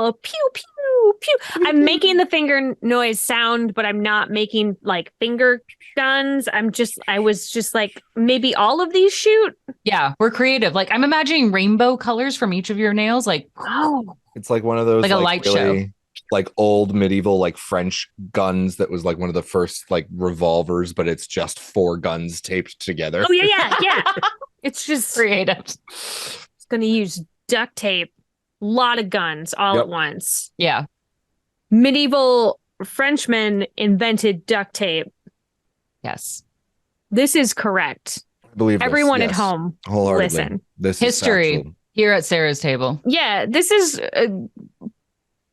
little pew, pew, pew. I'm making the finger noise sound, but I'm not making like finger guns. I was just like, maybe all of these shoot. Yeah, we're creative. Like I'm imagining rainbow colors from each of your nails. Like, oh, it's like one of those like a light really, show. like old medieval like French guns that was like one of the first like revolvers, but it's just 4 guns taped together. Oh yeah. It's just Creative. It's gonna use duct tape, a lot of guns all at once. Yeah. Medieval Frenchmen invented duct tape. Yes. This is correct. I believe everyone at home. Listen. This history is here at Sarah's table. Yeah, this is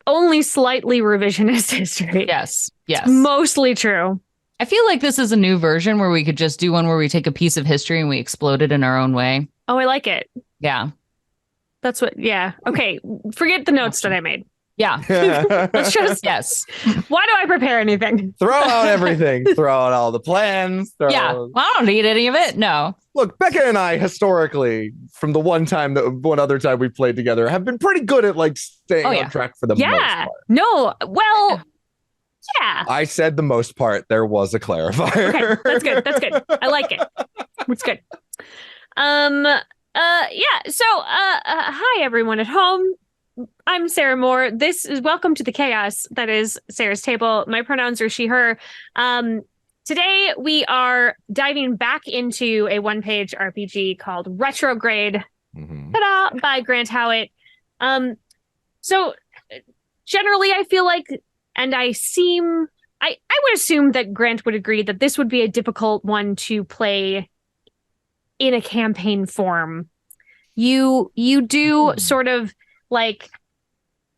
only slightly revisionist history. Yes. It's mostly true. I feel like this is a new version where we could just do one where we take a piece of history and we explode it in our own way. Oh, I like it. Yeah. That's what, yeah. Okay, forget the notes that I made. Yeah. Let's just, why do I prepare anything? Throw out everything. Throw out all the plans. Well, I don't need any of it. No. Look, Becca and I historically, from the one other time we played together, have been pretty good at like staying on track for the most part. No, well, yeah. I said the most part. There was a clarifier. Okay, that's good. I like it. It's good. So hi everyone at home. I'm Sarah Moore. This is welcome to the chaos that is Sarah's table. My pronouns are she, her. Today we are diving back into a one-page RPG called Retrograde. Ta-da! By Grant Howitt. So generally I feel like, and I would assume that Grant would agree that this would be a difficult one to play in a campaign form. You do sort of like,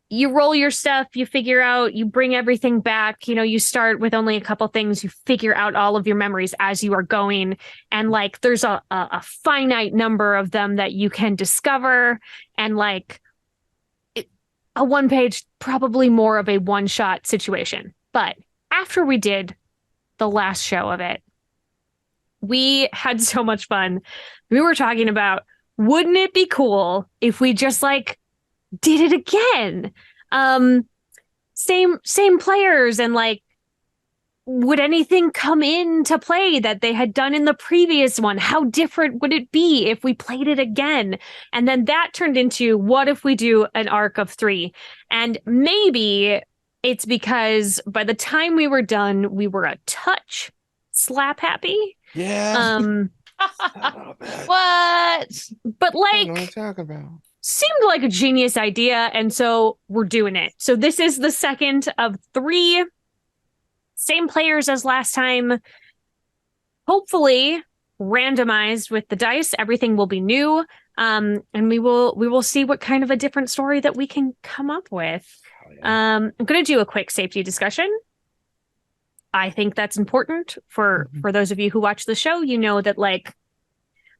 you roll your stuff, you figure out, you bring everything back, you start with only a couple things, you figure out all of your memories as you are going. And like, there's a finite number of them that you can discover. And like a one page, probably more of a one shot situation. But after we did the last show of it, we had so much fun. We were talking about, wouldn't it be cool if we just like did it again? Same players, and like, would anything come into play that they had done in the previous one? How different would it be if we played it again? And then that turned into, what if we do an arc of 3? And maybe it's because by the time we were done, we were a touch slap happy. Yeah. What? But like, I know what I'm talking about. Seemed like a genius idea, and so we're doing it. So this is the second of 3. Same players as last time. Hopefully randomized with the dice. Everything will be new. And we will see what kind of a different story that we can come up with. I'm going to do a quick safety discussion. I think that's important for those of you who watch the show. You know that like,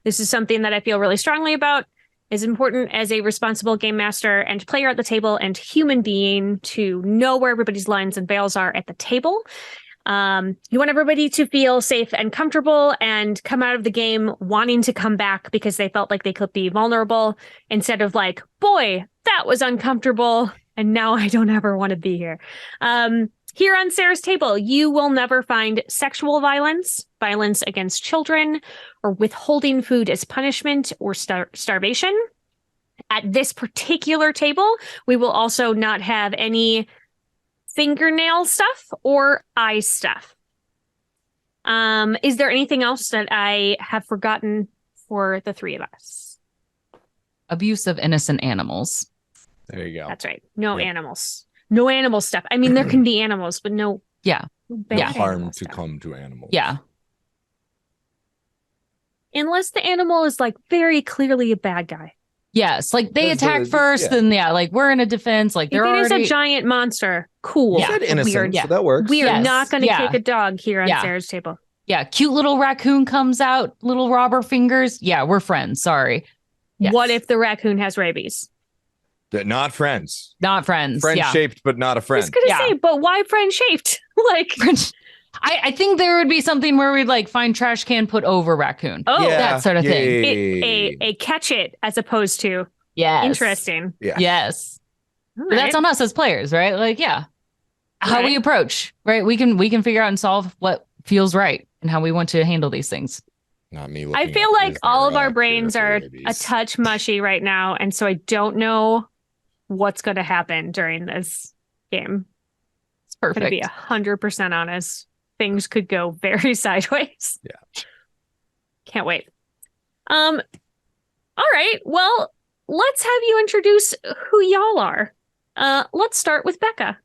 this is something that I feel really strongly about. Is important as a responsible game master and player at the table and human being to know where everybody's lines and bails are at the table. You want everybody to feel safe and comfortable and come out of the game wanting to come back because they felt like they could be vulnerable, instead of like, boy, that was uncomfortable and now I don't ever want to be here. Here on Sarah's table, you will never find sexual violence, violence against children, or withholding food as punishment, or starvation. At this particular table, we will also not have any fingernail stuff or eye stuff. Is there anything else that I have forgotten for the 3 of us? Abuse of innocent animals. There you go. That's right. No animals. No animal stuff. I mean, there can be animals, but no. Yeah. No harm to come to animals. Yeah. Unless the animal is like very clearly a bad guy. Yes, like they attack first, then like we're in a defense. Like they're if it already is a giant monster, cool. You said innocent, so that works. We are not going to kick a dog here on Sarah's table. Yeah, cute little raccoon comes out, little robber fingers. Yeah, we're friends. Sorry. Yes. What if the raccoon has rabies? They're not friends. Not friends. Friend-shaped, but not a friend. I was going to say, but why friend-shaped? Like, I think there would be something where we'd like find trash can, put over raccoon. Oh, that sort of thing. A catch it as opposed to. Yes. Interesting. Yeah. Yes. All But that's right. on us as players, right? Like, yeah, how we Right. approach, right? We can figure out and solve what feels right and how we want to handle these things. Not me I looking feel up, like is all there of our a cure brains for are a rabies? touch mushy right now, and so I don't know what's going to happen during this game. It's I'm going to be perfect. 100% honest. Things could go very sideways. Yeah. Can't wait. All right. Well, let's have you introduce who y'all are. Let's start with Becca.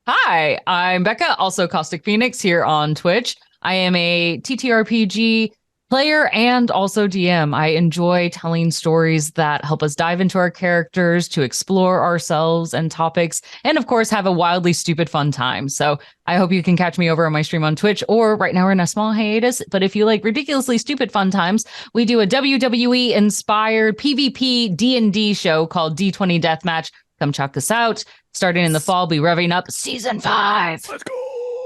Hi, I'm Becca, also Caustic Phoenix here on Twitch. I am a TTRPG player and also DM. I enjoy telling stories that help us dive into our characters, to explore ourselves and topics, and of course, have a wildly stupid fun time. So I hope you can catch me over on my stream on Twitch, or right now we're in a small hiatus. But if you like ridiculously stupid fun times, we do a WWE inspired PvP D&D show called D20 Deathmatch. Come check us out. Starting in the fall, be revving up season 5. Let's go.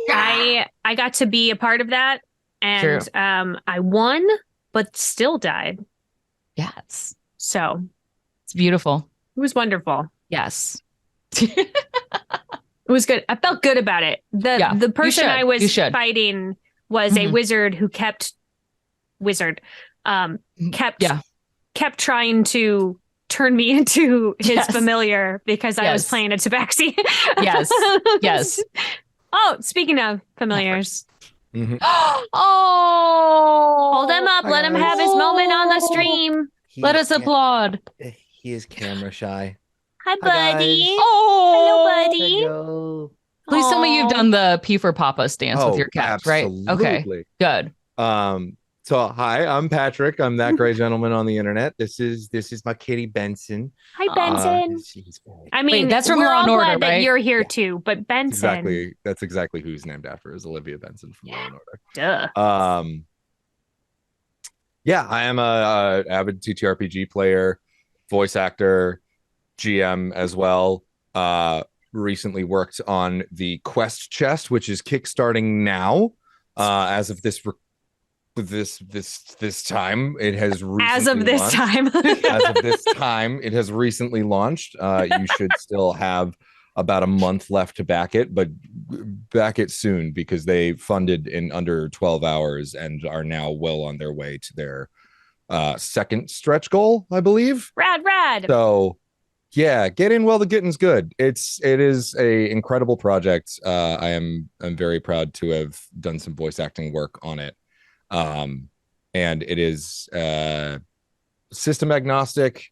I got to be a part of that, and True. I won, but still died. Yes. So It's beautiful. it was wonderful. Yes. It was good. I felt good about it. Yeah, The you person should. I You was should. fighting was a Mhm. wizard who kept Yeah. kept trying to turn me into his Yes. familiar because I was Yes. playing a tabaxi. Yes. Yes. Oh, speaking of familiars, Mhm. Oh. hold him up. Hi, Let him guys. have his moment on the stream. Let us applaud. He is camera shy. Hi, Hi, buddy. guys. Hello, Oh. buddy. Hello. Please tell me you've Aw. done the P for Papa stance with Oh, your cat, right? Okay. absolutely. Good. So hi, I'm Patrick. I'm that great gentleman on the internet. This is my kitty Benson. Hi, Benson. She's very I mean, that's from we're Law all and Order, glad that right? you're here Yeah. too, but Benson. that's exactly who he's named after, is Olivia Benson from Law and Order. Duh. Yeah, I am a avid TTRPG player, voice actor, GM as well. Recently worked on the Quest Chest, which is kickstarting now. As of this time, it has As of this launched. time. As of this time, it has recently launched. You should still have about a month left to back it, but back it soon because they funded in under 12 hours and are now well on their way to their second stretch goal, I believe. Rad. So yeah, get in while the getting's good. It is a incredible project. I'm very proud to have done some voice acting work on it. And it is system agnostic,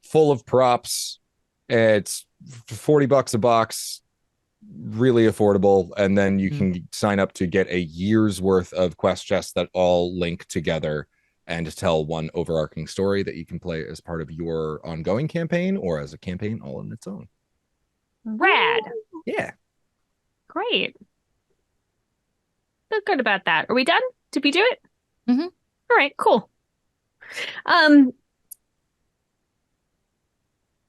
full of props. It's $40 a box, really affordable, and then you can sign up to get a year's worth of quest chests that all link together and tell one overarching story that you can play as part of your ongoing campaign or as a campaign all on its own. Rad. Yeah. Great. Feel good about that. Are we done? Did we do it? Mhm. All right, cool.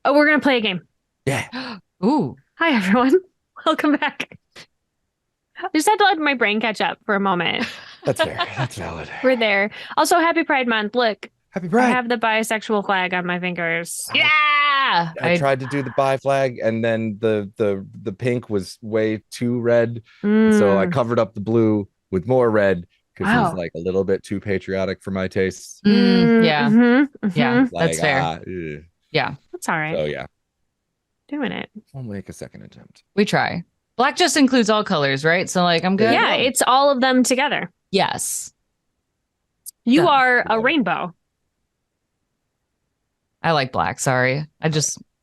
Oh, we're gonna play a game. Yeah. Ooh. Hi, everyone. Welcome back. I just had to let my brain catch up for a moment. That's fair. That's valid. We're there. Also, happy Pride Month. Look, Happy I Pride. have the bisexual flag on my fingers. Yeah. I tried to do the bi flag, and then the pink was way too red, so I covered up the blue with more red because it was Wow. like a little bit too patriotic for my tastes. Yeah. Yeah. Like, That's fair. ugh. Yeah. That's all right. So yeah, Doing it. I'll make a second attempt. We try. Black just includes all colors, right? So like I'm good. Yeah, it's all of them together. Yes. You Done. are a rainbow. I like black. Sorry.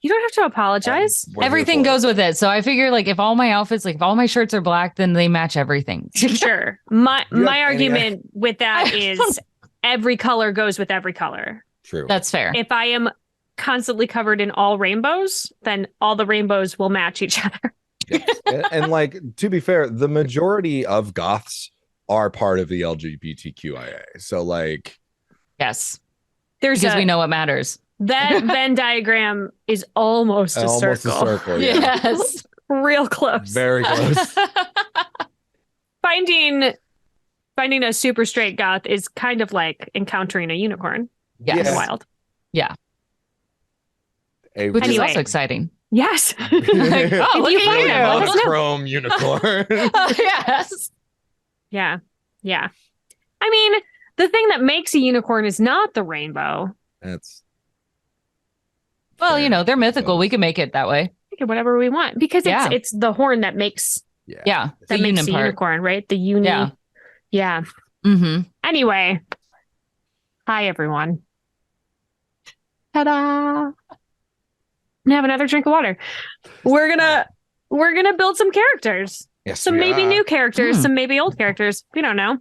You don't have to apologize. We're here Everything for it. goes with it. So I figure like if all my outfits, like if all my shirts are black, then they match everything. Sure. My You have any argument with that is every color goes with every color. True. That's fair. If I am constantly covered in all rainbows, then all the rainbows will match each other. Yes. And like, to be fair, the majority of goths are part of the LGBTQIA. So like, Yes. There's Because we know what matters. that Venn diagram is almost a circle. Yeah. Yes. Real close. Very close. Finding a super straight goth is kind of like encountering a unicorn Yes. in the wild. Yeah. A Which is Anyway. also exciting. Yes. Like, oh, look you at find you. them, let us know. Monochrome unicorn. Yes. Yeah. Yeah. I mean, the thing that makes a unicorn is not the rainbow. That's Well, fair. they're mythical. We can make it that way. We can whatever we want because Yeah. it's the horn that makes Yeah. that The makes union the part. unicorn, right? The uni. Yeah. Yeah. Mm-hmm. Anyway, hi everyone. Ta-da! And have another drink of water. We're gonna build some characters. Yes, Some we maybe are. new characters, some maybe old characters. We don't know.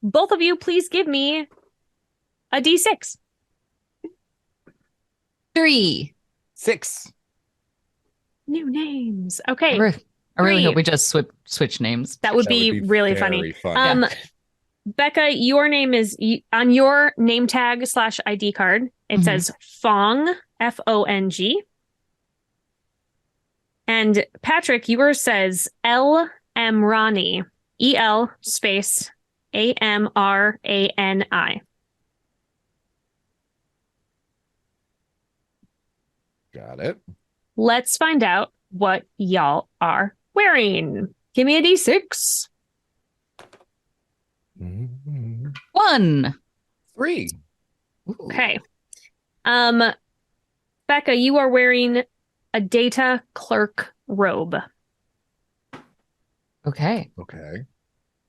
Both of you, please give me a D6. 3. 6. New names. Okay. I really 3. hope we just switch names. That would That be really funny. funny. Becca, your name is on your name tag / ID card. It says Fong, Fong. And Patrick, yours says L Amrani, EL space AMRANI. Got it. Let's find out what y'all are wearing. Give me a D6. 1. 3. Okay. Becca, you are wearing a data clerk robe. Okay. Okay.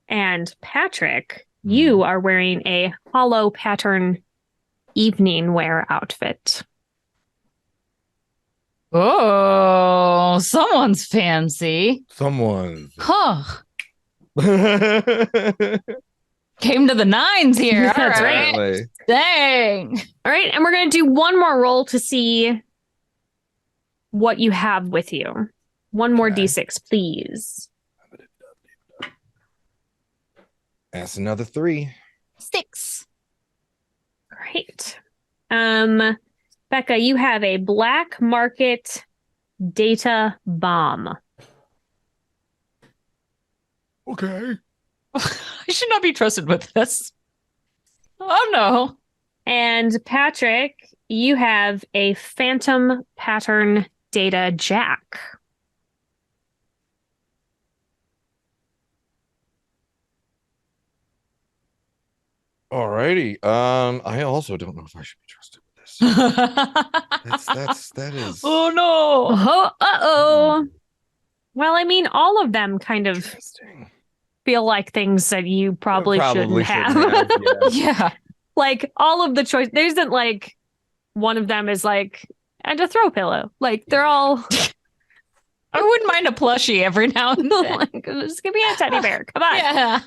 And Patrick, you are wearing a hollow pattern evening wear outfit. Oh, someone's fancy. Someone. Huh. Came to the 9s here. That's All right. Apparently. All Dang. right, and we're going to do one more roll to see what you have with you. One more Okay. D6, please. That's another 3. 6. Great. Becca, you have a black market data bomb. Okay. I should not be trusted with this. Oh, no. And Patrick, you have a phantom pattern data jack. Alrighty. I also don't know if I should be trusted with this. That is Oh, no. Oh, uh-oh. Well, I mean, all of them kind of interesting. feel like things that you probably shouldn't have. yeah. Yeah. Like, all of the choice, there isn't like one of them is like, and a throw pillow. Like, they're all I wouldn't mind a plushie every now and then. like, just give me a teddy bear. Come on. Yeah.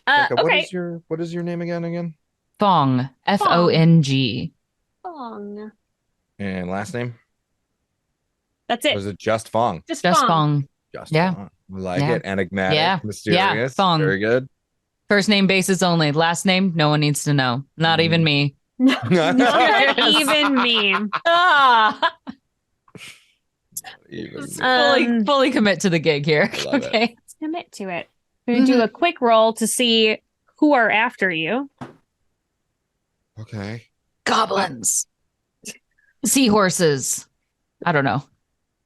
Becca, Okay. what is your name again? Fong. Fong. Fong. And last name? That's Or it. is it just Fong? Just Just Fong. Fong. Just Yeah. Fong. I like Yeah. it. Enigmatic, Yeah. mysterious. Fong. Very good. First name basis only. Last name, no one needs to know. Not even me. Not even me. Ah. Even Fully commit to the gig here. I love it. Okay. Let's commit to it. We're going to do a quick roll to see who are after you. Okay. Goblins. Seahorses. I don't know.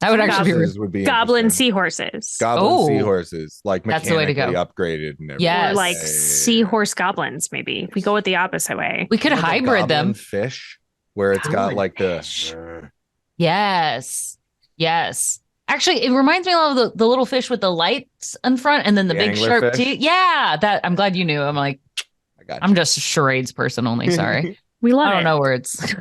That would actually be Horses would be Goblin interesting. seahorses. Goblin Oh. seahorses, like That's the way to mechanically go. upgraded and everything. Yes. Or like Yeah. seahorse goblins, maybe. If we go with the opposite way. we could Like a hybrid goblin them. fish, where it's got Goblin like fish. the. Yes. Yes. Actually, it reminds me of the little fish with the lights in front and then the The big sharp anglerfish? teeth. Yeah, that I'm glad you knew. I'm like, I got I'm just a charades person only. Sorry. We love I don't it. know words.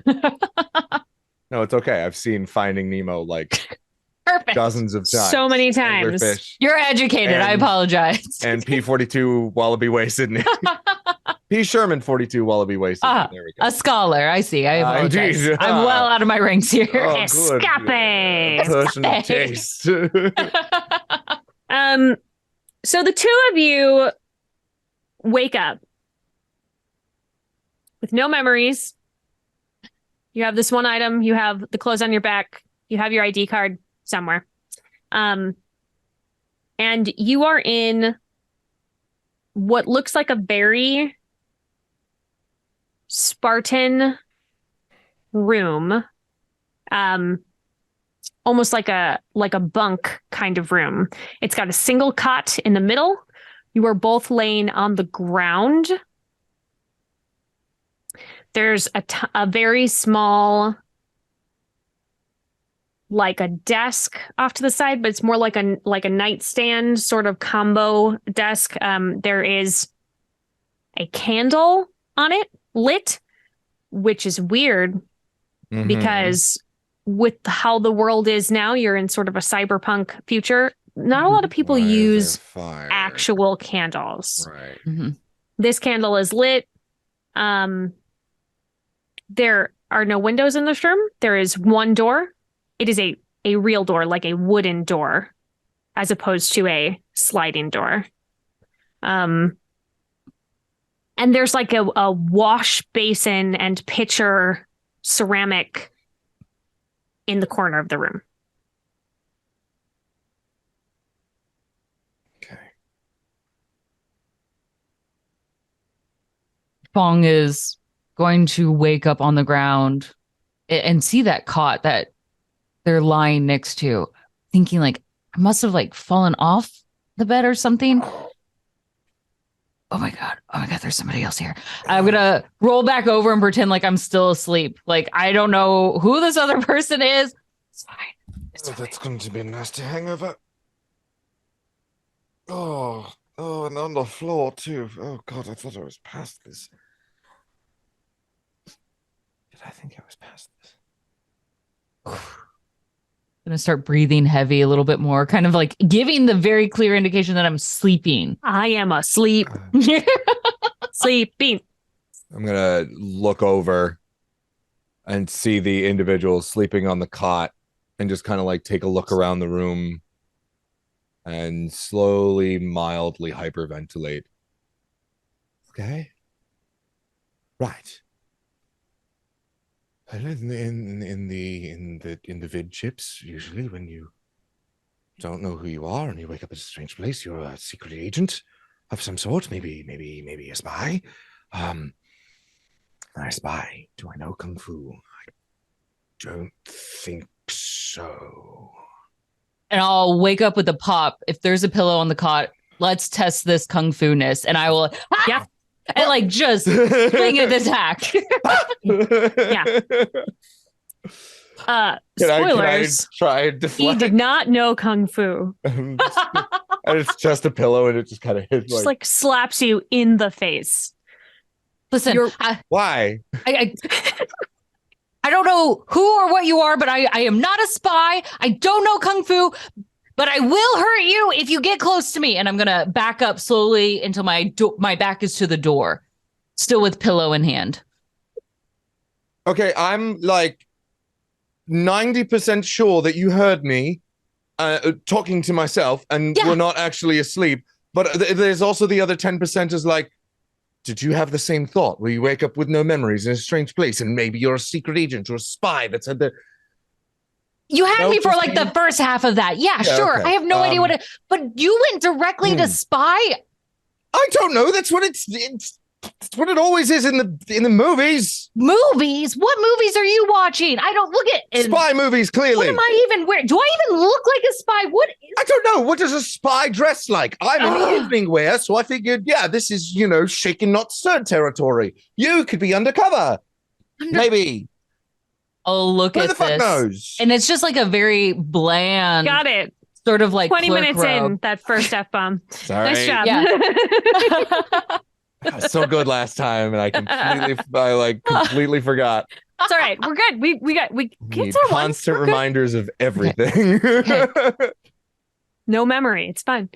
No, it's okay. I've seen Finding Nemo like Perfect. dozens of times. So many times. Anglerfish You're educated. I And- apologize. and P42 Wallaby Way Sydney. P Sherman 42 Wallaby Way Sydney. Ah, There we go. a scholar. I see. I apologize. indeed. I'm well out of my ranks here. Oh, good. Escape. Person of Escape. taste. So the two of you wake up with no memories. You have this one item, you have the clothes on your back, you have your ID card somewhere. And you are in what looks like a very Spartan room, almost like a bunk kind of room. It's got a single cot in the middle. You are both laying on the ground. There's a very small, like a desk off to the side, but it's more like a nightstand sort of combo desk. There is a candle on it, lit, which is weird because with how the world is now, you're in sort of a cyberpunk future. Not a lot of people use actual candles. Right. Mm-hmm. This candle is lit. There are no windows in this room. There is one door. It is a real door, like a wooden door, as opposed to a sliding door. And there's like a wash basin and pitcher ceramic in the corner of the room. Okay. Fong is going to wake up on the ground and see that cot that they're lying next to, thinking like, I must have like fallen off the bed or something. Oh my God, there's somebody else here. I'm gonna roll back over and pretend like I'm still asleep. Like, I don't know who this other person is. It's fine. That's going to be a nasty hangover. Oh, and on the floor too. Oh God, I thought I was past this. Did I think I was past this? I'm gonna start breathing heavy a little bit more, kind of like giving the very clear indication that I'm sleeping. I am asleep. Sleeping. I'm gonna look over and see the individual sleeping on the cot and just kind of like take a look around the room and slowly, mildly hyperventilate. Okay. Right. In the vid chips, usually when you don't know who you are and you wake up at a strange place, you're a secret agent of some sort, maybe a spy. Am I a spy? Do I know kung fu? I don't think so. And I'll wake up with a pop. If there's a pillow on the cot, let's test this kung fu-ness. And I will, yeah, and like just swing an attack. Yeah. Spoilers. Can I try and deflect? He did not know kung fu. And it's just a pillow, and it just kind of hits. Just like slaps you in the face. Listen, why? I don't know who or what you are, but I am not a spy. I don't know kung fu, but I will hurt you if you get close to me. And I'm gonna back up slowly until my back is to the door, still with pillow in hand. Okay, I'm like 90% sure that you heard me talking to myself and we're not actually asleep. But there's also the other 10% is like, did you have the same thought where you wake up with no memories in a strange place and maybe you're a secret agent or a spy that's had the... You had me for like the first half of that. Yeah, sure. Okay. I have no idea what it... But you went directly to spy? I don't know. That's what it's what it always is in the movies. Movies? What movies are you watching? I don't look at spy movies. Clearly, what am I even wearing? Do I even look like a spy? What? I don't know. What does a spy dress like? I'm in evening wear, so I figured, yeah, this is shaken not stirred territory. You could be undercover, maybe. Oh, look at this. Who the fuck knows? And it's just like a very bland. Got it. Sort of like 20 minutes robe. in that first F-bomb. Sorry. Nice job. Yeah. So good last time, and I completely forgot. It's all right. We're good. We need constant reminders of everything. Okay. No memory. It's fine.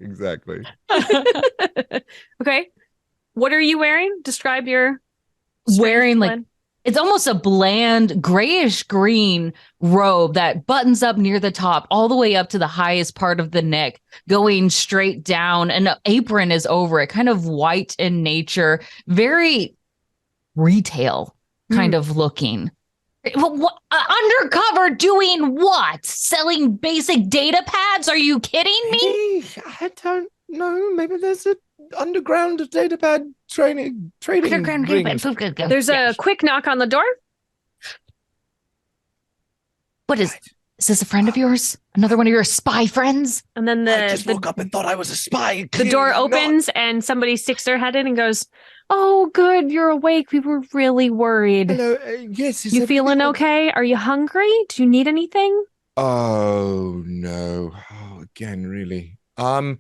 Exactly. Okay. What are you wearing? Describe your wearing like it's almost a bland grayish green robe that buttons up near the top, all the way up to the highest part of the neck, going straight down. And an apron is over it, kind of white in nature, very retail kind of looking. Undercover doing what? Selling basic data pads? Are you kidding me? I don't know. Maybe there's an underground data pad trading rings. There's a quick knock on the door. What is this a friend of yours? Another one of your spy friends? And then I just woke up and thought I was a spy. the door opens and somebody sticks their head in and goes, "Oh, good, you're awake. We were really worried. Hello, yes. You feeling okay? Are you hungry? Do you need anything?" Oh no! Oh, again, really. I'm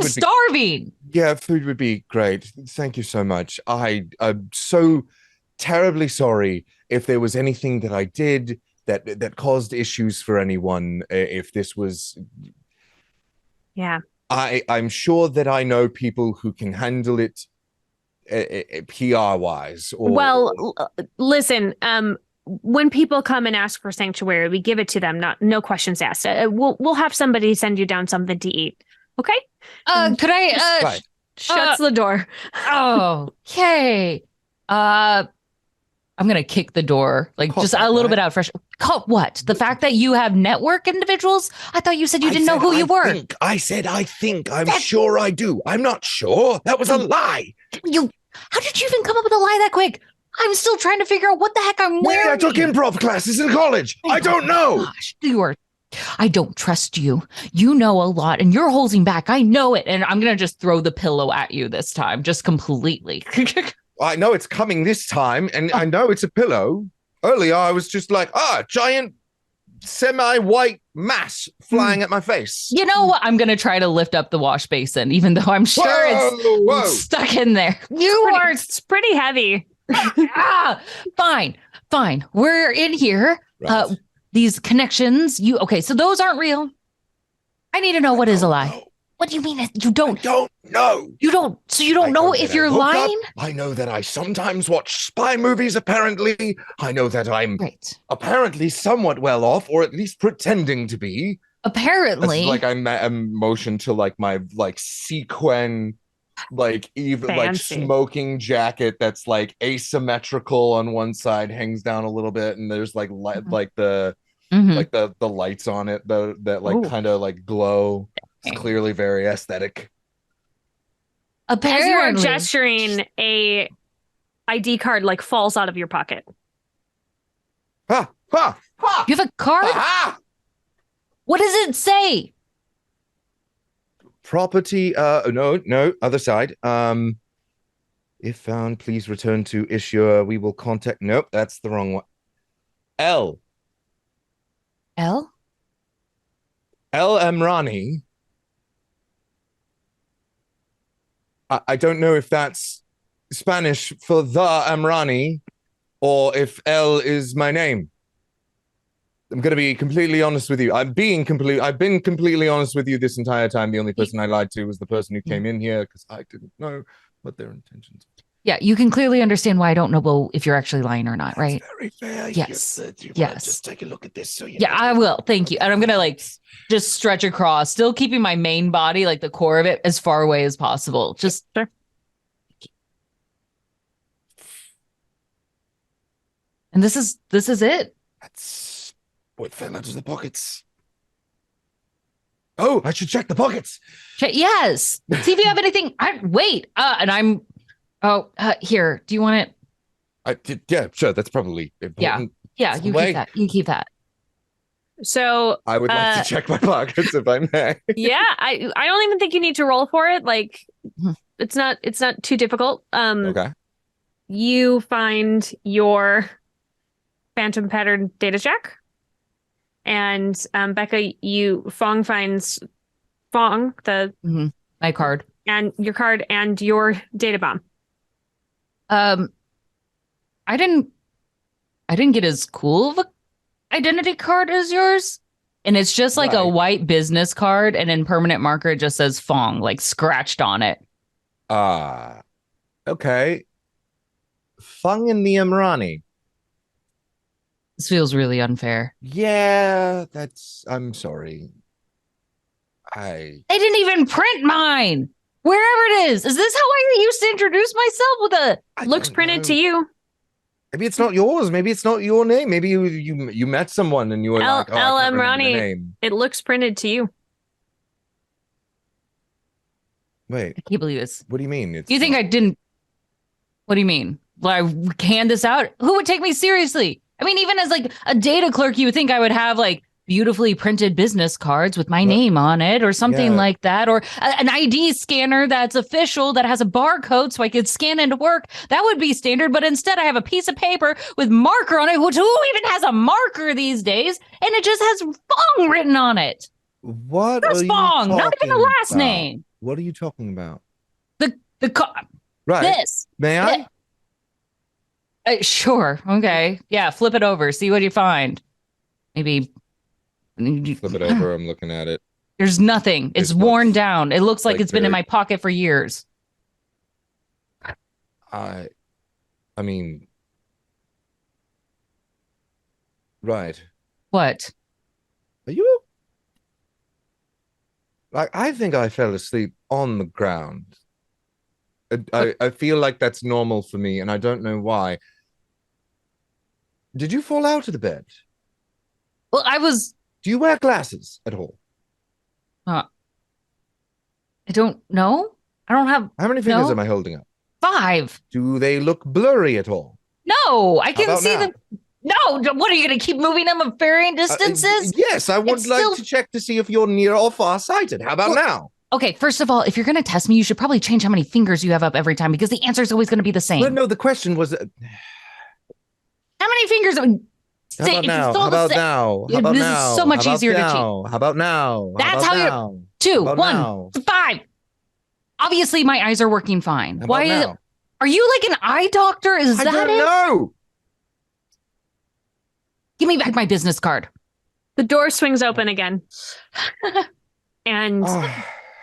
starving. Yeah, food would be great. Thank you so much. I'm so terribly sorry if there was anything that I did that caused issues for anyone. If this was, Yeah. I'm sure that I know people who can handle it, PR wise. Listen. When people come and ask for sanctuary, we give it to them. No questions asked. We'll have somebody send you down something to eat. Okay. Could I? Shuts the door. Oh, okay. I'm gonna kick the door, like just a little bit out of fresh. What? The fact that you have network individuals? I thought you said you didn't know who you were. I said I think. I'm sure I do. I'm not sure. That was a lie. How did you even come up with a lie that quick? I'm still trying to figure out what the heck I'm wearing. I took improv classes in college. I don't know. Gosh, I don't trust you. You know a lot and you're holding back. I know it. And I'm going to just throw the pillow at you this time, just completely. I know it's coming this time, and I know it's a pillow. Earlier, I was just like, giant semi-white mass flying at my face. You know what? I'm going to try to lift up the wash basin, even though I'm sure it's stuck in there. It's pretty heavy. Fine. We're in here. Right. These connections. So those aren't real. I need to know what is a lie. Know. What do you mean? You don't? I don't know. You don't. So you don't know if you're lying? I know that I sometimes watch spy movies, apparently. I know that I'm apparently somewhat well off, or at least pretending to be. Apparently. Like I'm motioned to like my like sequin, like even like smoking jacket that's like asymmetrical on one side, hangs down a little bit, and there's like like the lights on it though that like kind of like glow. It's clearly very aesthetic. Apparently. As you are gesturing, a ID card like falls out of your pocket. You have a card? What does it say? Property. No. Other side. If found, please return to issuer. We will contact. Nope, that's the wrong one. L. Emrani. I don't know if that's Spanish for the Emrani or if L is my name. I'm going to be completely honest with you. I've been completely honest with you this entire time. The only person I lied to was the person who came in here because I didn't know what their intentions were. Yeah, you can clearly understand why I don't know if you're actually lying or not, right? That's very fair. Yes. Yes. Just take a look at this. I will. Thank you. And I'm going to like just stretch across, still keeping my main body, like the core of it, as far away as possible. Just. Sure. And this is it. That's what fell out of the pockets. Oh, I should check the pockets. Yes. See if you have anything. Here. Do you want it? Yeah, sure. That's probably important. Yeah. You keep that. You keep that. So I would like to check my pockets if I may. Yeah, I don't even think you need to roll for it. Like, it's not too difficult. Okay. You find your phantom pattern data check, and Becca, Fong finds my card and your card and your data bomb. I didn't get as cool of a identity card as yours, and it's just like a white business card, and in permanent marker it just says Fong like scratched on it. Okay. Fong and the Emrani. This feels really unfair. Yeah, I'm sorry. They didn't even print mine. Wherever it is this how I used to introduce myself with a looks printed to you? Maybe it's not yours. Maybe it's not your name. Maybe you met someone and you were like, L.M. Ronnie. It looks printed to you. Wait, I can't believe this. what do you mean? It's You think I didn't? What do you mean? Well, I canned this out? Who would take me seriously? I mean, even as like a data clerk, you would think I would have like beautifully printed business cards with my name on it or something like that, or an ID scanner that's official that has a barcode so I could scan into work. That would be standard. But instead, I have a piece of paper with marker on it, which who even has a marker these days? And it just has Fong written on it. What Chris are you Fong, not even talking a last about? name. What are you talking about? Right. This. May I? Sure. Okay. Yeah. Flip it over. See what you find. Maybe. Flip it over. I'm looking at it. There's nothing. It's worn down. It looks like it's been in my pocket for years. I mean, right. What? Are you? Like, I think I fell asleep on the ground. I feel like that's normal for me, and I don't know why. Did you fall out of the bed? Well, Do you wear glasses at all? I don't know. I don't have. How many fingers am I holding up? 5. Do they look blurry at all? No, I can see now? them. No, what are you going to keep moving them of varying distances? Yes, I would like to check to see if you're near or far sighted. How about now? Okay, first of all, if you're going to test me, you should probably change how many fingers you have up every time because the answer is always going to be the same. Well, no, the question was. How many fingers? How about now? How about now? How about this now? is so much How easier to about cheat. now? How about now? That's how now? you're. 2, How about 1, now? 5. Obviously, my eyes are working fine. How Why? about now? Are you like an eye doctor? Is I that don't it? know. Give me back my business card. The door swings open again. And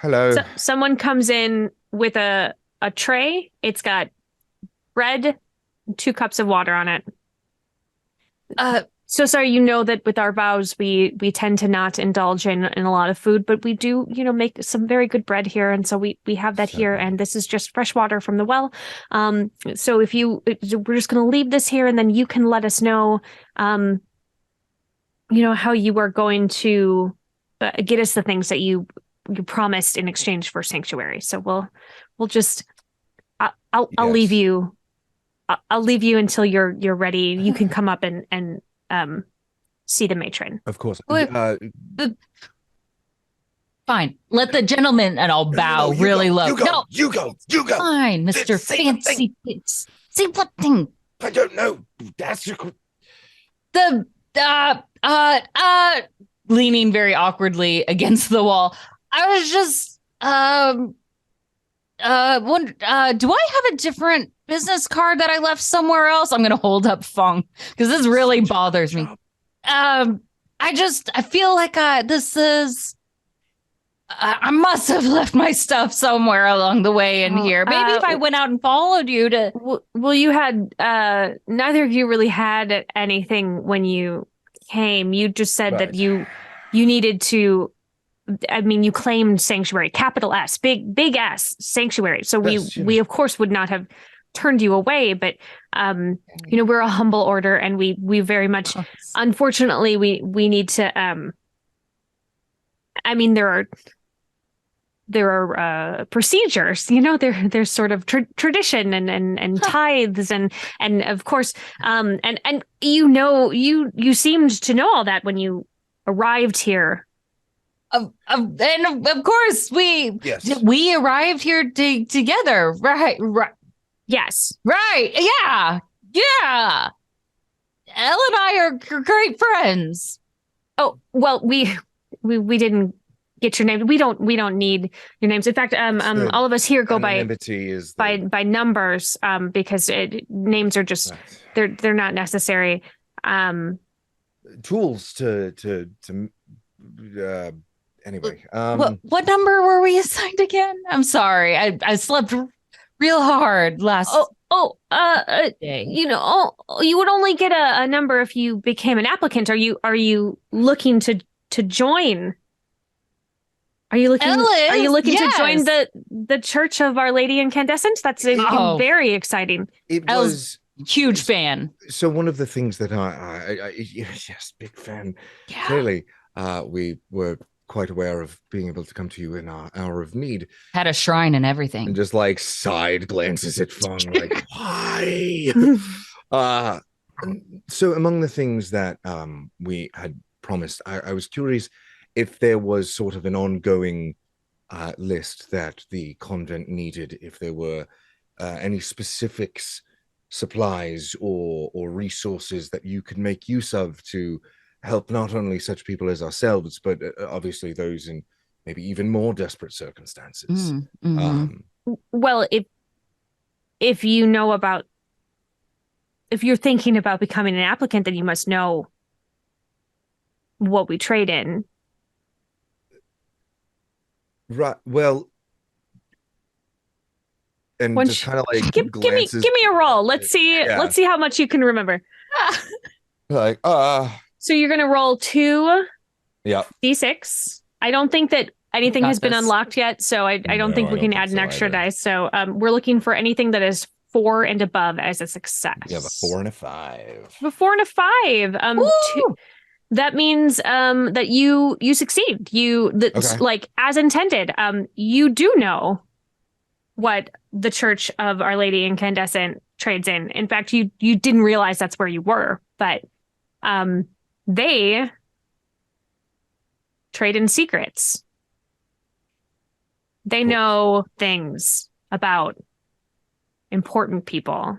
hello. Someone comes in with a tray. It's got bread, 2 cups of water on it. So sorry, you know that with our vows, we tend to not indulge in a lot of food, but we do, make some very good bread here. And so we have that here. And this is just fresh water from the well. So we're just going to leave this here and then you can let us know, how you are going to get us the things that you promised in exchange for sanctuary. So we'll just, I'll leave you. I'll leave you until you're ready. You can come up and see the matron. Of course. Fine. Let the gentleman, and I'll bow really low. You go. Fine, Mr. Fancy Pants. Say what thing? I don't know. That's your. Leaning very awkwardly against the wall. I was just do I have a different business card that I left somewhere else? I'm gonna hold up Fong because this really bothers me. I feel like this is I must have left my stuff somewhere along the way in here. Maybe if I went out and followed you to well, you had neither of you really had anything when you came. You just said that you needed to. I mean, you claimed sanctuary, capital S, big S, sanctuary. So we of course would not have turned you away, but we're a humble order, and we very much, unfortunately, we need to. I mean, there are procedures, there's sort of tradition and tithes and of course, and you seemed to know all that when you arrived here. And of course we arrived here together, right? Yes, right. Yeah. Elle and I are great friends. Oh well, we didn't get your name. We don't need your names. In fact, all of us here go by numbers, because names are just they're not necessary. Tools to anyway. What number were we assigned again? I'm sorry. I slept real hard last day. You would only get a number if you became an applicant. Are you looking to join? Are you looking to join the Church of Our Lady Incandescent? That's very exciting. It was huge fan. So one of the things that I yes, big fan. Yeah. Clearly, we were quite aware of being able to come to you in our hour of need. Had a shrine and everything. And just like side glances at Fung, like, why? So among the things that we had promised, I was curious if there was sort of an ongoing list that the convent needed, if there were any specifics, supplies or resources that you could make use of to help not only such people as ourselves, but obviously those in maybe even more desperate circumstances. Well, if you know about, if you're thinking about becoming an applicant, then you must know what we trade in. Right. Well, and Once just kind of like give me a roll. Let's see. Yeah. Let's see how much you can remember. Like, So you're gonna roll 2 yeah. d6. I don't think that anything has been unlocked yet, so I don't think we can add an extra dice. So we're looking for anything that is 4 and above as a success. Yeah, a 4 and a 5. A 4 and a 5. That means that you succeed. Like as intended. You do know what the Church of Our Lady Incandescent trades in. In fact, you didn't realize that's where you were, but they trade in secrets. They know things about important people.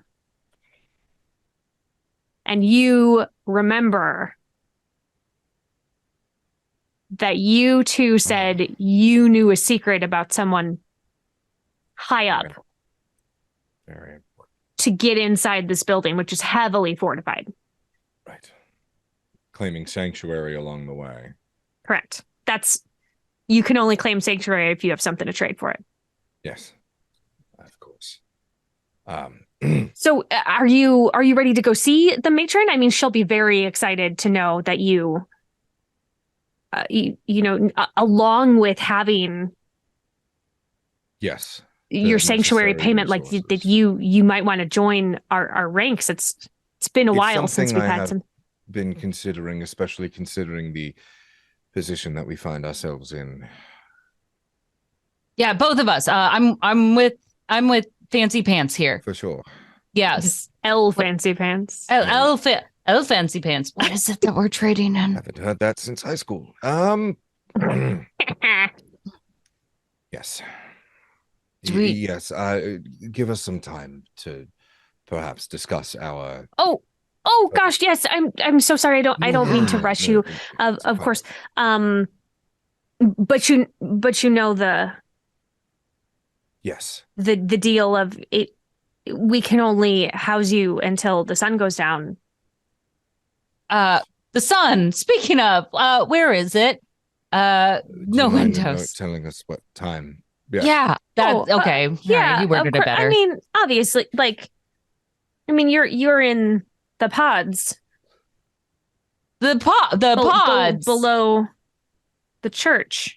And you remember that you too said you knew a secret about someone high up. Very important. To get inside this building, which is heavily fortified. Right. Claiming sanctuary along the way. Correct. You can only claim sanctuary if you have something to trade for it. Yes. Of course. So are you ready to go see the matron? I mean, she'll be very excited to know that you know, along with having yes, your sanctuary payment, resources. Like that you might want to join our ranks. It's been a while since we've had some. Been considering, especially considering the position that we find ourselves in. Yeah, both of us. I'm with Fancy Pants here. For sure. Yes. L Fancy Pants. L Fancy Pants. What is it that we're trading in? Haven't heard that since high school. Yes. Yes. Give us some time to perhaps discuss our. Oh gosh, yes. I'm so sorry. I don't mean to rush you. Of course. But you know the. Yes. The deal of it. We can only house you until the sun goes down. The sun. Speaking of, where is it? No windows. Telling us what time. Yeah. That's okay. Yeah, you worded it better. I mean, obviously, you're in the pods. The pods below the church.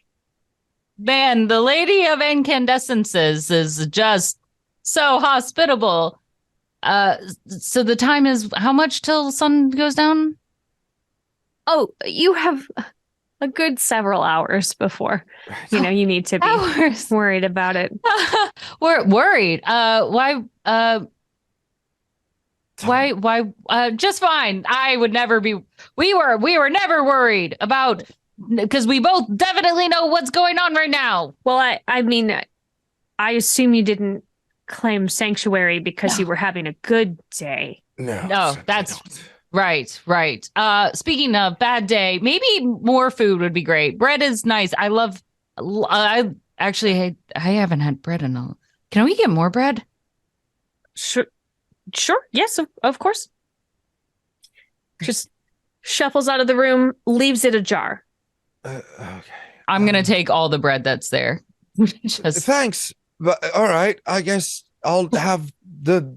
Man, the Lady of Incandescences is just so hospitable. So the time is how much till the sun goes down? Oh, you have a good several hours before you need to be worried about it. We're worried. Why? Just fine. I would never be. We were never worried about, because we both definitely know what's going on right now. Well, I mean, I assume you didn't claim sanctuary because you were having a good day. No, that's right. Speaking of bad day, maybe more food would be great. Bread is nice. I haven't had bread in a. Can we get more bread? Sure. Yes, of course. Just shuffles out of the room, leaves it ajar. Okay. I'm going to take all the bread that's there. Thanks. But, all right. I guess I'll have the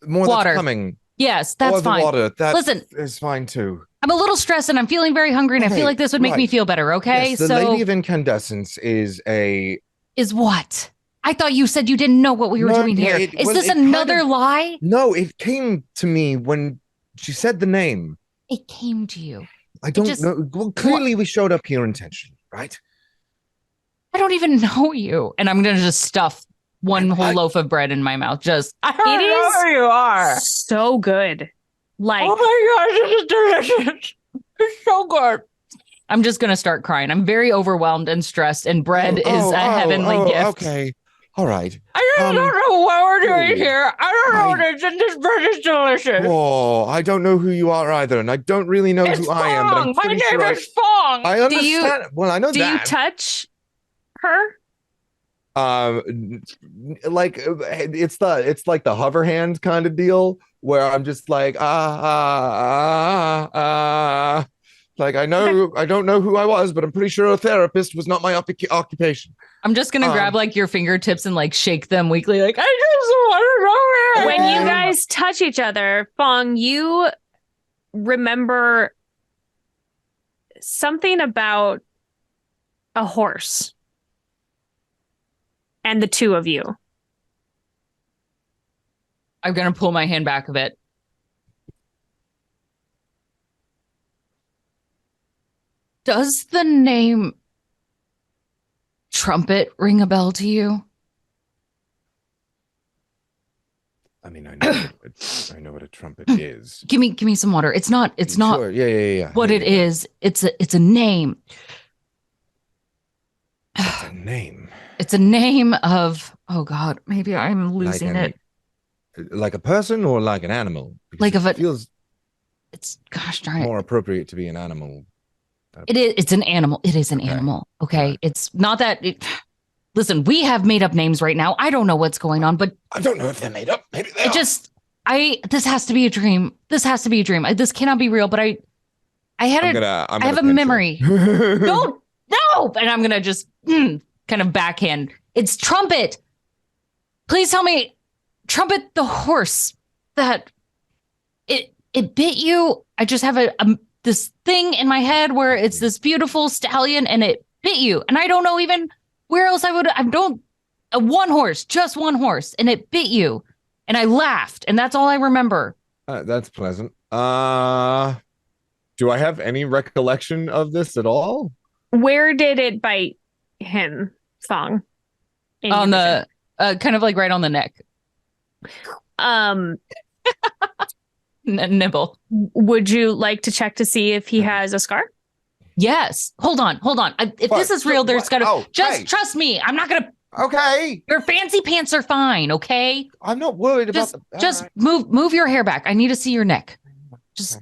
more water. That's coming. Yes, that's fine. Water. Listen, is fine too. I'm a little stressed and I'm feeling very hungry, and I feel like this would make me feel better. Okay. Yes, the Lady of Incandescence is what? I thought you said you didn't know what we were doing here. Is this another lie? No, it came to me when she said the name. It came to you. I don't know. Well, clearly we showed up here intentionally, right? I don't even know you. And I'm going to just stuff one whole loaf of bread in my mouth. Just, I don't know who you are. So good. Like, oh my gosh, this is delicious. It's so good. I'm just going to start crying. I'm very overwhelmed and stressed, and bread is a heavenly gift. Okay. All right. I just don't know what we're doing here. I don't know what it is, and this bread is delicious. Oh, I don't know who you are either, and I don't really know who I am, but I'm my pretty name sure is Fong. I understand. Well, I know do that. you touch her? Like it's like the hover hand kind of deal where I'm just like like I don't know who I was, but I'm pretty sure a therapist was not my occupation. I'm just gonna grab like your fingertips and like shake them weakly, like I just want to know when you guys touch each other. Fong, you remember something about a horse and the two of you. I'm gonna pull my hand back a bit. Does the name Trumpet ring a bell to you? I mean, I know what a trumpet is. Give me some water. It's not Sure. Yeah. what it is. It's a name. It's a name. It's a name of, oh God, maybe I'm losing it. Like a person or like an animal? Because Like it feels it's gosh darn it. more appropriate to be an animal. It's an animal. It is an animal. Okay. Yeah. It's not that listen, we have made up names right now. I don't know what's going on, but I don't know if they're made up. Maybe they are. This has to be a dream. This has to be a dream. This cannot be real, but I have a memory. No. And I'm going to just kind of backhand. It's Trumpet. Please tell me, Trumpet the horse that it bit you. I just have this thing in my head where it's this beautiful stallion and it bit you. And I don't know even where else just one horse, and it bit you. And I laughed, and that's all I remember. That's pleasant. Do I have any recollection of this at all? Where did it bite him, Fong? On the kind of like right on the neck. Nibble. Would you like to check to see if he has a scar? Yes. Hold on. If this is real, there's gotta trust me. I'm not gonna. Okay. Your fancy pants are fine. Okay. I'm not worried about. Just move your hair back. I need to see your neck. It's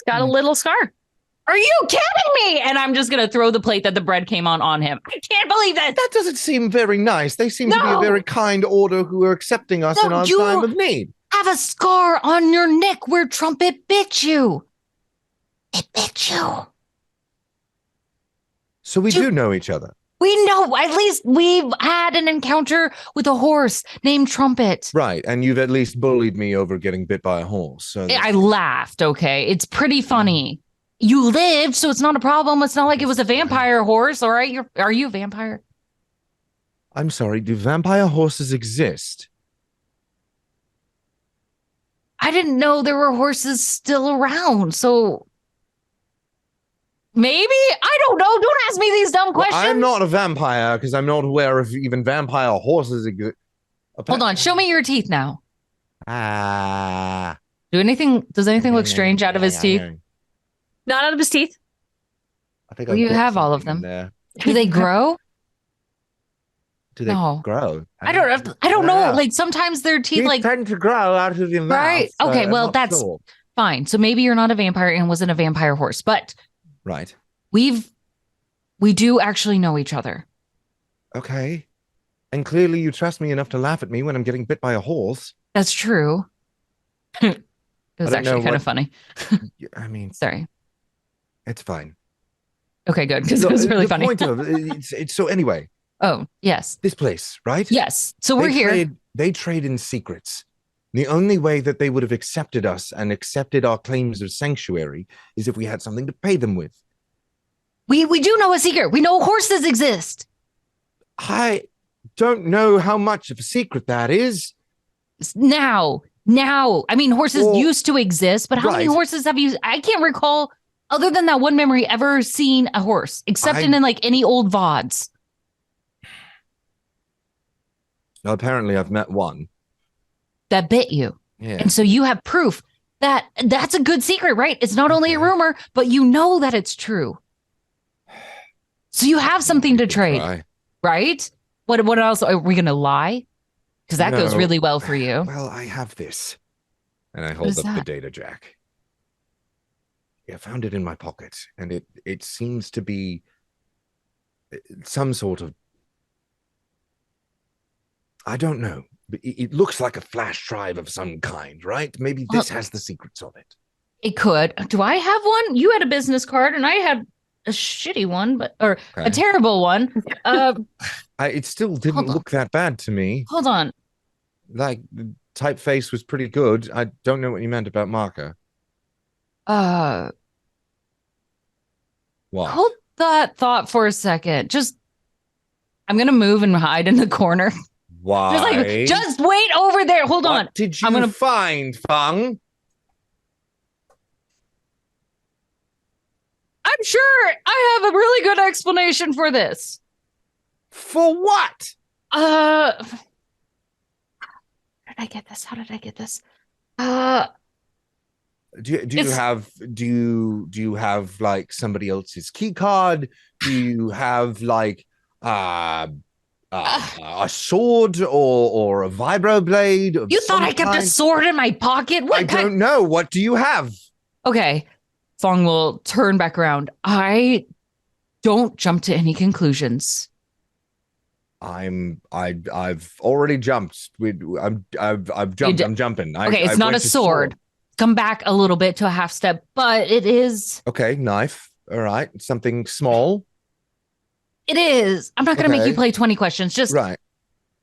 got a little scar. Are you kidding me? And I'm just gonna throw the plate that the bread came on him. I can't believe that. That doesn't seem very nice. They seem to be a very kind order who are accepting us in our time of need. Have a scar on your neck where Trumpet bit you. It bit you. So we do know each other. We know, at least we've had an encounter with a horse named Trumpet. Right, and you've at least bullied me over getting bit by a horse. So I laughed, okay? It's pretty funny. You lived, so it's not a problem. It's not like it was a vampire horse, all right? Are you a vampire? I'm sorry, do vampire horses exist? I didn't know there were horses still around, so maybe? I don't know. Don't ask me these dumb questions. I'm not a vampire because I'm not aware of even vampire horses exist. Hold on. Show me your teeth now. Does anything look strange out of his teeth? Not out of his teeth. I think you have all of them. Do they grow? Do they grow? I don't know. Like sometimes their teeth like tend to grow out of your mouth. Right. Okay. Well, that's fine. So maybe you're not a vampire and wasn't a vampire horse, but right. We do actually know each other. Okay. And clearly you trust me enough to laugh at me when I'm getting bit by a horse. That's true. It was actually kind of funny. I mean, sorry. It's fine. Okay, good. Because it was really funny. So anyway. Oh, yes. This place, right? Yes. So we're here. They trade in secrets. The only way that they would have accepted us and accepted our claims of sanctuary is if we had something to pay them with. We do know a secret. We know horses exist. I don't know how much of a secret that is. Now. I mean, horses used to exist, but how many horses have you? I can't recall other than that one memory, ever seen a horse, except in like any old VODs? Well, apparently, I've met one That bit you. Yeah. And so you have proof that that's a good secret, right? It's not only a rumor, but you know that it's true. So you have something to trade, right? What else? Are we going to lie? Because that goes really well for you. Well, I have this. And I hold up the data jack. Yeah, I found it in my pocket. And it seems to be some sort of, I don't know. It looks like a flash drive of some kind, right? Maybe this has the secrets of it. It could. Do I have one? You had a business card and I had a shitty one, or a terrible one. It still didn't look that bad to me. Hold on. Like, the typeface was pretty good. I don't know what you meant about marker. What? Hold that thought for a second. I'm going to move and hide in the corner. Why? Just wait over there. Hold on. What did you find, Fung? I'm sure I have a really good explanation for this. For what? How did I get this? How did I get this? Do you have like somebody else's key card? Do you have like a sword or a vibroblade? You thought I kept a sword in my pocket? I don't know. What do you have? Okay. Fong will turn back around. I don't jump to any conclusions. I've already jumped. I've jumped. I'm jumping. Okay, it's not a sword. Come back a little bit to a half step, but it is. Okay, knife. All right, something small. It is. I'm not going to make you play 20 questions. Just right.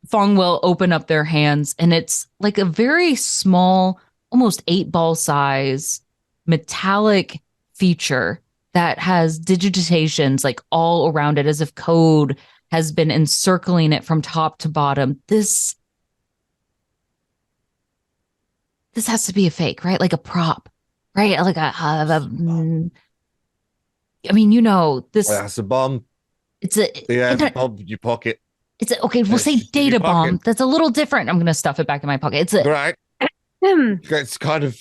Fong will open up their hands, and it's like a very small, almost 8-ball size metallic feature that has digitations like all around it, as if code has been encircling it from top to bottom. This has to be a fake, right? Like a prop, right? Like I mean, you know, this. That's a bomb. It's a bomb in your pocket. It's okay. We'll say data bomb. That's a little different. I'm gonna stuff it back in my pocket. It's a right. It's kind of.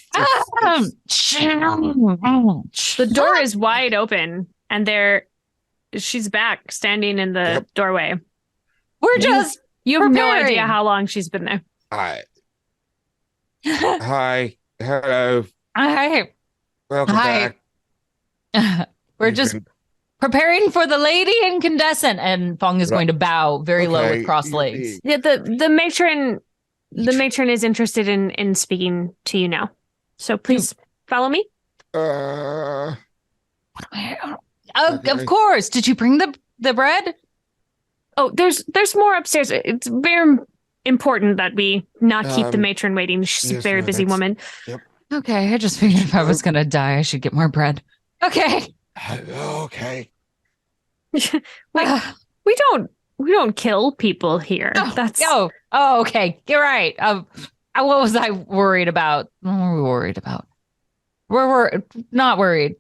The door is wide open, and she's back, standing in the doorway. You have no idea how long she's been there. Hi. Hi. Hello. Hi. Welcome back. We're just preparing for the lady incandescent, and Fong is going to bow very low with crossed legs. Yeah, the matron is interested in speaking to you now. So please follow me. Of course. Did you bring the bread? Oh, there's more upstairs. It's very important that we not keep the matron waiting. She's a very busy woman. Yep. Okay, I just figured if I was gonna die, I should get more bread. Okay. Okay. We don't kill people here. Okay. You're right. What was I worried about? What were we worried about? We're not worried.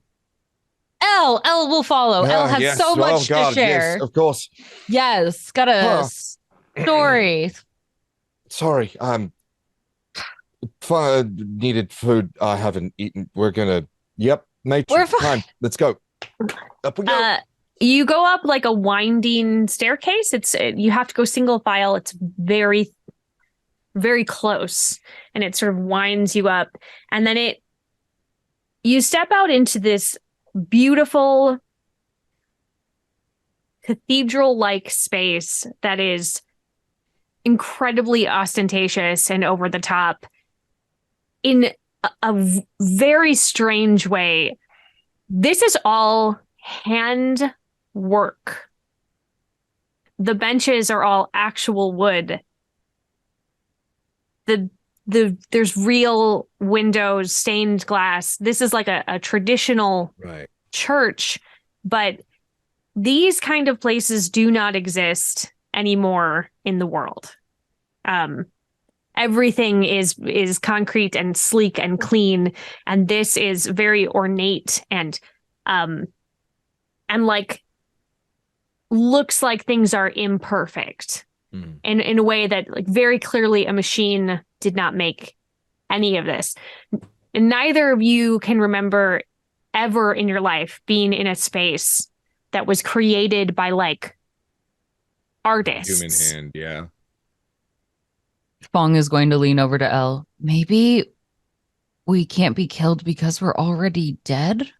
Elle will follow. Elle has so much to share. Yes, of course. Yes, got a story. Sorry, needed food. I haven't eaten. We're gonna. Yep, matron. Time. Let's go. Up we go. You go up like a winding staircase. You have to go single file. It's very, very close, and it sort of winds you up, and then you step out into this beautiful cathedral-like space that is incredibly ostentatious and over the top in a very strange way. This is all hand work. The benches are all actual wood. There's real windows, stained glass. This is like a traditional church, but these kind of places do not exist anymore in the world. Everything is concrete and sleek and clean, and this is very ornate and and like looks like things are imperfect in a way that like very clearly a machine did not make any of this. And neither of you can remember ever in your life being in a space that was created by like artists. Human hand, yeah. Fong is going to lean over to Elle. Maybe we can't be killed because we're already dead?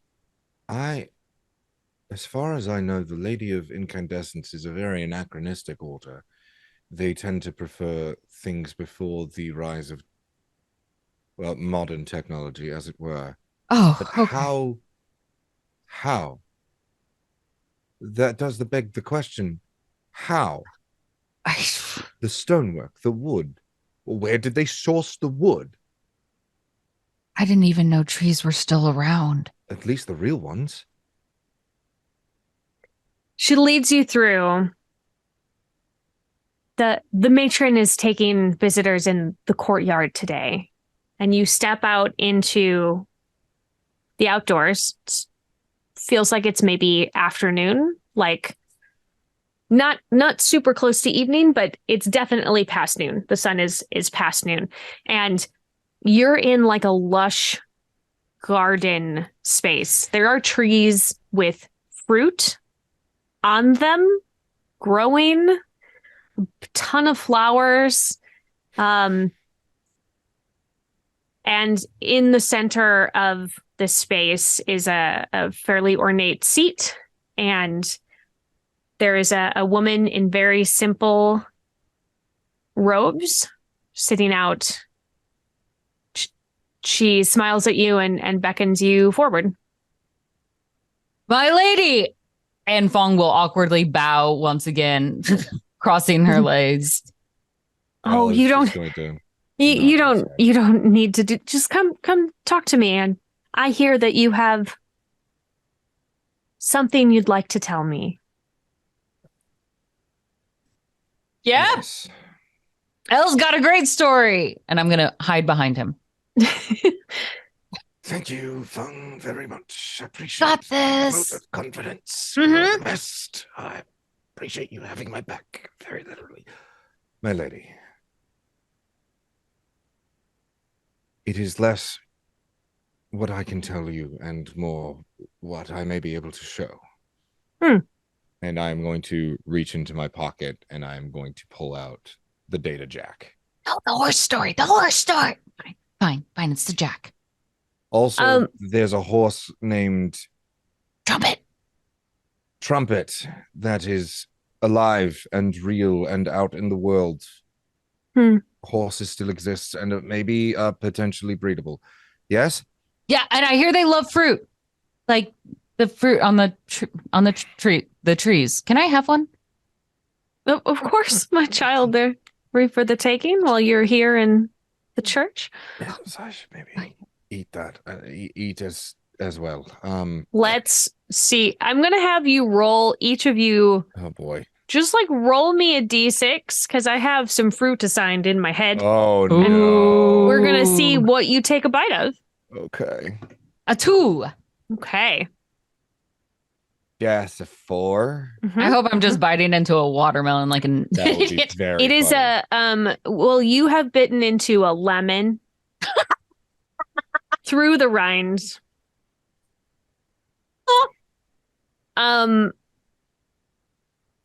As far as I know, the Lady of Incandescence is a very anachronistic order. They tend to prefer things before the rise of, well, modern technology, as it were. Oh, But okay. how? That does beg the question, how? The stonework, the wood. Well, where did they source the wood? I didn't even know trees were still around. At least the real ones. She leads you through. The matron is taking visitors in the courtyard today, and you step out into the outdoors. Feels like it's maybe afternoon, like not super close to evening, but it's definitely past noon. The sun is past noon, and you're in like a lush garden space. There are trees with fruit on them growing, a ton of flowers. And in the center of this space is a fairly ornate seat. And there is a woman in very simple robes sitting out. She smiles at you and beckons you forward. My lady! And Fong will awkwardly bow once again, crossing her legs. Oh, you don't. You don't need to do. Just come talk to me, and I hear that you have something you'd like to tell me. Yeah. Yes. Elle's got a great story, and I'm gonna hide behind him. Thank you, Fung, very much. I appreciate Got the this. vote of confidence. You're the best. I appreciate you having my back, very literally. My lady, it is less what I can tell you and more what I may be able to show. And I'm going to reach into my pocket and I'm going to pull out the data jack. No, the horse story. The horse story. Fine. It's the jack. Also, there's a horse named Trumpet that is alive and real and out in the world. Horses still exist and it may be potentially breedable. Yes? Yeah, and I hear they love fruit. Like the fruit on the trees. Can I have one? Of course, my child. They're free for the taking while you're here in the church. Yes, I should maybe eat that. Eat as well. Let's see. I'm gonna have you roll, each of you. Oh boy. Just like roll me a d6 because I have some fruit assigned in my head. Oh no. We're gonna see what you take a bite of. Okay. A 2. Okay. Yes, a 4. I hope I'm just biting into a watermelon like an That would be idiot. very It is funny. well, you have bitten into a lemon through the rinds.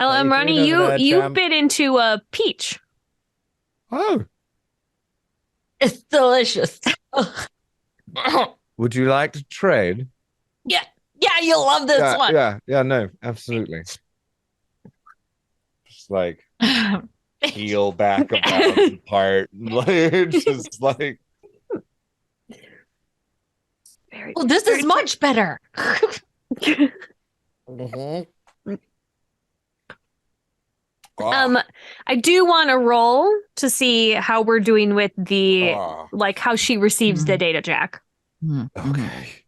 Ronnie, you bit into a peach. Oh. It's delicious. Would you like to trade? Yeah, you'll love this one. Yeah, no, absolutely. Just like peel back about the part. Like, just like. Well, this is much better. I do want to roll to see how we're doing with the like how she receives the data jack. Okay.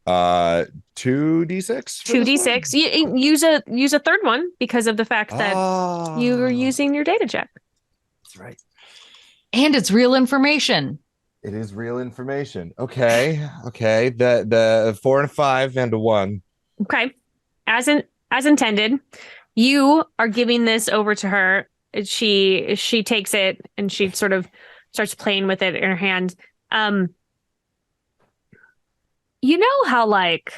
2d6. 2d6. You use a third one because of the fact that you were using your data jack. That's right. And it's real information. It is real information. Okay. The 4 and a 5 and a 1. Okay. As intended, you are giving this over to her. She takes it and she sort of starts playing with it in her hand. You know how like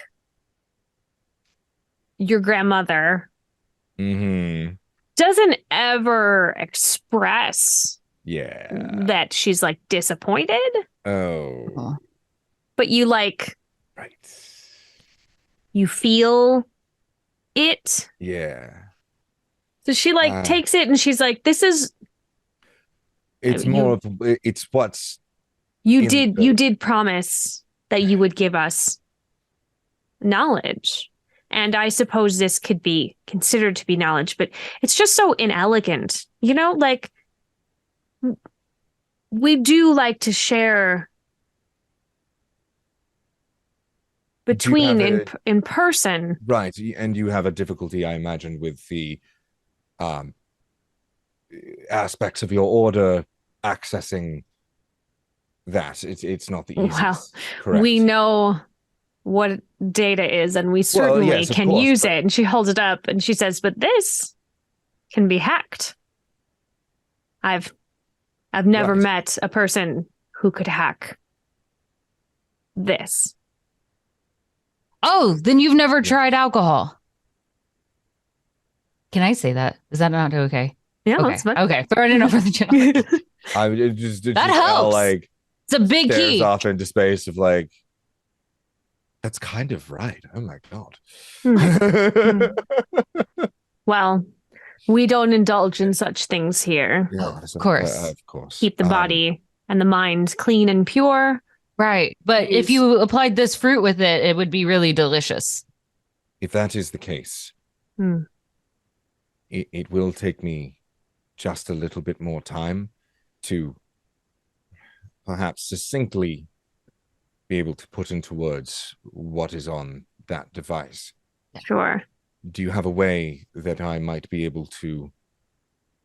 your grandmother doesn't ever express that she's like disappointed. Oh. But you like Right. you feel it. Yeah. So she like takes it and she's like, this is it's it's what's you did promise that you would give us knowledge. And I suppose this could be considered to be knowledge, but it's just so inelegant. You know, like we do like to share between in person. Right. And you have a difficulty, I imagine, with the aspects of your order accessing that. It's not the easiest. Well, correct. We know what data is, and we certainly can use it. And she holds it up and she says, but this can be hacked. I've never met a person who could hack this. Oh, then you've never tried alcohol. Can I say that? Is that not okay? Yeah, okay. That's fine. Okay, throwing it over the channel. That helps. Like, it's a big key. Off into space of like, that's kind of right. Oh my god. Well, we don't indulge in such things here. Yeah, of course. Of course. Keep the body and the mind clean and pure. Right. But if you applied this fruit with it, it would be really delicious. If that is the case, it will take me just a little bit more time to perhaps succinctly be able to put into words what is on that device. Sure. Do you have a way that I might be able to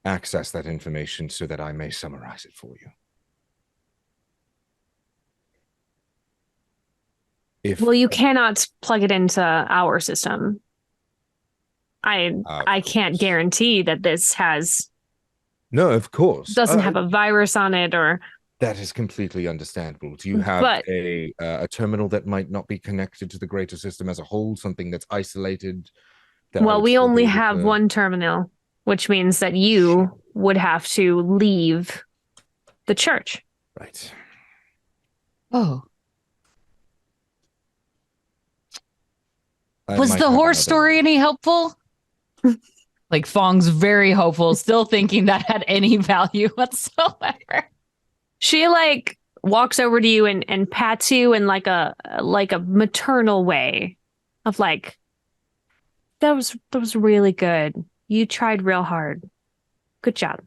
access that information so that I may summarize it for you? Well, you cannot plug it into our system. I can't guarantee that this has. No, of course. Doesn't have a virus on it or. That is completely understandable. Do you have a terminal that might not be connected to the greater system as a whole, something that's isolated? Well, we only have one terminal, which means that you would have to leave the church. Right. Oh. Was the horse story any helpful? Like Fong's very hopeful, still thinking that had any value whatsoever. She like walks over to you and pats you in like a maternal way of like, that was really good. You tried real hard. Good job.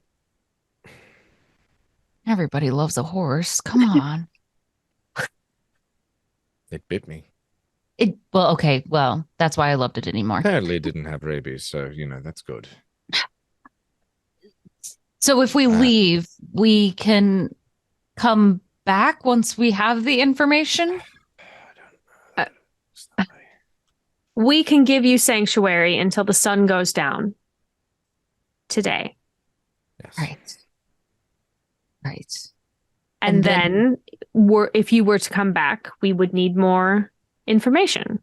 Everybody loves a horse. Come on. It bit me. Okay. Well, that's why I loved it anymore. Apparently it didn't have rabies, so, that's good. So if we leave, we can come back once we have the information? We can give you sanctuary until the sun goes down today. Yes. Right. And then if you were to come back, we would need more information.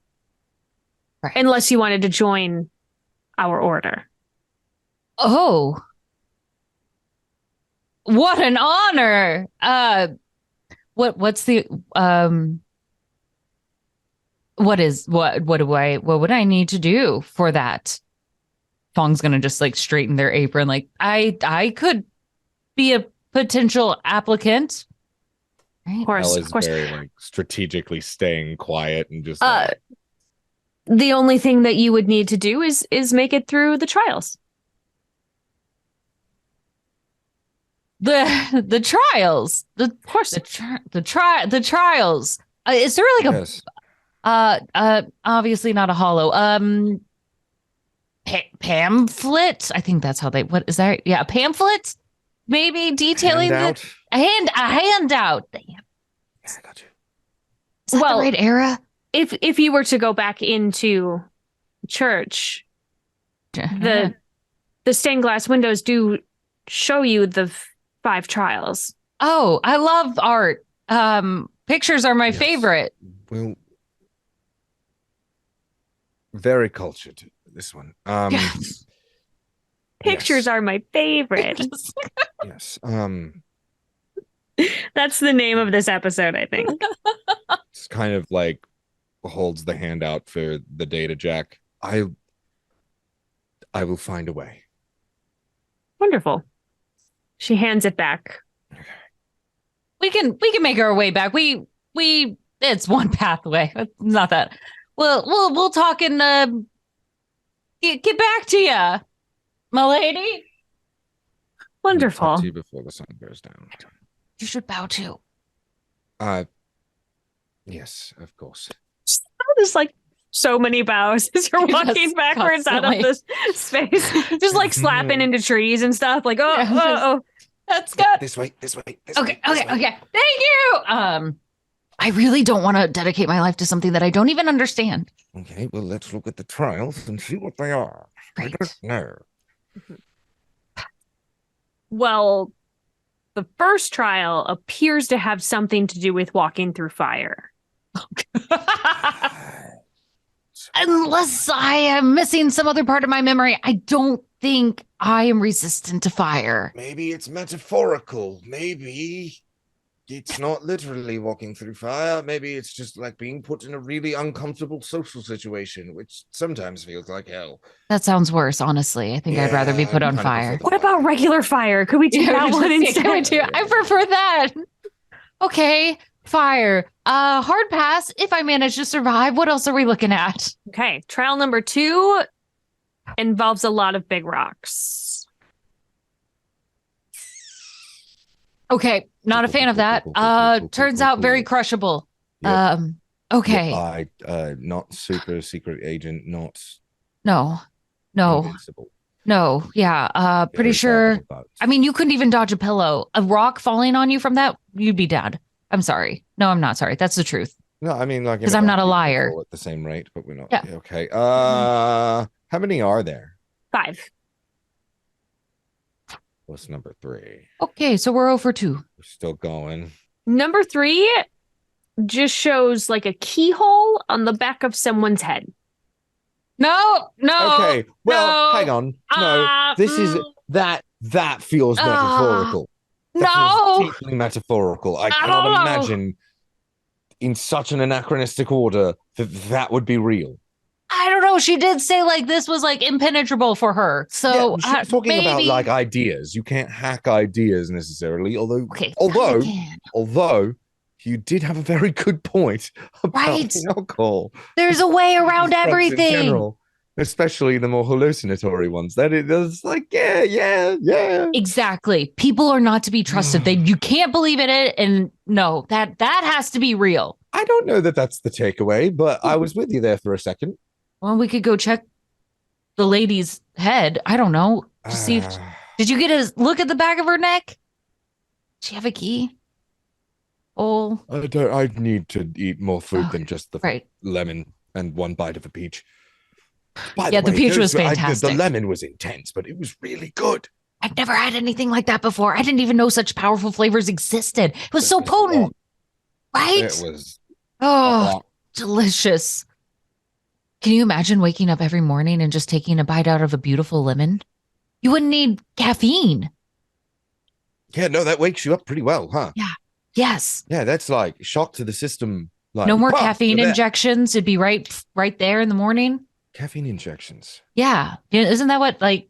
Right. Unless you wanted to join our order. Oh. What an honor. What would I need to do for that? Fong's gonna just like straighten their apron. Like I could be a potential applicant. Right? Of course. Very like strategically staying quiet and just the only thing that you would need to do is make it through the trials. The trials. Of course. The trials. Is there like obviously not a hollow. Pamphlet. I think that's how what is that? Yeah, a pamphlet. Maybe detailing a handout. Damn. I got you. Is that the right era? If you were to go back into church, the stained glass windows do show you the 5 trials. Oh, I love art. Pictures are my favorite. Well, very cultured, this one. Yes. Pictures are my favorite. Yes. That's the name of this episode, I think. It's kind of like holds the hand out for the data jack. I will find a way. Wonderful. She hands it back. We can make our way back. We it's one pathway. It's not that. We'll talk and get back to you, my lady. Wonderful. I'll talk to you before the sun goes down. You should bow too. Yes, of course. There's like so many bows as you're walking backwards out of this space. Just like slapping into trees and stuff. Like, oh. That's good. This way. Okay. Thank you. I really don't want to dedicate my life to something that I don't even understand. Okay, well, let's look at the trials and see what they are. Right. I don't know. Well, the first trial appears to have something to do with walking through fire. Unless I am missing some other part of my memory, I don't think I am resistant to fire. Maybe it's metaphorical. Maybe it's not literally walking through fire. Maybe it's just like being put in a really uncomfortable social situation, which sometimes feels like hell. That sounds worse, honestly. I think I'd rather be put on fire. What about regular fire? Could we do that one instead? I prefer that. Okay, fire. Hard pass if I manage to survive. What else are we looking at? Okay, trial number 2 involves a lot of big rocks. Okay, not a fan of that. Turns out very crushable. Yep. Okay. Not super secret agent, not No. invincible. No, yeah. Pretty Very sure. bad about. I mean, you couldn't even dodge a pillow. A rock falling on you from that, you'd be dead. I'm sorry. No, I'm not sorry. That's the truth. No, I mean, like, because I'm not a liar. At the same rate, but we're not. Yeah. Okay. How many are there? 5. What's number 3? Okay, so we're 0 for 2. We're still going. Number 3 just shows like a keyhole on the back of someone's head. No. Okay. Well, no. hang on. No, this is that feels metaphorical. That feels deeply metaphorical. I can't imagine in such an anachronistic order that would be real. I don't know. She did say like this was like impenetrable for her. So she's talking about like ideas. You can't hack ideas necessarily. Although you did have a very good point about alcohol. There's a way around everything. In general, especially the more hallucinatory ones. That's like, yeah. Exactly. People are not to be trusted. You can't believe in it. And no, that has to be real. I don't know that that's the takeaway, but I was with you there for a second. Well, we could go check the lady's head. I don't know. To see if did you get a look at the back of her neck? Does she have a key? Oh, I need to eat more food than just the lemon and one bite of a peach. By the way, the peach was fantastic. The lemon was intense, but it was really good. I've never had anything like that before. I didn't even know such powerful flavors existed. It was so potent. Right? It was delicious. Can you imagine waking up every morning and just taking a bite out of a beautiful lemon? You wouldn't need caffeine. Yeah, no, that wakes you up pretty well, huh? Yeah. Yes. Yeah, that's like shock to the system. Like, no more caffeine injections. It'd be right there in the morning. Caffeine injections. Yeah. Isn't that what like?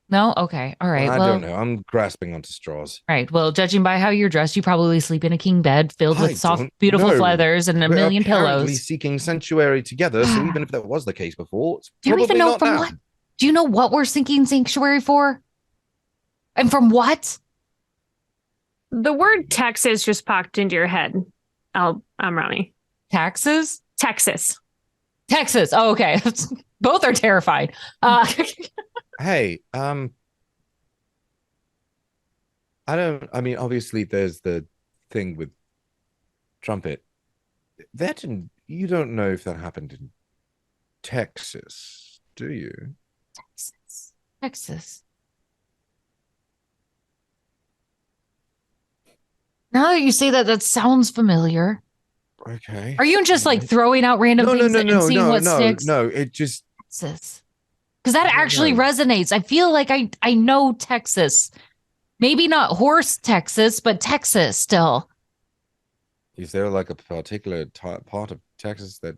No? Okay. All right. I don't know. I'm grasping onto straws. Right. Well, judging by how you're dressed, you probably sleep in a king bed filled with soft, beautiful feathers and a million pillows. Seeking sanctuary together. So even if that was the case before, it's do you even know from what? Do you know what we're seeking sanctuary for? And from what? The word Texas just popped into your head. I'm Ronnie. Taxes? Texas. Oh, okay. Both are terrified. Hey, I mean, obviously there's the thing with Trumpet. You don't know if that happened in Texas, do you? Texas. Now that you say that, that sounds familiar. Okay. Are you just like throwing out random things and seeing what sticks? No, it just Texas. Because that actually resonates. I feel like I know Texas. Maybe not horse Texas, but Texas still. Is there like a particular part of Texas that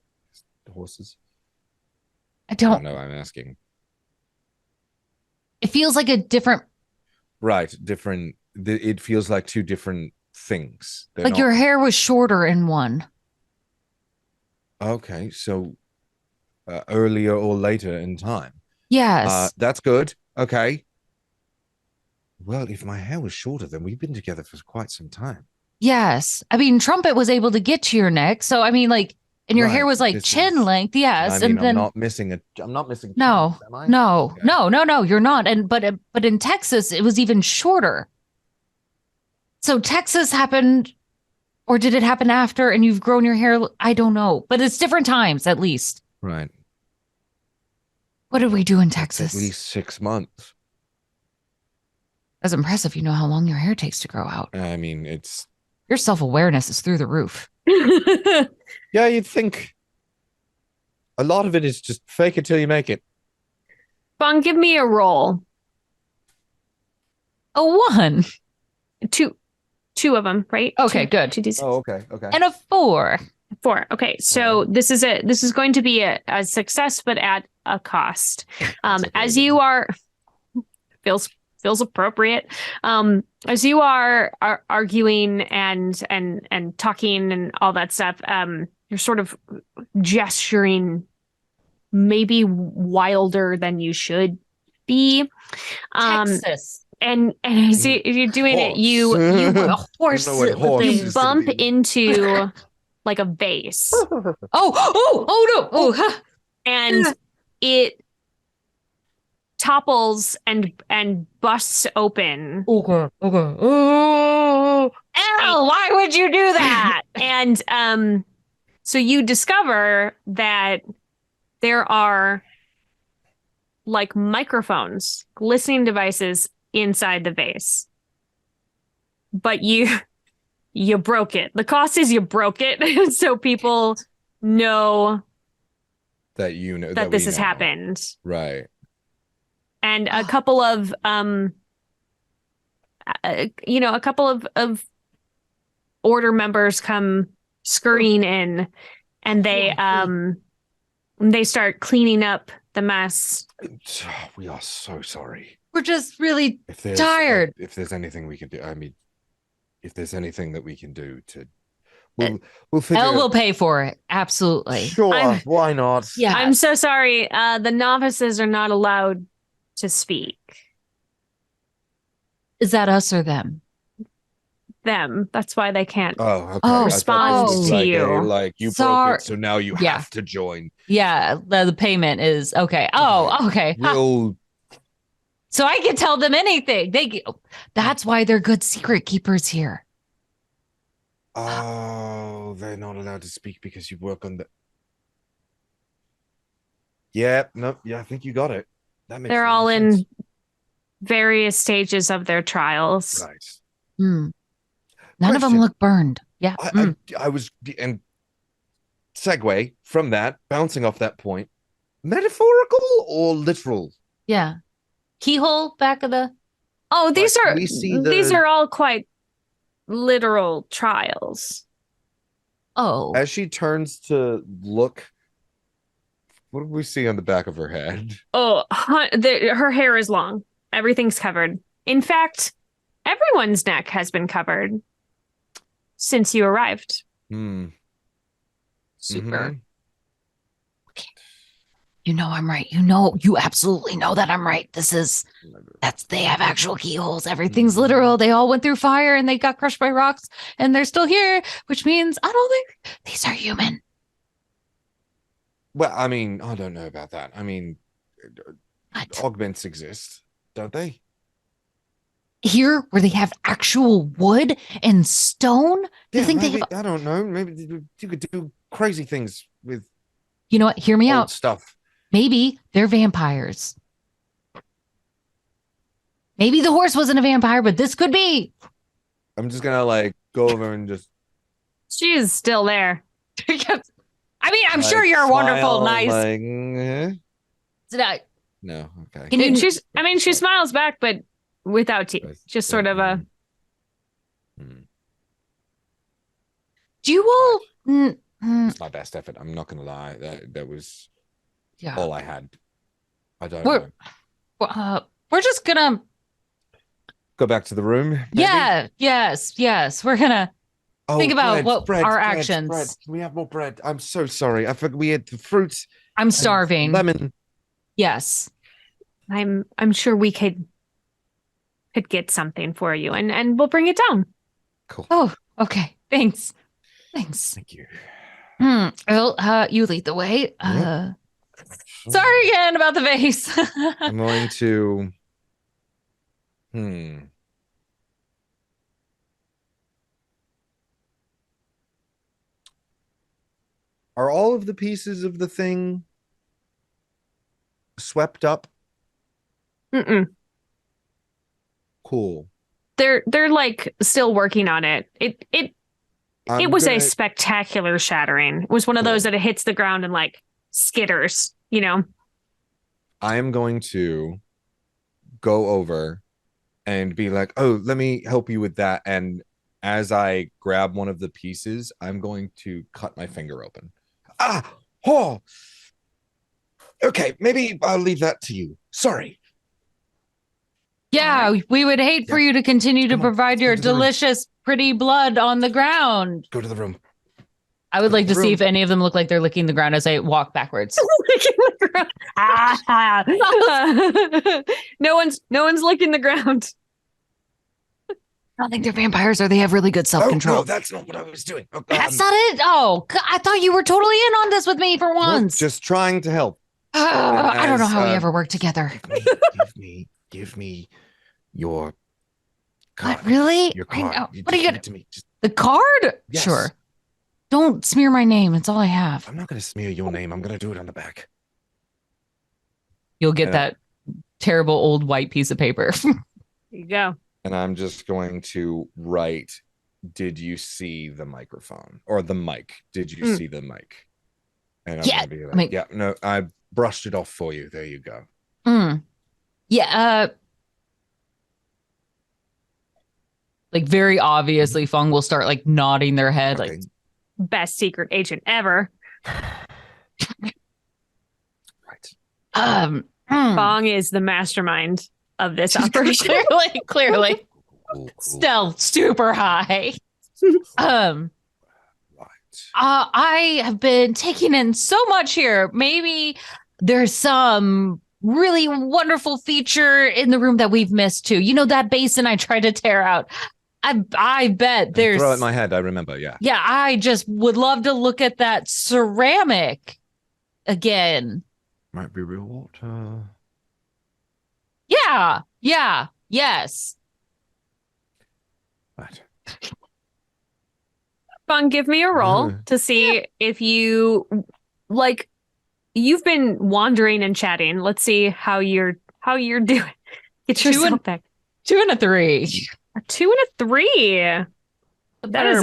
horses? I don't know. I'm asking. It feels like a different. Right, different. It feels like two different things. They're like not... your hair was shorter in one. Okay, so earlier or later in time. Yes. That's good. Okay. Well, if my hair was shorter, then we've been together for quite some time. Yes. I mean, Trumpet was able to get to your neck. So, I mean, like, and your hair was like chin length. Yes. I mean, and then I'm not missing. No, chunks, am I? no, Okay. no, you're not. But in Texas, it was even shorter. So Texas happened, or did it happen after and you've grown your hair? I don't know, but it's different times at least. Right. What did we do in Texas? At least 6 months. That's impressive. You know how long your hair takes to grow out. I mean, your self-awareness is through the roof. Yeah, you'd think a lot of it is just fake it till you make it. Bong, give me a roll. A 1. Two of them, right? Okay, good. 2d6. Oh, okay. And a 4. 4. Okay, so this is going to be a success, but at a cost. As you are feels appropriate. As you are arguing and talking and all that stuff, you're sort of gesturing maybe wilder than you should be. Texas. And as you're doing it, you bump into like a vase. Oh no. And it topples and busts open. Okay. Oh, why would you do that? And so you discover that there are like microphones, listening devices inside the vase. But you broke it. The cost is you broke it. So people know that this has happened. Right. And a couple of a couple of order members come scurrying in, and they start cleaning up the mess. We are so sorry. We're just really tired. If there's anything we can do, I mean, if there's anything that we can do to, we'll figure. Elle will pay for it. Absolutely. Sure. Why not? Yeah. I'm so sorry. The novices are not allowed to speak. Is that us or them? Them. That's why they can't respond to you. Like you broke it, so now you have to join. Yeah, the payment is okay. Oh, okay. So I can tell them anything. That's why they're good secret keepers here. Oh, they're not allowed to speak because you work on the. Yeah, no, yeah, I think you got it. That makes They're all in various stages of their trials. Right. None of them look burned. Yeah. I was, and segue from that, bouncing off that point, metaphorical or literal? Yeah. Keyhole back of the. Oh, these are all quite literal trials. Oh. As she turns to look, what do we see on the back of her head? Oh, her hair is long. Everything's covered. In fact, everyone's neck has been covered since you arrived. Super. Okay. You know I'm right. You absolutely know that I'm right. They have actual keyholes. Everything's literal. They all went through fire and they got crushed by rocks and they're still here, which means I don't think these are human. Well, I mean, I don't know about that. I mean, augments exist, don't they? here where they have actual wood and stone? Do you think maybe, they have? I don't know. Maybe you could do crazy things with You know what? Hear me old out. stuff. Maybe they're vampires. Maybe the horse wasn't a vampire, but this could be. I'm just gonna like go over and just. She's still there. I mean, I'm like, sure you're wonderful, smile, nice. Like, no, okay. She smiles back, but without teeth. Just sort of a. You will. It's my best effort. I'm not gonna lie. That was Yeah. all I had. I don't know. We're just gonna Go back to the room. Maybe? Yeah. Yes. We're gonna think about our bread, actions. Bread. Can we have more bread? I'm so sorry. I forgot we had the fruits. I'm starving. Lemon. Yes. I'm sure we could get something for you, and we'll bring it down. Cool. Oh, okay. Thanks. Thank you. Well, you lead the way. Sorry again about the vase. I'm going to. Are all of the pieces of the thing swept up? Mm-mm. Cool. They're like still working on it. It was a spectacular shattering. It was one of those that it hits the ground and like skitters, you know. I am going to go over and be like, oh, let me help you with that. And as I grab one of the pieces, I'm going to cut my finger open. Okay, maybe I'll leave that to you. Sorry. Yeah, we would hate for you to continue to provide your go to the room. delicious, pretty blood on the ground. Go to the room. I would like to see if any of them look like they're licking the ground as I walk backwards. No one's licking the ground. I don't think they're vampires or they have really good self-control. Oh, no, that's not what I was doing. That's not it? Oh, I thought you were totally in on this with me for once. Just trying to help. I don't know how we ever work together. Give me your card. What, really? Your card. What are you give gonna? it to me? The card? Yes. Sure. Don't smear my name. It's all I have. I'm not going to smear your name. I'm going to do it on the back. You'll get that terrible old white piece of paper. There you go. And I'm just going to write, did you see the microphone? Or the mic. Did you see the mic? And I'm going to be like, no, I brushed it off for you. There you go. Yeah. Like very obviously, Fung will start like nodding their head, like best secret agent ever. Right. Fung is the mastermind of this operation. Clearly. Cool. Stealth super high. Right. I have been taking in so much here. Maybe there's some really wonderful feature in the room that we've missed too. You know, that basin I tried to tear out. I bet there's. Throw it in my head. I remember. Yeah. Yeah. I just would love to look at that ceramic again. Might be real water. Yeah. Yes. Right. Fung, give me a roll to see if you like. You've been wandering and chatting. Let's see how you're doing. Get yourself back. 2 and a 3. A 2 and a 3. That is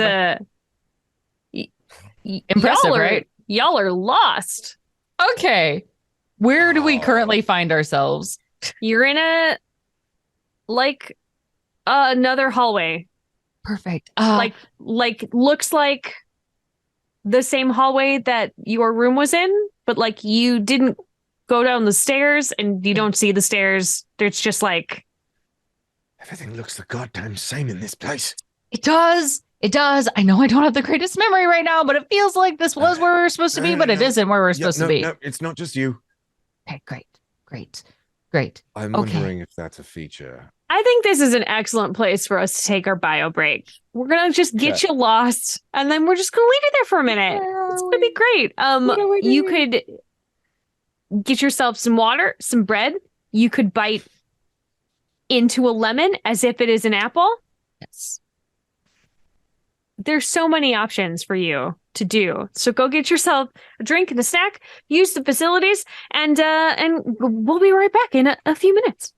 impressive, right? Y'all are lost. Okay. Where do we currently find ourselves? You're in another hallway. Perfect. Like looks like the same hallway that your room was in, but like you didn't go down the stairs and you don't see the stairs. There's just like everything looks the goddamn same in this place. It does. I know I don't have the greatest memory right now, but it feels like this was where we were supposed to be, but it isn't where we're supposed to be. No, it's not just you. Okay, great. I'm wondering if that's a feature. I think this is an excellent place for us to take our bio break. We're gonna just get you lost, and then we're just gonna leave you there for a minute. It's gonna be great. You could get yourself some water, some bread. You could bite into a lemon as if it is an apple. Yes. There's so many options for you to do. So go get yourself a drink and a snack, use the facilities, and we'll be right back in a few minutes.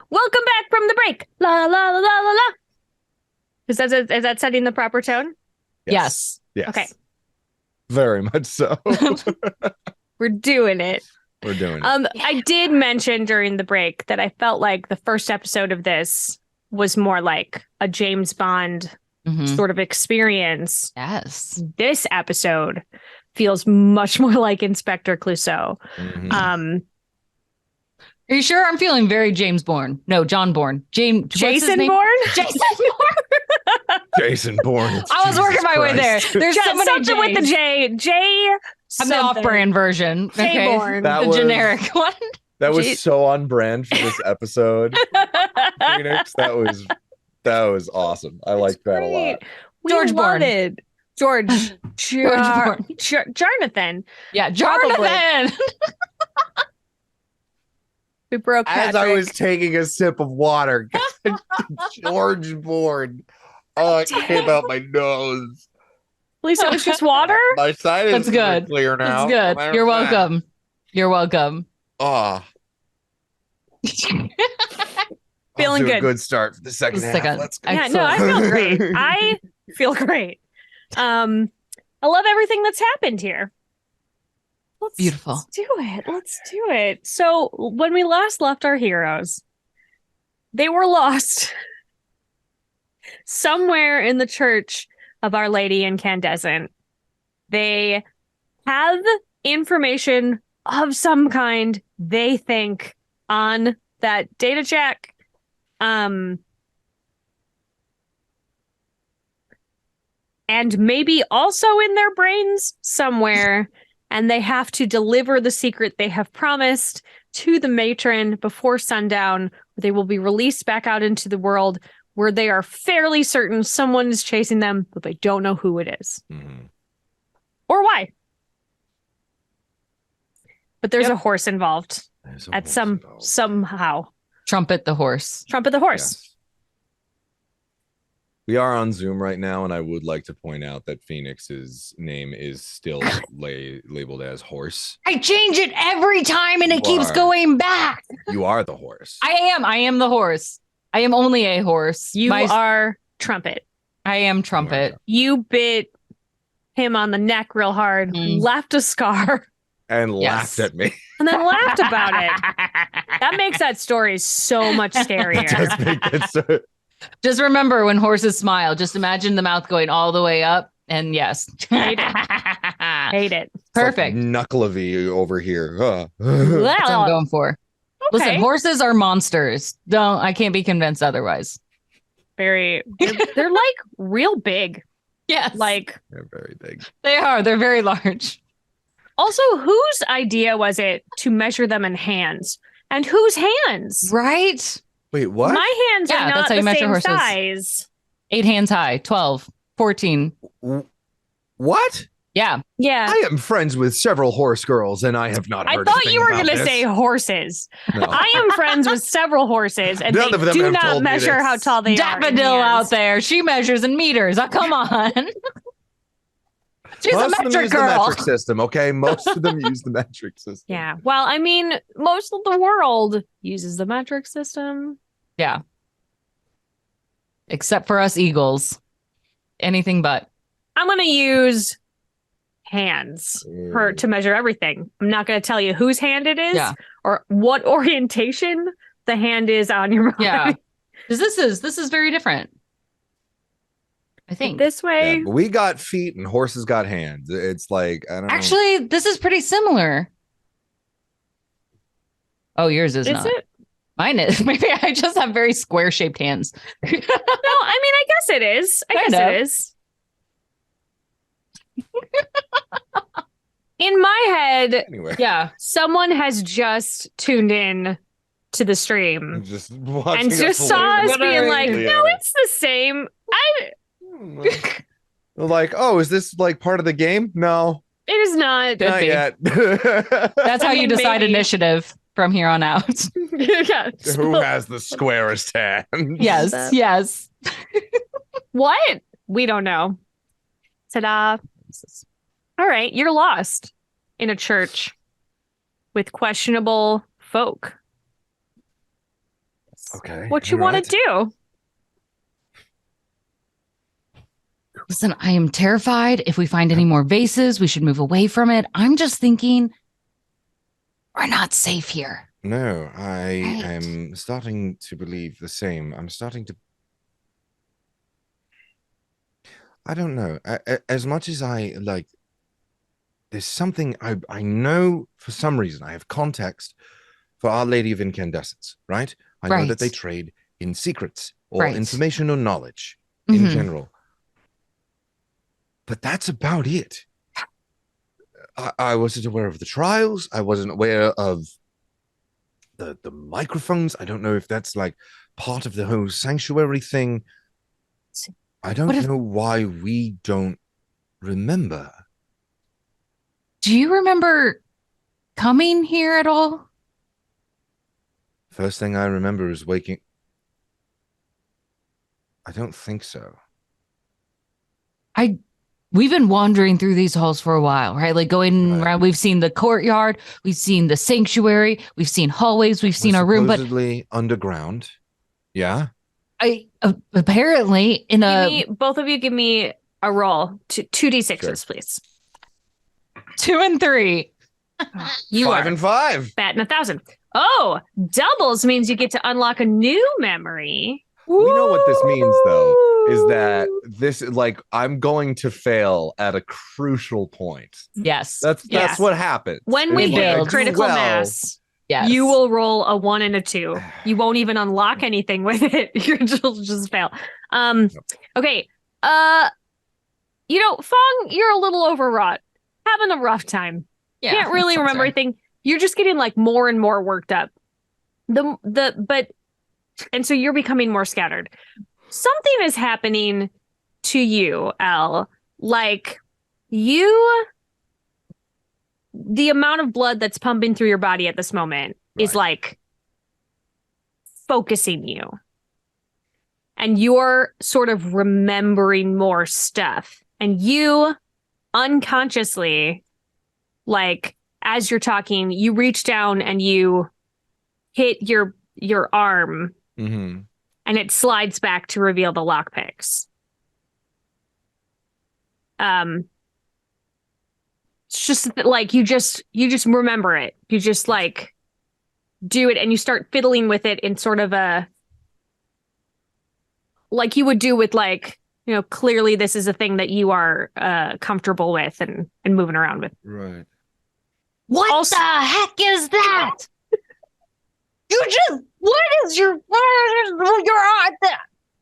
Welcome back from the break. La la la la la la. Is that setting the proper tone? Yes. Yes. Okay. Very much so. We're doing it. We're doing it. I did mention during the break that I felt like the first episode of this was more like a James Bond Mhm. sort of experience. Yes. This episode feels much more like Inspector Clouseau. Mhm. Are you sure? I'm feeling very James Bourne. No, John Bourne. Jason Bourne? Jason Bourne. Jason Bourne. I was working my way there. There's so many something with the J's. J. I'm the off-brand version. Jay Okay. Bourne. That The was- generic one. That was Jeez. so on brand for this episode, Phoenix. That was awesome. I liked that a lot. We George love Bourne. it. George Bourne. Jonathan. Yeah, Probably. Jonathan. We broke As Patrick. I was taking a sip of water, George Bourne. Oh, it came out my nose. At least it was just water. My sinuses That's good. are clear now. That's good. You're welcome. You're welcome. Oh, Feeling good. Good start for the second half. Second. Let's go. Yeah, no, I feel great. I feel great. I love everything that's happened here. Beautiful. Let's do it. Let's do it. So when we last left our heroes, they were lost somewhere in the church of Our Lady Incandescent. They have information of some kind, they think, on that data check. And maybe also in their brains somewhere. And they have to deliver the secret they have promised to the matron before sundown. They will be released back out into the world where they are fairly certain someone is chasing them, but they don't know who it is Mhm. or why. But there's Yep. a horse involved There's a at horse some involved. somehow. Trumpet the horse. Trumpet the horse. Yes. We are on Zoom right now, and I would like to point out that Phoenix's name is still labeled as horse. I change it every time and it You keeps are. going back. You are the horse. I am the horse. I am only a horse. You are Trumpet. I am trumpet. You bit him on the neck real hard, Mm. left a scar, and Yes. laughed at me. and then laughed about it. That makes that story so much scarier. Just make it so- Just remember when horses smile, just imagine the mouth going all the way up. And yes. Hate it. Hate it. Perfect. It's like Knuckleavy over here. That's what I'm going for. Listen, Okay. horses are monsters. I can't be convinced otherwise. They're like real big. Yes. Like, They're very big. they are. They're very large. also, whose idea was it to measure them in hands? And whose hands? Right? Wait, what? My hands Yeah, are not that's how you the measure same horses. size. 8 hands high, 12, 14. What? Yeah. Yeah. I am friends with several horse girls, and I have not I heard. thought a thing you were about going to this. say horses. No. I am friends with several horses, and None they of them do have not told me measure this. how tall they are. in Daffodil out hands. there. She measures in meters. Oh, come on. She's Most a of them metric use the girl. metric system, okay? Most of them use the metric system. Yeah. Well, I mean, most of the world uses the metric system. Yeah. Except for us eagles. Anything but. I'm going to use hands to measure everything. I'm not going to tell you whose hand it is Yeah. or what orientation the hand is on your body. Yeah. Because this is very different. I think. This way. Yeah, but we got feet and horses got hands. It's like, I don't know. Actually, this is pretty similar. Oh, yours is not. it? Mine is. Maybe I just have very square shaped hands. No, I mean, I guess it is. I Kind guess of. it is. In my head, Anyway, Yeah. someone has just tuned in to the stream just watching and us just saw us literally being like, at no, it. it's the same. They're like, oh, is this like part of the game? No, It is not. Could not be. yet. That's how I you mean, decide maybe. initiative from here on out. Yeah. Who has the squarest hand? Yes. that. Yes. What? We don't know. Ta-da. All right, you're lost in a church with questionable folk. Okay. what you want to do. Listen, I am terrified. If we find any more vases, we should move away from it. I'm just thinking we're not safe here. No, I Right. am starting to believe the same. I'm starting to. I don't know. As much as I like, there's something I know for some reason. I have context for Our Lady of Incandescence, right? I know that they Right. trade in secrets or Right. information or knowledge in Mhm. general. But that's about it. I wasn't aware of the trials. I wasn't aware of the microphones. I don't know if that's like part of the whole sanctuary thing. I don't know why we don't remember. Do you remember coming here at all? First thing I remember is waking. I don't think so. We've been wandering through these halls for a while, right? Like going Right. around. We've seen the courtyard, we've seen the sanctuary, we've seen hallways, we've seen our room, but supposedly underground. Yeah. apparently in Both of you give me a roll. 2d6s, please. 2 and 3. You 5 are and 5. batting 1,000. Oh, doubles means you get to unlock a new memory. We know what this means, though, is that this, like, I'm going to fail at a crucial point. Yes. That's what happens. When we It hit builds. critical mass, Yes. you will roll a 1 and a 2. You won't even unlock anything with it. You'll just fail. Okay. Fong, you're a little overwrought. Having a rough time. Yeah, Can't really remember anything. You're just getting like more and more worked up. And so you're becoming more scattered. Something is happening to you, Elle. Like the amount of blood that's pumping through your body at this moment is like focusing you. And you're sort of remembering more stuff. And you unconsciously, like as you're talking, you reach down and you hit your arm. Mm-hmm. And it slides back to reveal the lockpicks. It's just like you just remember it. You just like do it and you start fiddling with it in sort of a like you would do with like, clearly this is a thing that you are comfortable with and moving around with. Right. What the heck is that? What is your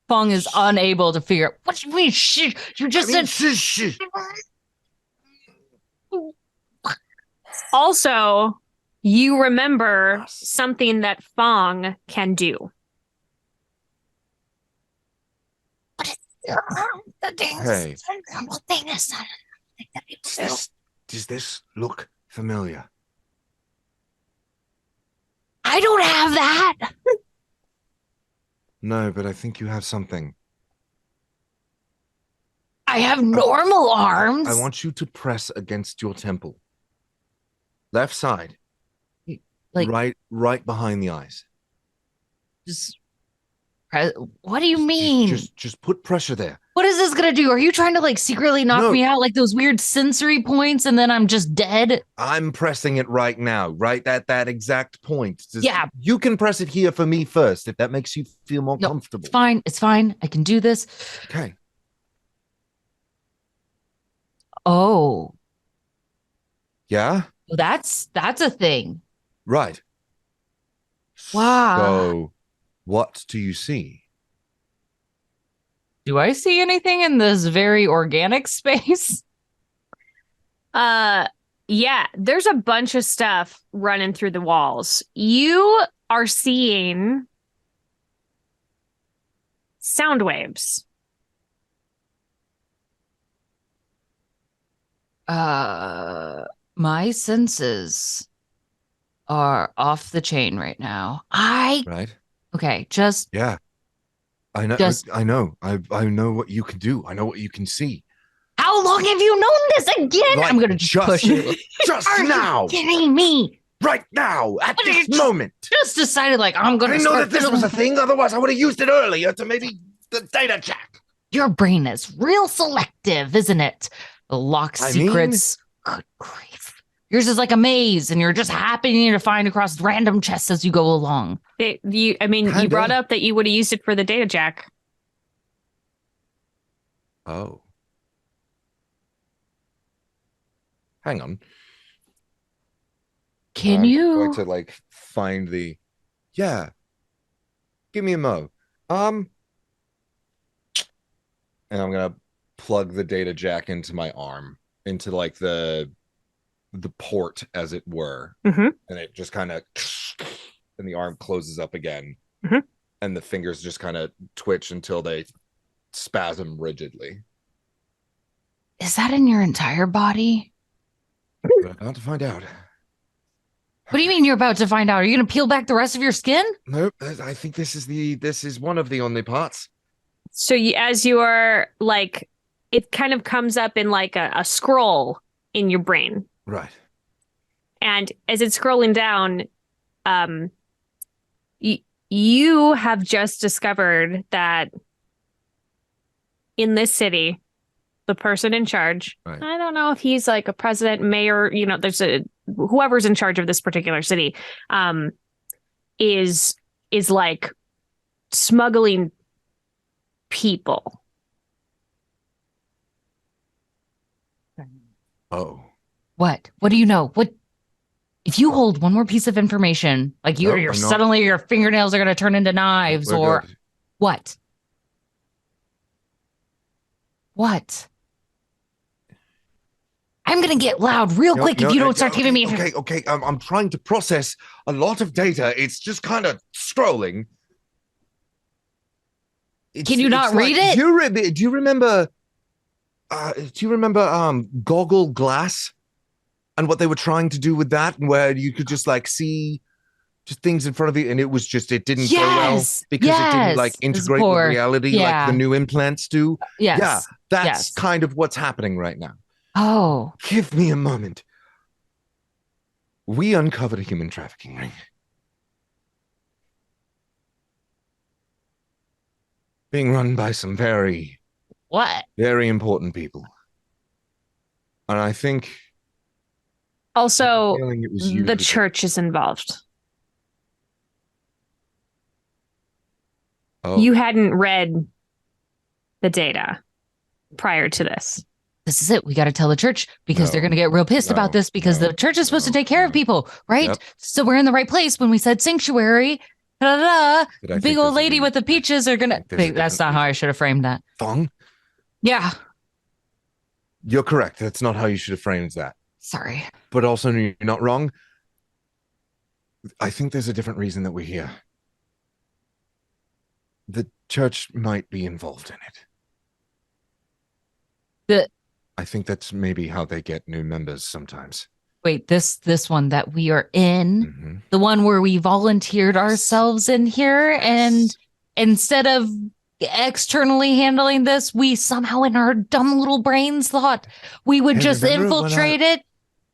Fong is unable to figure out what you mean. You just said. Also, you remember something that Fong can do. Hey. Does this look familiar? I don't have that. No, but I think you have something. I have normal arms. I want you to press against your temple. Left side. Like right behind the eyes. Just what do you mean? Just put pressure there. What is this gonna do? Are you trying to like secretly knock me out like those weird sensory points and then I'm just dead? I'm pressing it right now, right at that exact point. Yeah. You can press it here for me first if that makes you feel more comfortable. It's fine. It's fine. I can do this. Okay. Oh. Yeah? Well, that's a thing. Right. Wow. So what do you see? Do I see anything in this very organic space? Yeah, there's a bunch of stuff running through the walls. You are seeing sound waves. My senses are off the chain right now. Right. Okay, just yeah. I know. I know. I know what you can do. I know what you can see. How long have you known this again? Like I'm gonna just push it. Just now. Are you kidding me? right now, at this moment. Just decided, like, I'm going to I know that this was a thing. Otherwise, I would have used it earlier to maybe the data jack. Your brain is real selective, isn't it? The locked secrets. Good grief. Yours is like a maze, and you're just happening to find across random chests as you go along. You brought up that you would have used it for the data jack. Oh. Hang on. Can I'm you? going to like find the. Yeah. Give me a mo. And I'm gonna plug the data jack into my arm, into like the port, as it were, and it just kind of, and the arm closes up again, and the fingers just kind of twitch until they spasm rigidly. Is that in your entire body? We're about to find out. What do you mean you're about to find out? Are you going to peel back the rest of your skin? Nope. I think this is one of the only parts. So as you are like, it kind of comes up in like a scroll in your brain. Right. And as it's scrolling down, you have just discovered that in this city, the person in charge, right. I don't know if he's like a president, mayor, there's whoever's in charge of this particular city, is like smuggling people. Oh. What? What do you know? What? If you hold one more piece of information, like suddenly your fingernails are going to turn into knives, or good. What? What? I'm going to get loud real quick if you don't start giving me... Okay. I'm trying to process a lot of data. It's just kind of scrolling. Can you not read it? Do you remember... Goggle Glass? And what they were trying to do with that, where you could just like see just things in front of you, and it didn't go well because it didn't like integrate with reality like the new implants do. Yes. That's kind of what's happening right now. Oh. Give me a moment. We uncovered a human trafficking ring. Being run by some very important people. And I think also the church is involved. Oh. You hadn't read the data prior to this. This is it. We got to tell the church because they're going to get real pissed about this because the church is supposed to take care of people, right? Yep. So we're in the right place when we said sanctuary. Big old lady with the peaches are going to... That's not how I should have framed that. Thong? Yeah. You're correct. That's not how you should have framed that. Sorry. But also, you're not wrong. I think there's a different reason that we're here. The church might be involved in it. I think that's maybe how they get new members sometimes. Wait, this one that we are in, the one where we volunteered ourselves in here, and instead of externally handling this, we somehow in our dumb little brains thought we would just infiltrate it.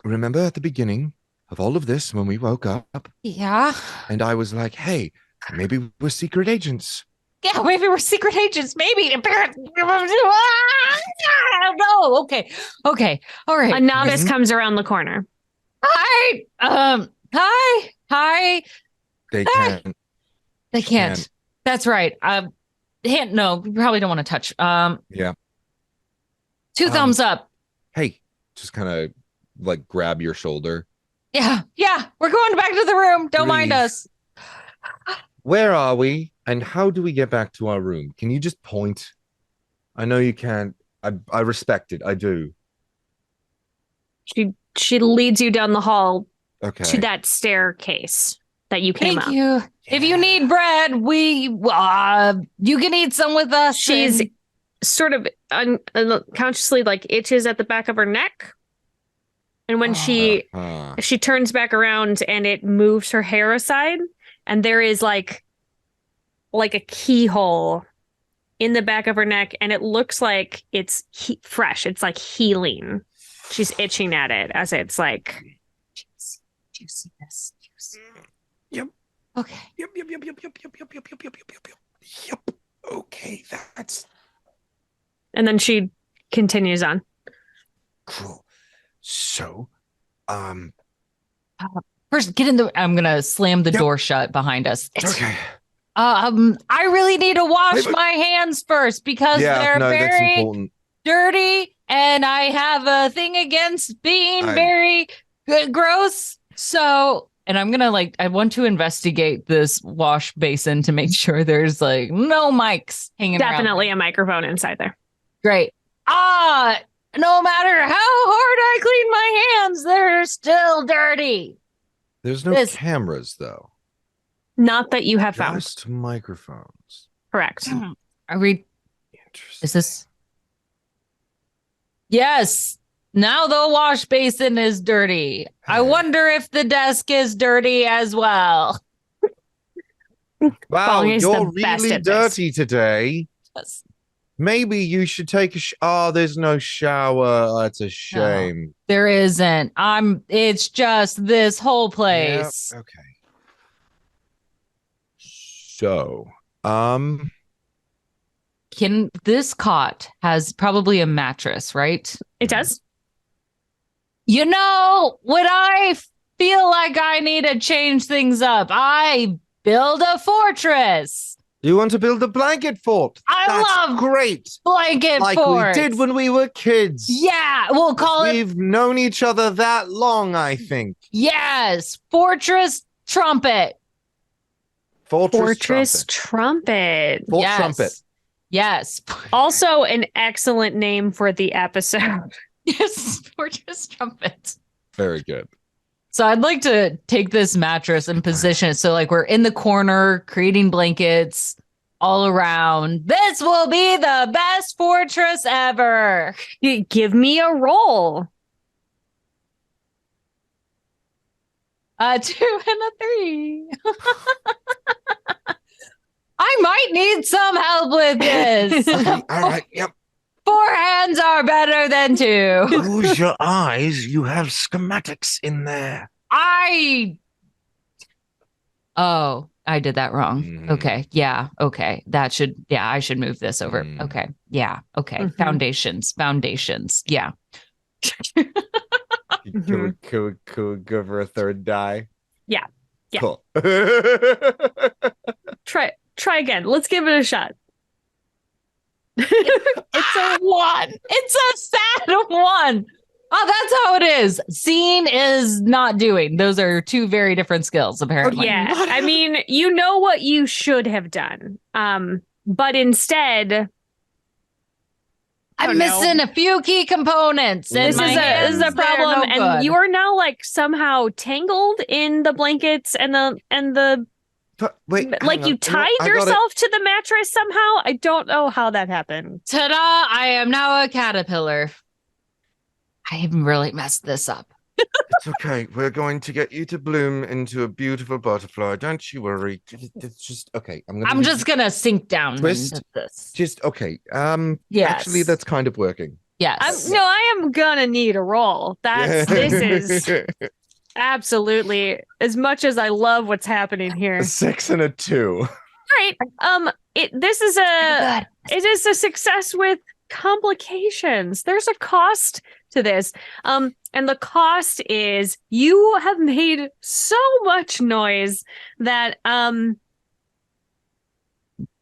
Remember at the beginning of all of this when we woke up? Yeah. And I was like, hey, maybe we're secret agents. Yeah, maybe we're secret agents. Maybe. I don't know. Okay. All right. A novice comes around the corner. Hi. Hi. They can't. They can't. That's right. No, you probably don't want to touch. Yeah. 2 thumbs up. Hey, just kind of like grab your shoulder. Yeah. We're going back to the room. Don't mind us. Where are we? And how do we get back to our room? Can you just point? I know you can't. I respect it. I do. She leads you down the hall to that staircase that you came up. Thank you. Yeah. If you need bread, you can eat some with us. She's sort of unconsciously like itches at the back of her neck. And when she turns back around and it moves her hair aside, and there is like a keyhole in the back of her neck, and it looks like it's fresh. It's like healing. She's itching at it as it's like... Do you see this? Okay. Yep. Okay, that's And then she continues on. cool. So, First, get in the. I'm gonna slam the Yep. door shut behind us. okay. I really need to wash Hey, but- my hands first because they're that's very important. dirty, and I have a thing against being very gross. So, and I'm gonna I want to investigate this wash basin to make sure there's no mics hanging around. Definitely a microphone inside there. Great. No matter how hard I clean my hands, they're still dirty. There's no cameras though. Not that you have found. Just microphones. Correct. Are we? Interesting. Is this? Yes. Now the wash basin is dirty. I wonder if the desk is dirty as well. Wow, Fong is the you're best really at this. dirty today. Yes. Maybe you should take a there's no shower. That's a shame. There isn't. It's just this whole place. Yep, okay. So, This cot has probably a mattress, right? It does. You know, when I feel like I need to change things up, I build a fortress. you want to build a blanket fort? I love great. Blanket Like forts. we did when we were kids. Yeah, we'll call it. We've known each other that long, I think. Yes, Fortress Trumpet. Fortress Trumpet. Fort Yes. Trumpet. Yes. Also an excellent name for the episode. Yes, Fortress Trumpet. Very good. So I'd like to take this mattress and position it so we're in the corner creating blankets all around. This will be the best fortress ever. Give me a roll. 2 and a 3. I might need some help with this. All right. Yep. 4 hands are better than 2. Close your eyes. You have schematics in there. Oh, I did that wrong. Mhm. Okay. Yeah. Okay. I should move this over. Mm. Okay. Yeah. Okay. Mhm. Foundations. Yeah. Can we go for a third die? Yeah. Yeah. Cool. Try again. Let's give it a shot. It's a 1. It's a sad 1. Oh, that's how it is. Seeing is not doing. Those are 2 very different skills, apparently. Yeah. I mean, you know what you should have done. But instead, I'm missing a few key components. And this is my a hands, they're problem, no and good. you are now somehow tangled in the blankets and the Wait, you tied yourself to the mattress somehow. I don't know how that happened. Ta-da! I am now a caterpillar. I have really messed this up. It's okay. We're going to get you to bloom into a beautiful butterfly. Don't you worry. It's just okay. I'm just gonna sink down Twist. into this. Just okay. Yes. Actually, that's kind of working. Yes. No, I am gonna need a roll. This is absolutely, as much as I love what's happening here. a 6 and a 2. Right. This is it is a success with complications. There's a cost to this. And the cost is you have made so much noise that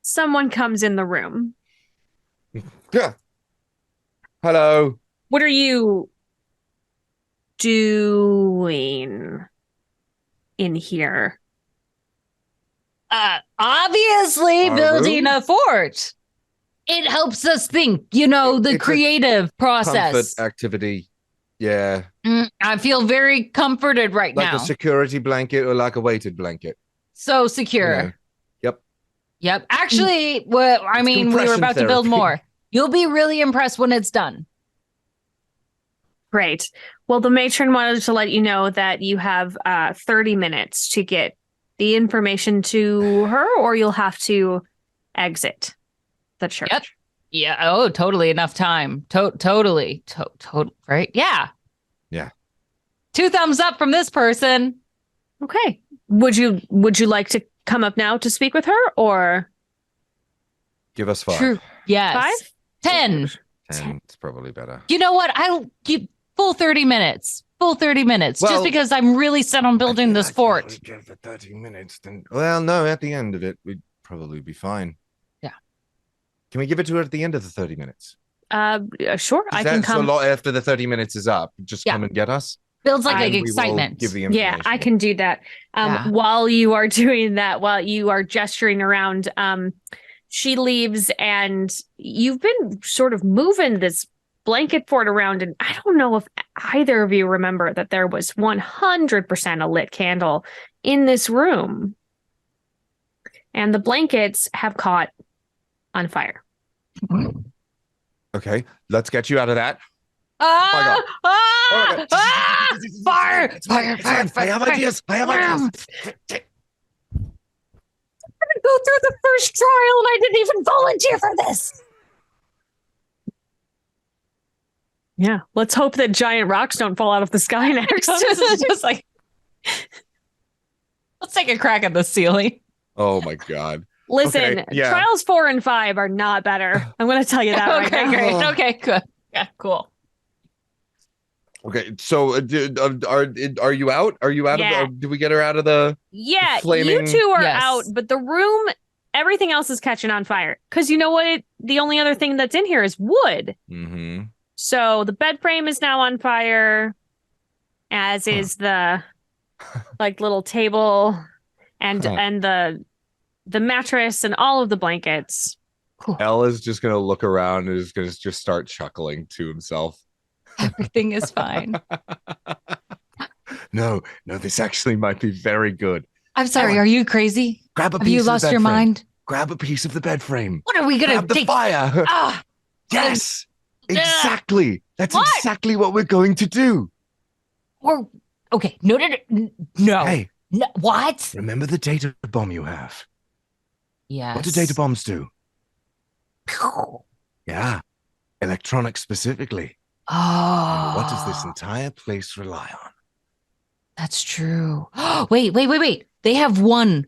someone comes in the room. Yeah. Hello. What are you doing in here? Obviously, Our building room? a fort. It helps us think, the It's a creative process. Comfort activity. Yeah. I feel very comforted right Like now. a security blanket or like a weighted blanket. So secure. You know. Yep. Yep. Actually, we were compression about to build therapy. more. You'll be really impressed when it's done. Great. Well, the matron wanted to let you know that you have 30 minutes to get the information to her, or you'll have to exit the church. Yep. Yeah. Oh, totally enough time. Totally. Right? Yeah. Yeah. 2 thumbs up from this person. Okay. Would you like to come up now to speak with her, or Give us 5. True. Yes. 5? 10. 10. It's probably better. You know what? I'll give full 30 minutes. Full 30 minutes. Well, just because I'm really set on building this fort. Give it 30 minutes, then. Well, no, at the end of it, we'd probably be fine. Yeah. Can we give it to her at the end of the 30 minutes? Sure. I can come. So after the 30 minutes is up, just come and get us. Builds like And we will excitement. give the Yeah, information. I can do that. Yeah. While you are doing that, while you are gesturing around, she leaves, and you've been sort of moving this blanket fort around, and I don't know if either of you remember that there was 100% a lit candle in this room, and the blankets have caught on fire. Okay, let's get you out of that. Ah! Oh Ah! Ah! Fire! Fire! Fire! I have ideas. I have ideas. Go through the first trial, and I didn't even volunteer for this. Yeah, let's hope that giant rocks don't fall out of the sky next. Just like, let's take a crack at the ceiling. Oh my god. Listen, Okay, yeah. trials 4 and 5 are not better. I'm going to tell you that right Okay, now. great. Okay, good. Yeah, cool. Okay, so are you out? Are you out Yeah. of the? Did we get her out of the? Yeah, Flaming- you two are Yes. out, but the room, everything else is catching on fire. Because you know what? The only other thing that's in here is wood. Mm-hmm. So the bed frame is now on fire, as is the like little table and the mattress and all of the blankets. Elle is just gonna look around and is gonna just start chuckling to himself. Everything is fine. No, this actually might be very good. I'm sorry. Are you crazy? Grab a Have piece you of the lost bed your frame. mind? Grab a piece of the bed frame. What are we gonna Grab the take? fire. Ah, Yes, exactly. That's What? exactly what we're going to do. or okay. No. Hey, No. What? remember the data bomb you have? Yes. What do data bombs do? Yeah, electronics specifically. Oh, And what does this entire place rely on? That's true. Wait. They have one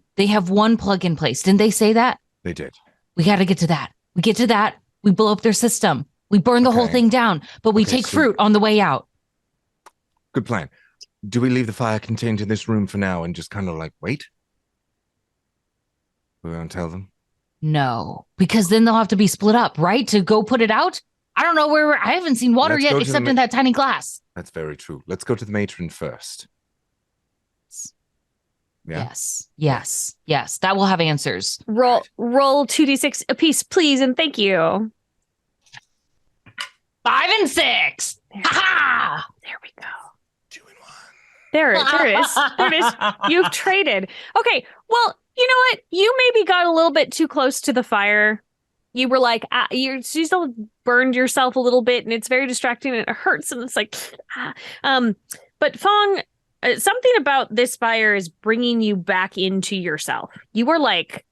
plug in place. Didn't they say that? They did. We got to get to that. We get to that. We blow up their system. We burn the whole Okay. thing down, but we Okay, take so- fruit on the way out. Good plan. Do we leave the fire contained in this room for now and just kind of like wait? We won't tell them. No, because then they'll have to be split up, right? To go put it out. I don't know where I haven't seen water Let's yet, go to the except ma- in that tiny glass. That's very true. Let's go to the matron first. Yeah. Yes. That will have answers. Roll 2d6 apiece, please, and thank you. 5 and 6. Ha There we go. 2 and 1. There it is. There it is. You've traded. Okay. Well, you know what? You maybe got a little bit too close to the fire. You were like, you still burned yourself a little bit, and it's very distracting, and it hurts, and it's like, But Fong, something about this fire is bringing you back into yourself. You were like,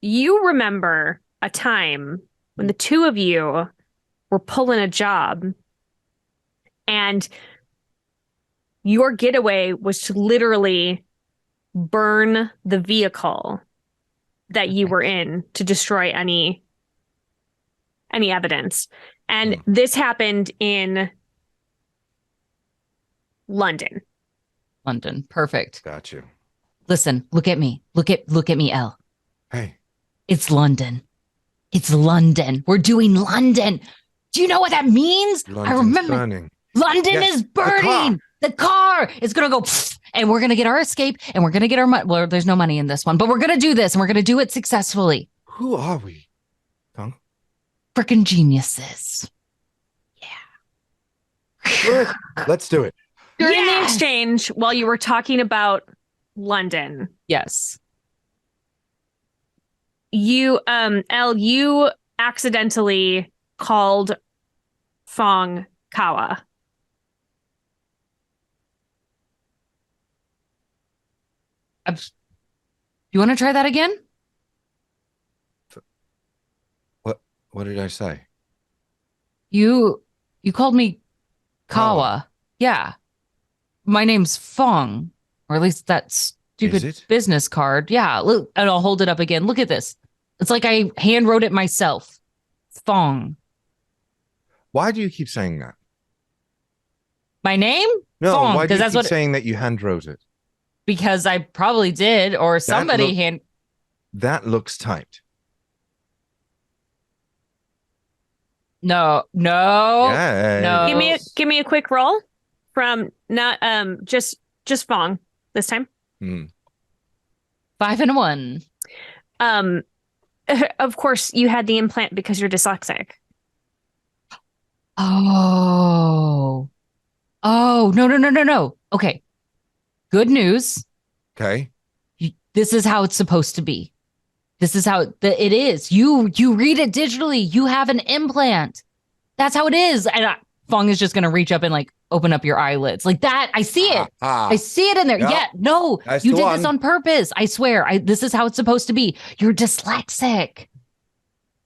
you remember a time when the two of you were pulling a job, and your getaway was to literally burn the vehicle that you were in to destroy any evidence. And this happened in London. London. Perfect. Got you. Listen, look at me. Look at me, Elle. Hey. It's London. It's London. We're doing London. Do you know what that means? I London's remember. burning. London Yes, is the car. burning. The car is going to go, and we're going to get our escape, and we're going to get our money. Well, there's no money in this one, but we're going to do this, and we're going to do it successfully. Who are we? Fong? Freaking geniuses. Good. Let's do it. During the Yes! exchange, while you were talking about London, Yes. you, Elle, you accidentally called Fong Kawa. You want to try that again? What did I say? You called me Kawa. Yeah. My name's Fong. or at least that Is stupid it? business card. Yeah, look, and I'll hold it up again. Look at this. It's like I hand wrote it myself. Fong. Why do you keep saying that? My name? No, Fong, why do because you that's keep what saying that you hand wrote it? because I probably did, or somebody hand. That looks typed. No. Yeah. No. Give me a quick roll from not just Fong this time. 5 and 1. Of course you had the implant because you're dyslexic. Oh, no. Okay. Good news. Okay. This is how it's supposed to be. This is how it is. You read it digitally. You have an implant. That's how it is. And Fong is just going to reach up and like open up your eyelids like that. I see it. I see it in there. Yep. Yeah. No, That's you the did this one. on purpose. I swear. This is how it's supposed to be. You're dyslexic.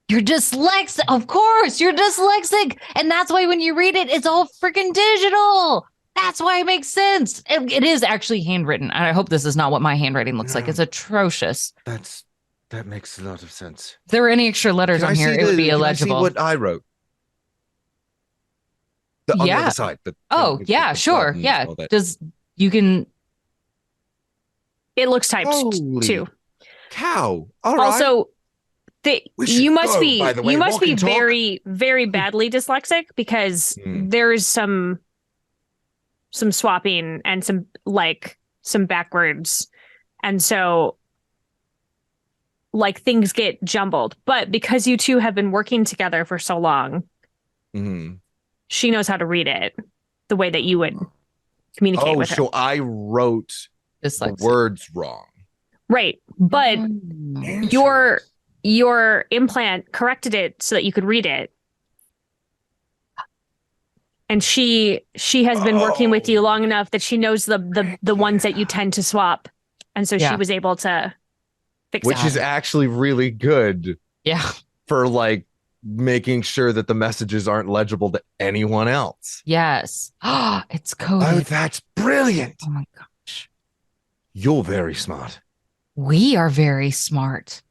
You're dyslexic. Of course, you're dyslexic. And that's why when you read it, it's all freaking digital. That's why it makes sense. It is actually handwritten. And I hope this is not what my handwriting looks like. It's atrocious. That makes a lot of sense. If there were any extra letters on here, it would be illegible. Can I see what I wrote? On the other side. Oh, yeah, sure. Yeah. You can. It looks typed Holy too. Cow. All right. Also, you must go, be by the way, you must walk be and talk. very, very badly dyslexic because there's some swapping and some backwards. And so like things get jumbled. But because you two have been working together for so long, she knows how to read it the way that you would communicate with her. So I wrote the words wrong. Right. But your implant corrected it so that you could read it. And she has been working with you long enough that she knows the ones that you tend to swap. And so she was able to fix it. Which is actually really good. Yeah. For like making sure that the messages aren't legible to anyone else. Yes. It's coded. Oh, that's brilliant. Oh my gosh. You're very smart. We are very smart.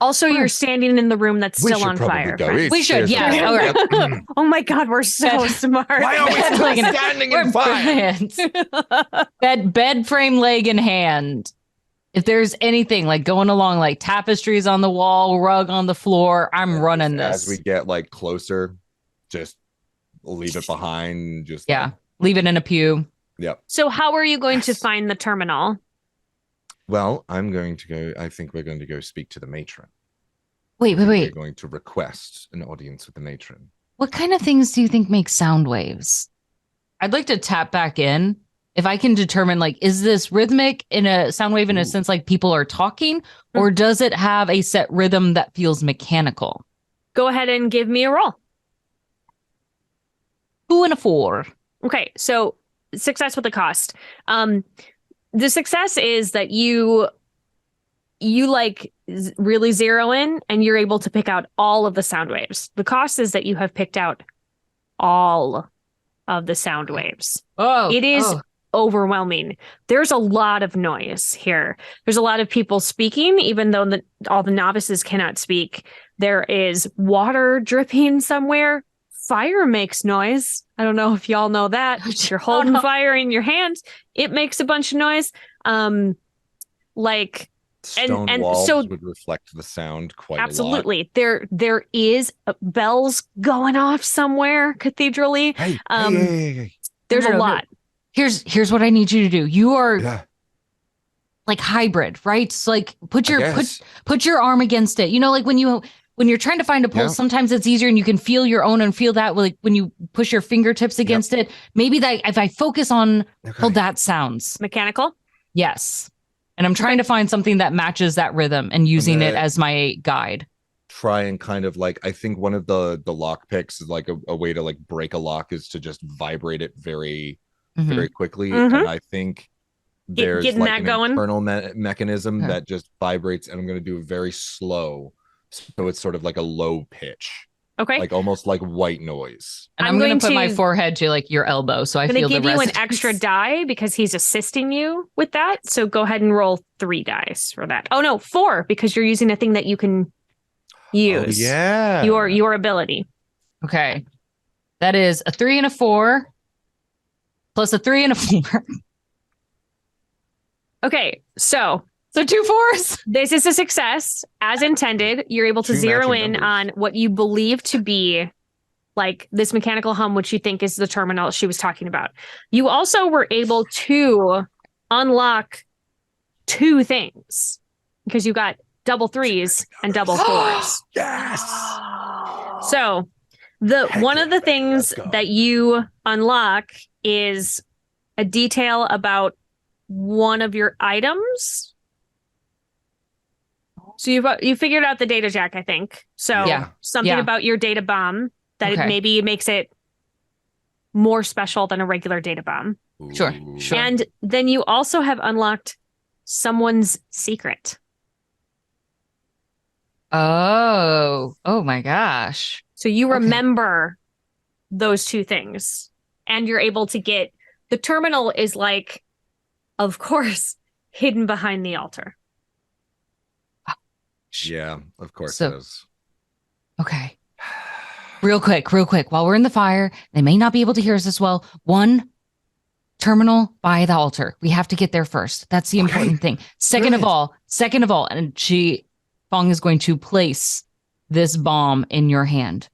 Also, you're standing in the room that's still on fire. We should, yeah. All right. Oh my God, we're so smart. Why are we still standing in fire? Bed frame, leg in hand. If there's anything like going along, like tapestries on the wall, rug on the floor, I'm running this. As we get like closer, just leave it behind. Just leave it in a pew. Yep. So how are you going to find the terminal? Well, I think we're going to go speak to the matron. Wait. We're going to request an audience with the matron. What kind of things do you think make sound waves? I'd like to tap back in. If I can determine, like, is this rhythmic in a sound wave in a sense like people are talking, or does it have a set rhythm that feels mechanical? Go ahead and give me a roll. 2 and a 4. Okay, so success with the cost. The success is that you like really zero in and you're able to pick out all of the sound waves. The cost is that you have picked out all of the sound waves. It is overwhelming. There's a lot of noise here. There's a lot of people speaking, even though all the novices cannot speak. There is water dripping somewhere. Fire makes noise. I don't know if y'all know that. You're holding fire in your hand. It makes a bunch of noise. Stone walls would reflect the sound quite absolutely. A lot. There is bells going off somewhere cathedraly. Hey. There's a lot. Here's what I need you to do. You are like hybrid, right? So like put your arm against it. You know, like when you're trying to find a pulse, sometimes it's easier and you can feel your own and feel that like when you push your fingertips against it. Maybe that if I focus on how that sounds. Mechanical? Yes. And I'm trying to find something that matches that rhythm and using it as my guide. Try and kind of like, I think one of the lock picks is like a way to like break a lock is to just vibrate it very, very quickly. And I think there's like an internal mechanism that just vibrates, and I'm going to do very slow. So it's sort of like a low pitch. Okay. Like almost like white noise. And I'm I'm going going to put my to- forehead to like your elbow, so I I'm going feel to the give you an resonance. extra die because he's assisting you with that. So go ahead and roll 3 dice for that. Oh no, 4 because you're using a thing that you can use. Oh, yeah. Your ability. Okay. That is a 3 and a 4 plus a 3 and a 4. Okay, so 2 4s. this is a success as intended. You're able to 2 zero matching in numbers. on what you believe to be like this mechanical hum, which you think is the terminal she was talking about. You also were able to unlock 2 things because you got double 3s and double 4s. Yes. So one of the Becca, things let's go. that you unlock is a detail about one of your items. So you figured out the data jack, I think. So Yeah. something Yeah. about your data bomb that Okay. it maybe makes it more special than a regular data bomb. Sure, Ooh. sure. And then you also have unlocked someone's secret. Oh my gosh. So you Okay. remember those 2 things. And you're able to get the terminal is like, of course, hidden behind the altar. Yeah, of course So- it is. Okay. Real quick, while we're in the fire, they may not be able to hear us as well. One terminal by the altar. We have to get there first. That's the Okay. important thing. Second of all, and Fong is going to place this bomb in your hand.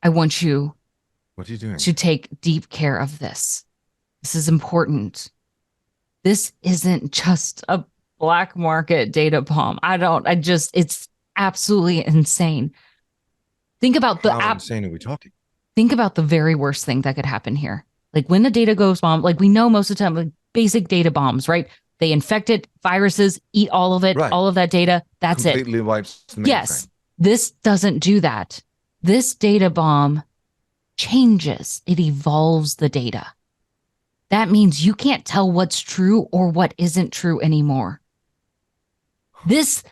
I want you What are you doing? to take deep care of this. This is important. This isn't just a black market data bomb. It's absolutely insane. Think about the How insane are we talking? Think about the very worst thing that could happen here. Like when the data goes bomb, like we know most of the time, like basic data bombs, right? They infect it, viruses, eat all of it, Right. all of that data. That's it. Completely wipes the mainframe. Yes. This doesn't do that. This data bomb changes. It evolves the data. That means you can't tell what's true or what isn't true anymore. This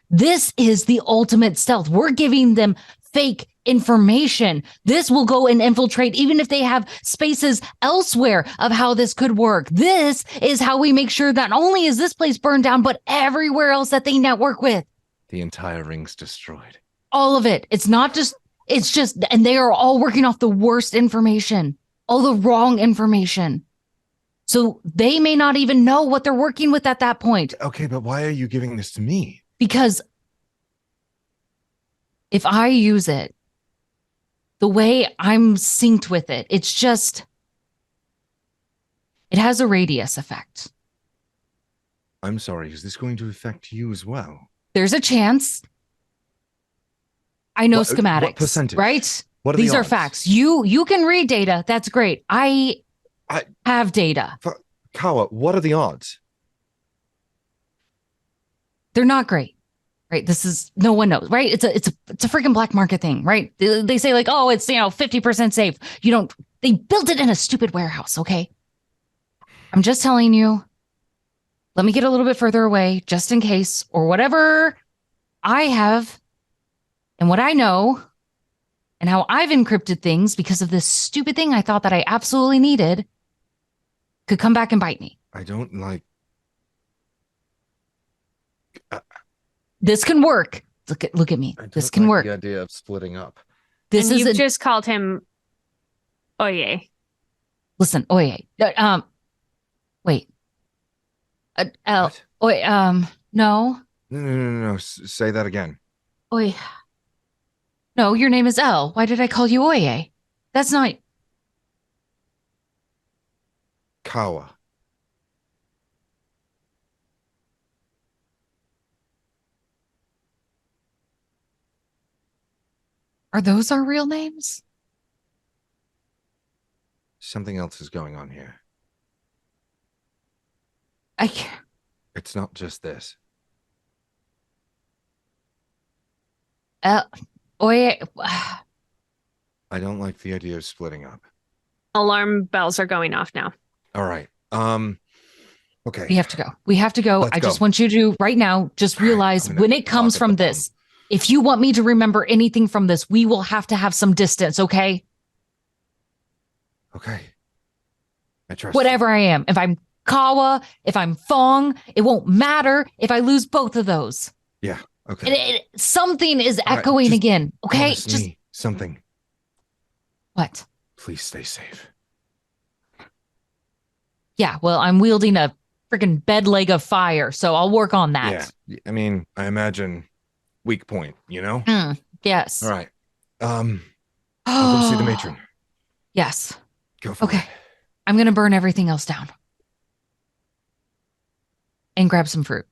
is the ultimate stealth. We're giving them fake information. This will go and infiltrate even if they have spaces elsewhere of how this could work. This is how we make sure that not only is this place burned down, but everywhere else that they network with. The entire ring's destroyed. All of it. It's just, and they are all working off the worst information, all the wrong information. So they may not even know what they're working with at that point. Okay, but why are you giving this to me? Because if I use it the way I'm synced with it, it has a radius effect. I'm sorry, is this going to affect you as well? There's a chance. I know What schematics, percentage? right? What are These the are odds? facts. You can read data. That's great. I have data. Kawa, what are the odds? They're not great. Right. This is no one knows. Right. It's a freaking black market thing. Right. They say like, oh, it's 50% safe. They built it in a stupid warehouse. OK. I'm just telling you. Let me get a little bit further away just in case or whatever I have and what I know and how I've encrypted things because of this stupid thing I thought that I absolutely needed could come back and bite me. I don't like. This can work. Look at me. I don't This can like work. The idea of splitting up. This and is you've just called him Oye. Listen, Oye. Wait. What? Oye, no. No. Say that again. Oye. No, your name is L. Why did I call you Oye? That's not. Kawa. Are those our real names? Something else is going on here. I can't. It's not just this. Oye. I don't like the idea of splitting up. Alarm bells are going off now. All right. Okay. We have to go. We have to go. Let's I just go. want you to right now just All right, realize I'm gonna when it comes lock from up the this, If you want me to remember anything from this, we will have to have some distance, okay? Okay. I trust Whatever I am. If I'm Kawa, if I'm Fong, it won't matter if I lose both of those. you. Yeah. Okay. Something is All right, echoing just again, okay? Promise me something. What? Please stay safe. Yeah, well, I'm wielding a freaking bed leg of fire, so I'll work on that. Yeah. I mean, I imagine weak point, you know? Yes. All right. I'll go see the matron. Yes. Go for Okay. it. I'm going to burn everything else down. And grab some fruit.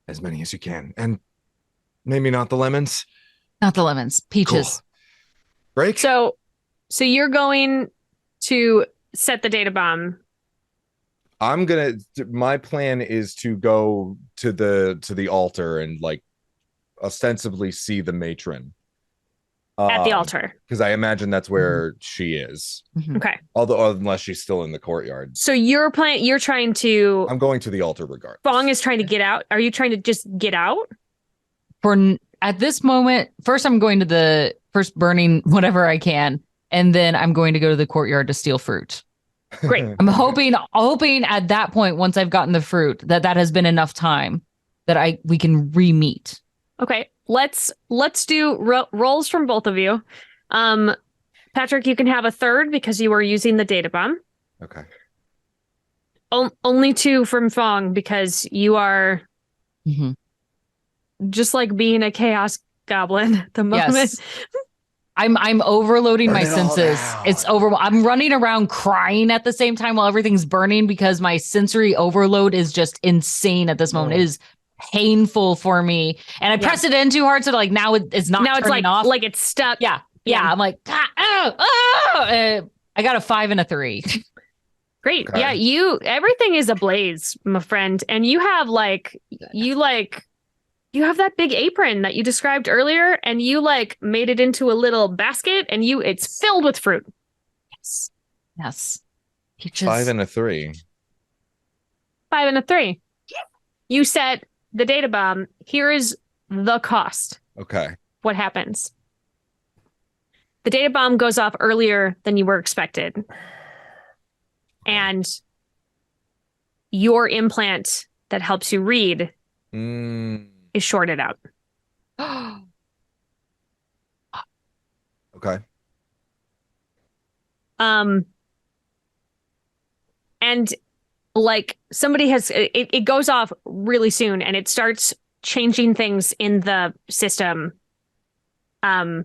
As many as you can. And maybe not the lemons. Not the lemons. Peaches. Cool. Break? So you're going to set the data bomb. My plan is to go to the altar and like ostensibly see the matron. At the altar. Because I imagine that's where she is. Okay. Although unless she's still in the courtyard. So you're trying to I'm going to the altar regardless. Fong is trying to get out. Are you trying to just get out? At this moment, first I'm going to the first burning whatever I can, and then I'm going to go to the courtyard to steal fruit. Great. I'm hoping at that point, once I've gotten the fruit, that has been enough time that we can re-meet. Okay. Let's do rolls from both of you. Patrick, you can have a third because you are using the data bomb. Okay. Only 2 from Fong because you are just like being a chaos goblin at the moment. Yes. I'm overloading my senses. It's I'm running around crying at the same time while everything's burning because my sensory overload is just insane at this moment. It is painful for me. And I pressed it in too hard, so like now it's not now it's turning off. like it's stuck. Yeah. I'm like, I got a 5 and a 3. Great. Okay. Yeah, everything is ablaze, my friend. And you have you have that big apron that you described earlier, and you like made it into a little basket, and it's filled with fruit. Yes. Peaches. 5 and a 3. 5 and a 3. You set the data bomb. Here is the cost. Okay. What happens? The data bomb goes off earlier than you were expected. And your implant that helps you read is shorted out. Okay. And like somebody has it goes off really soon and it starts changing things in the system. And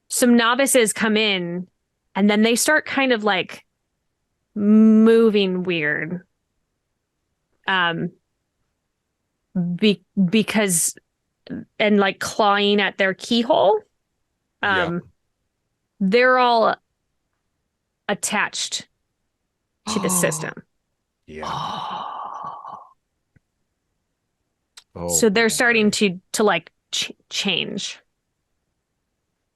some novices come in and then they start kind of like moving weird. Because and like clawing at their keyhole. They're all attached to the system. Yeah. So they're starting to like change.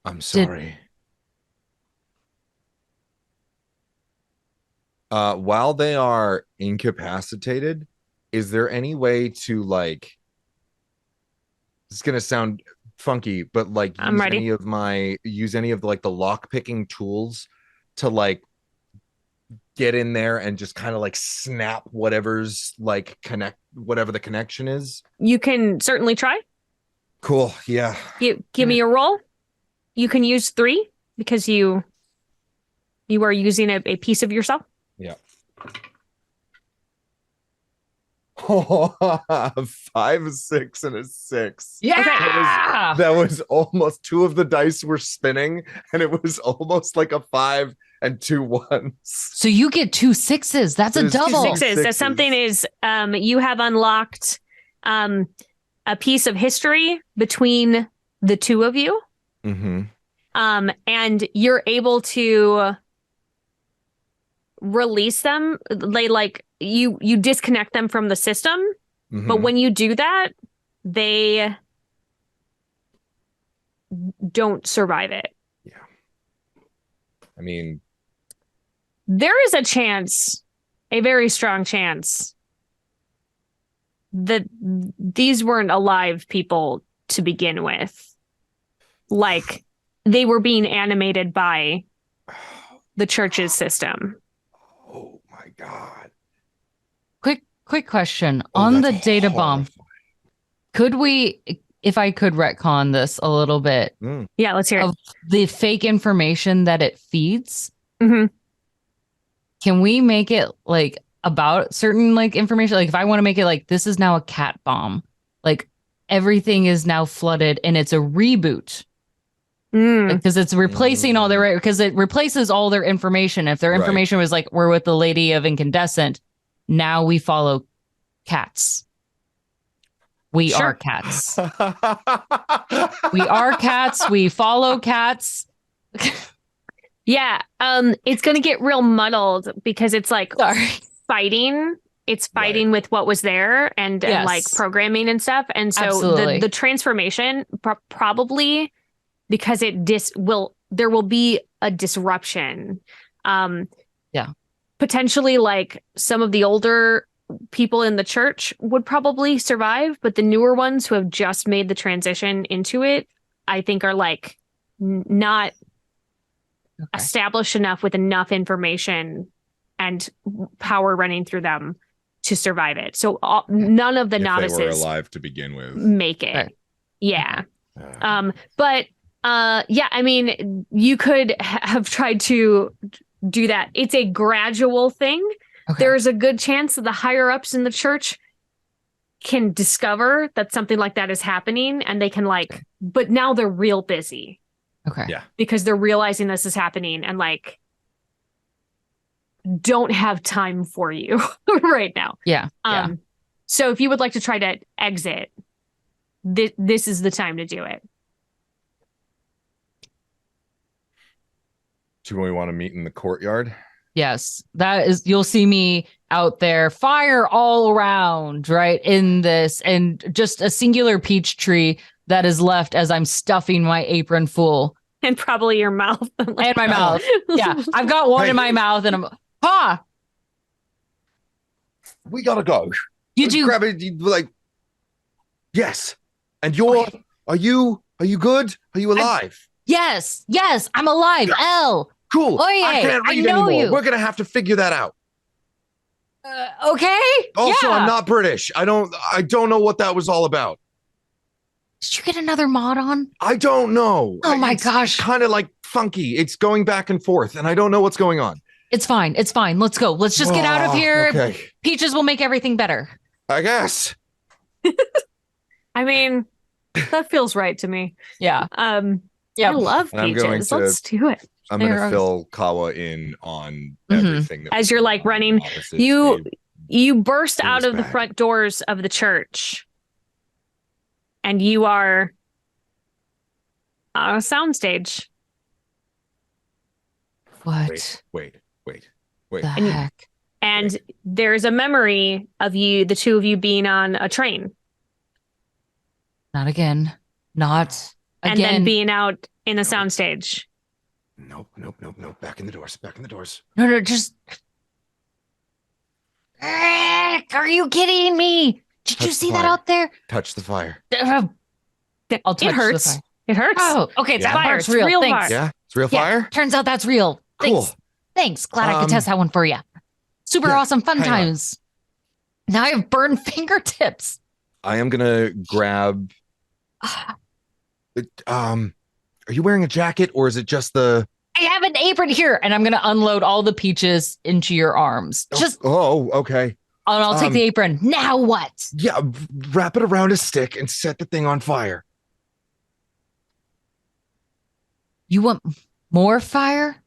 I'm sorry. While they are incapacitated, is there any way to like, it's gonna sound funky, but like I'm ready. use any of like the lock picking tools to like get in there and just kind of like snap whatever's like whatever the connection is? You can certainly try. Cool. Yeah. Give me a roll. You can use 3 because you are using a piece of yourself. Yeah. 5, 6, and a 6. Yeah. That was almost 2 of the dice were spinning, and it was almost like a 5 and 2 1s. So you get 2 6s. That's a double. 6s. That something is you have unlocked a piece of history between the 2 of you. And you're able to release them. They like you disconnect them from the system, but when you do that, they don't survive it. Yeah. I mean, there is a chance, a very strong chance, these weren't alive people to begin with. Like, they were being animated by the church's system. Oh my God. Quick question on the data bomb. Could we, if I could retcon this a little bit, Yeah, let's hear it. of the fake information that it feeds, Mhm. can we make it like about certain like information? Like if I want to make it like this is now a cat bomb, like everything is now flooded and it's a reboot. Because it's replacing all their, because it replaces all their information. If their information was like, we're with the Lady of Incandescent, now we follow cats. We are cats. We are cats. We follow cats. Yeah. It's going to get real muddled because it's like fighting. It's fighting with what was there and like programming and stuff. And so the transformation probably, because there will be a disruption. Potentially like some of the older people in the church would probably survive, but the newer ones who have just made the transition into it, I think are like not established enough with enough information and power running through them to survive it. So none of the novices they were alive to begin with make it. Right. Yeah. But yeah, I mean, you could have tried to do that. It's a gradual thing. There's a good chance that the higher ups in the church can discover that something like that is happening and they can like, but now they're real busy. Yeah. Because they're realizing this is happening and like don't have time for you right now. Yeah. So if you would like to try to exit, this is the time to do it. Do we want to meet in the courtyard? Yes, that is, you'll see me out there, fire all around, right, in this, and just a singular peach tree that is left as I'm stuffing my apron full. And probably your mouth. And my mouth. Yeah, I've got one in my mouth and I'm, we gotta go. You do? Grab it, like, yes. And are you good? Are you alive? Yes, I'm alive. L. Cool. Oye, I can't read know anymore. you. We're gonna have to figure that out. Okay. Also, I'm not British. I don't know what that was all about. Did you get another mod on? I don't know. Oh my gosh. Kind of like funky. It's going back and forth, and I don't know what's going on. It's fine. Let's go. Let's just get out of here. Okay. Peaches will make everything better. I guess. I mean, that feels right to me. Yeah. I love peaches. Let's do it. I'm going to fill Kawa in on everything. As you're like running, you burst out of the front doors of the church and you are on a soundstage. What? Wait. The heck? And there's a memory of the two of you being on a train. Not again. Not again. And then being out in a soundstage. Nope. Back in the doors. No, just. Are you kidding me? Did you see that out there? Touch the fire. I'll touch it hurts. The fire. It hurts. Oh, okay. That part's real. Real Thanks. fire. Yeah, it's real fire. Turns out that's real. Cool. Thanks. Glad I could test that one for you. Super awesome. Fun times. Now I have burned fingertips. I am gonna grab. Are you wearing a jacket or is it just the? I have an apron here, and I'm gonna unload all the peaches into your arms. Okay. And I'll take the apron. Now what? Yeah, wrap it around a stick and set the thing on fire. You want more fire?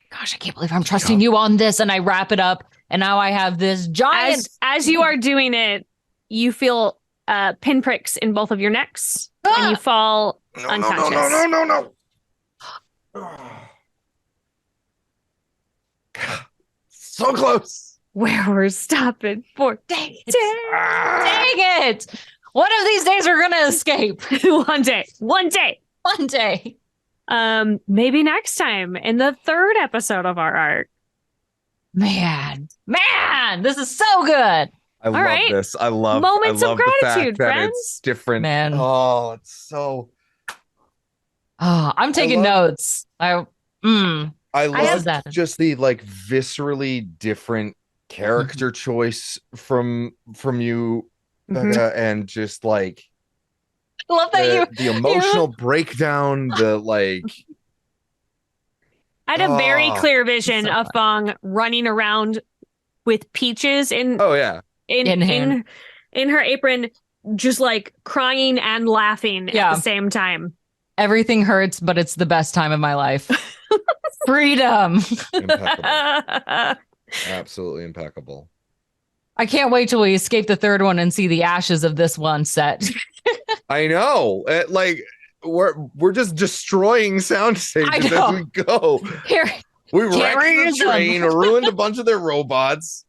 Gosh, I can't believe I'm trusting you on this. And I wrap it up, and now I have this giant. As you are doing it, you feel pinpricks in both of your necks, and you fall unconscious. No. So close. Where we're stopping for dang it. One of these days we're gonna escape. One day. Maybe next time in the third episode of our arc. Man, this is so good. I love right. this. I Moments of love the fact gratitude, that friends. it's different. Man. Oh, it's so. Oh, I'm taking notes. I love that. just the like viscerally different character choice from you, Becca, and just like I love that the emotional breakdown, the like. I had a very clear vision so of Fong running around with peaches in hand. in her apron, just like crying and laughing at the same time. Everything hurts, but it's the best time of my life. Freedom. Impeccable. Absolutely impeccable. I can't wait till we escape the third one and see the ashes of this one set. I know. Like we're just destroying sound stages as we go. We wrecked the train, ruined a bunch of their robots.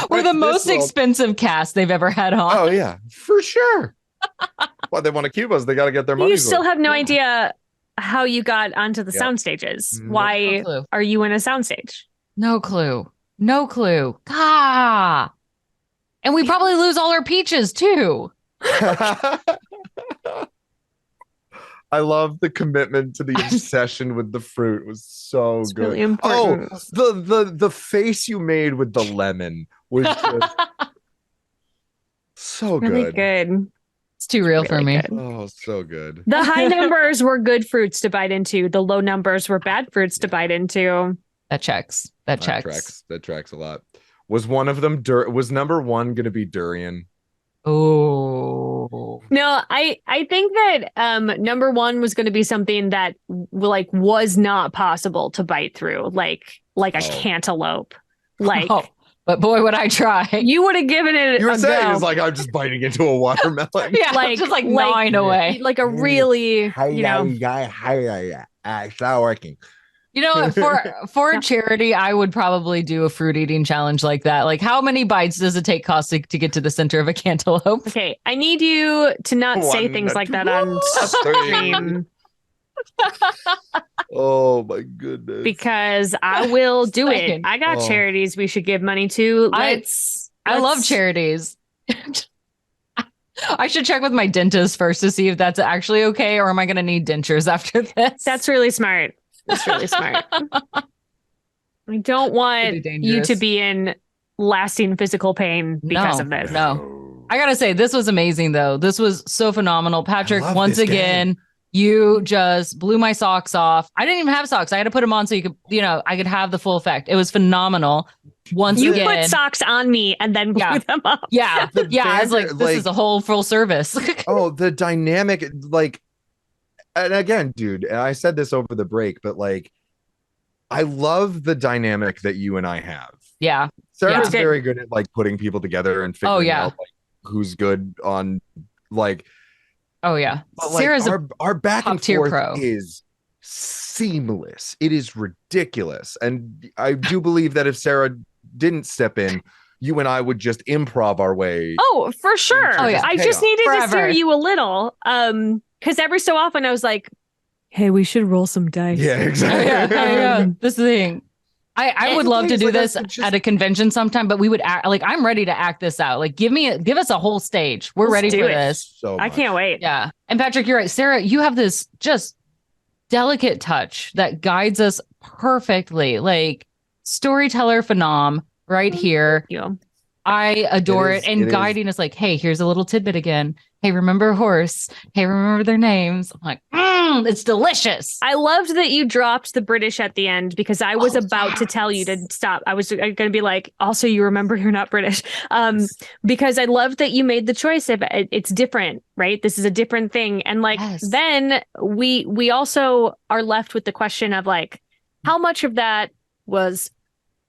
We're the most expensive cast they've ever had on. Oh yeah, for sure. Why they want to keep us? They got to get their money. You still have no idea how you got onto the sound stages. Why are you in a soundstage? No clue. No clue. Ah. And we probably lose all our peaches too. I love the commitment to the obsession with the fruit. It was so it's good. Really important. Oh, the face you made with the lemon was just so really good. It's too real for me. Good. Oh, so good. The high numbers were good fruits to bite into. The low numbers were bad fruits to bite into. That checks. That checks. That tracks a lot. Was one of them was number one going to be durian? Oh no, I think that number one was going to be something that like was not possible to bite through, like a cantaloupe, like. Oh, but boy, would I try! You would have given it. You were saying it's like I'm just biting into a watermelon. Yeah, like just like gnawing away, like a really, it's not working. You know, for a charity, I would probably do a fruit eating challenge like that. Like, how many bites does it take Caustic to get to the center of a cantaloupe? Okay, I need you to not say things like that on stream. Oh my goodness! Because I will do it. I got charities we should give money to. I love charities. I should check with my dentist first to see if that's actually okay, or am I going to need dentures after this? That's really smart. That's really smart. I don't want you to be in lasting physical pain because of this. No. I gotta say, this was amazing, though. This was so phenomenal. Patrick, once again, you just blew my socks off. I didn't even have socks. I had to put them on so you could, I could have the full effect. It was phenomenal. Once you again, put socks on me and then blew them up. Yeah. I was like, this is a whole full service. Oh, the dynamic, like, and again, dude, and I said this over the break, but like, I love the dynamic that you and I have. Yeah. Sarah's very good at like putting people together and figuring out like who's good on like. Oh yeah. But, like, Sarah's our back and forth pro. is seamless. It is ridiculous. And I do believe that if Sarah didn't step in, you and I would just improv our way. Oh, for sure. Oh, yeah. I just needed to steer you a little. Because every so often I was like, hey, we should roll some dice. Yeah, exactly. Yeah. This thing. I would love to do this at a convention sometime, but we would act like I'm ready to act this out. Like give us a whole stage. We're ready for this. I can't wait. Yeah. And Patrick, you're right. Sarah, you have this just delicate touch that guides us perfectly. Like storyteller phenom right here. I adore it. And guiding us like, hey, here's a little tidbit again. Hey, remember horse. Hey, remember their names. I'm like, it's delicious. I loved that you dropped the British at the end because I was about to tell you to stop. I was going to be like, also, you remember you're not British. Because I loved that you made the choice of it's different, right? This is a different thing. And like, then we also are left with the question of like, how much of that was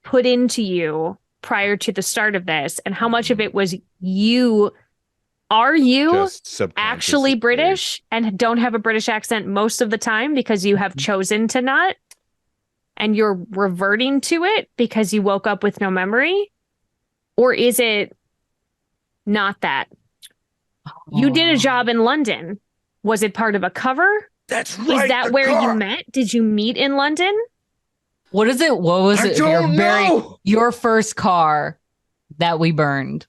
put into you prior to the start of this, and how much of it was you? Are you actually British and don't have a British accent most of the time because you have chosen to not, and you're reverting to it because you woke up with no memory? Or is it not that? You did a job in London. Was it part of a cover? That's right. Is that where you met? Did you meet in London? What is it? What was it? Your first car that we burned?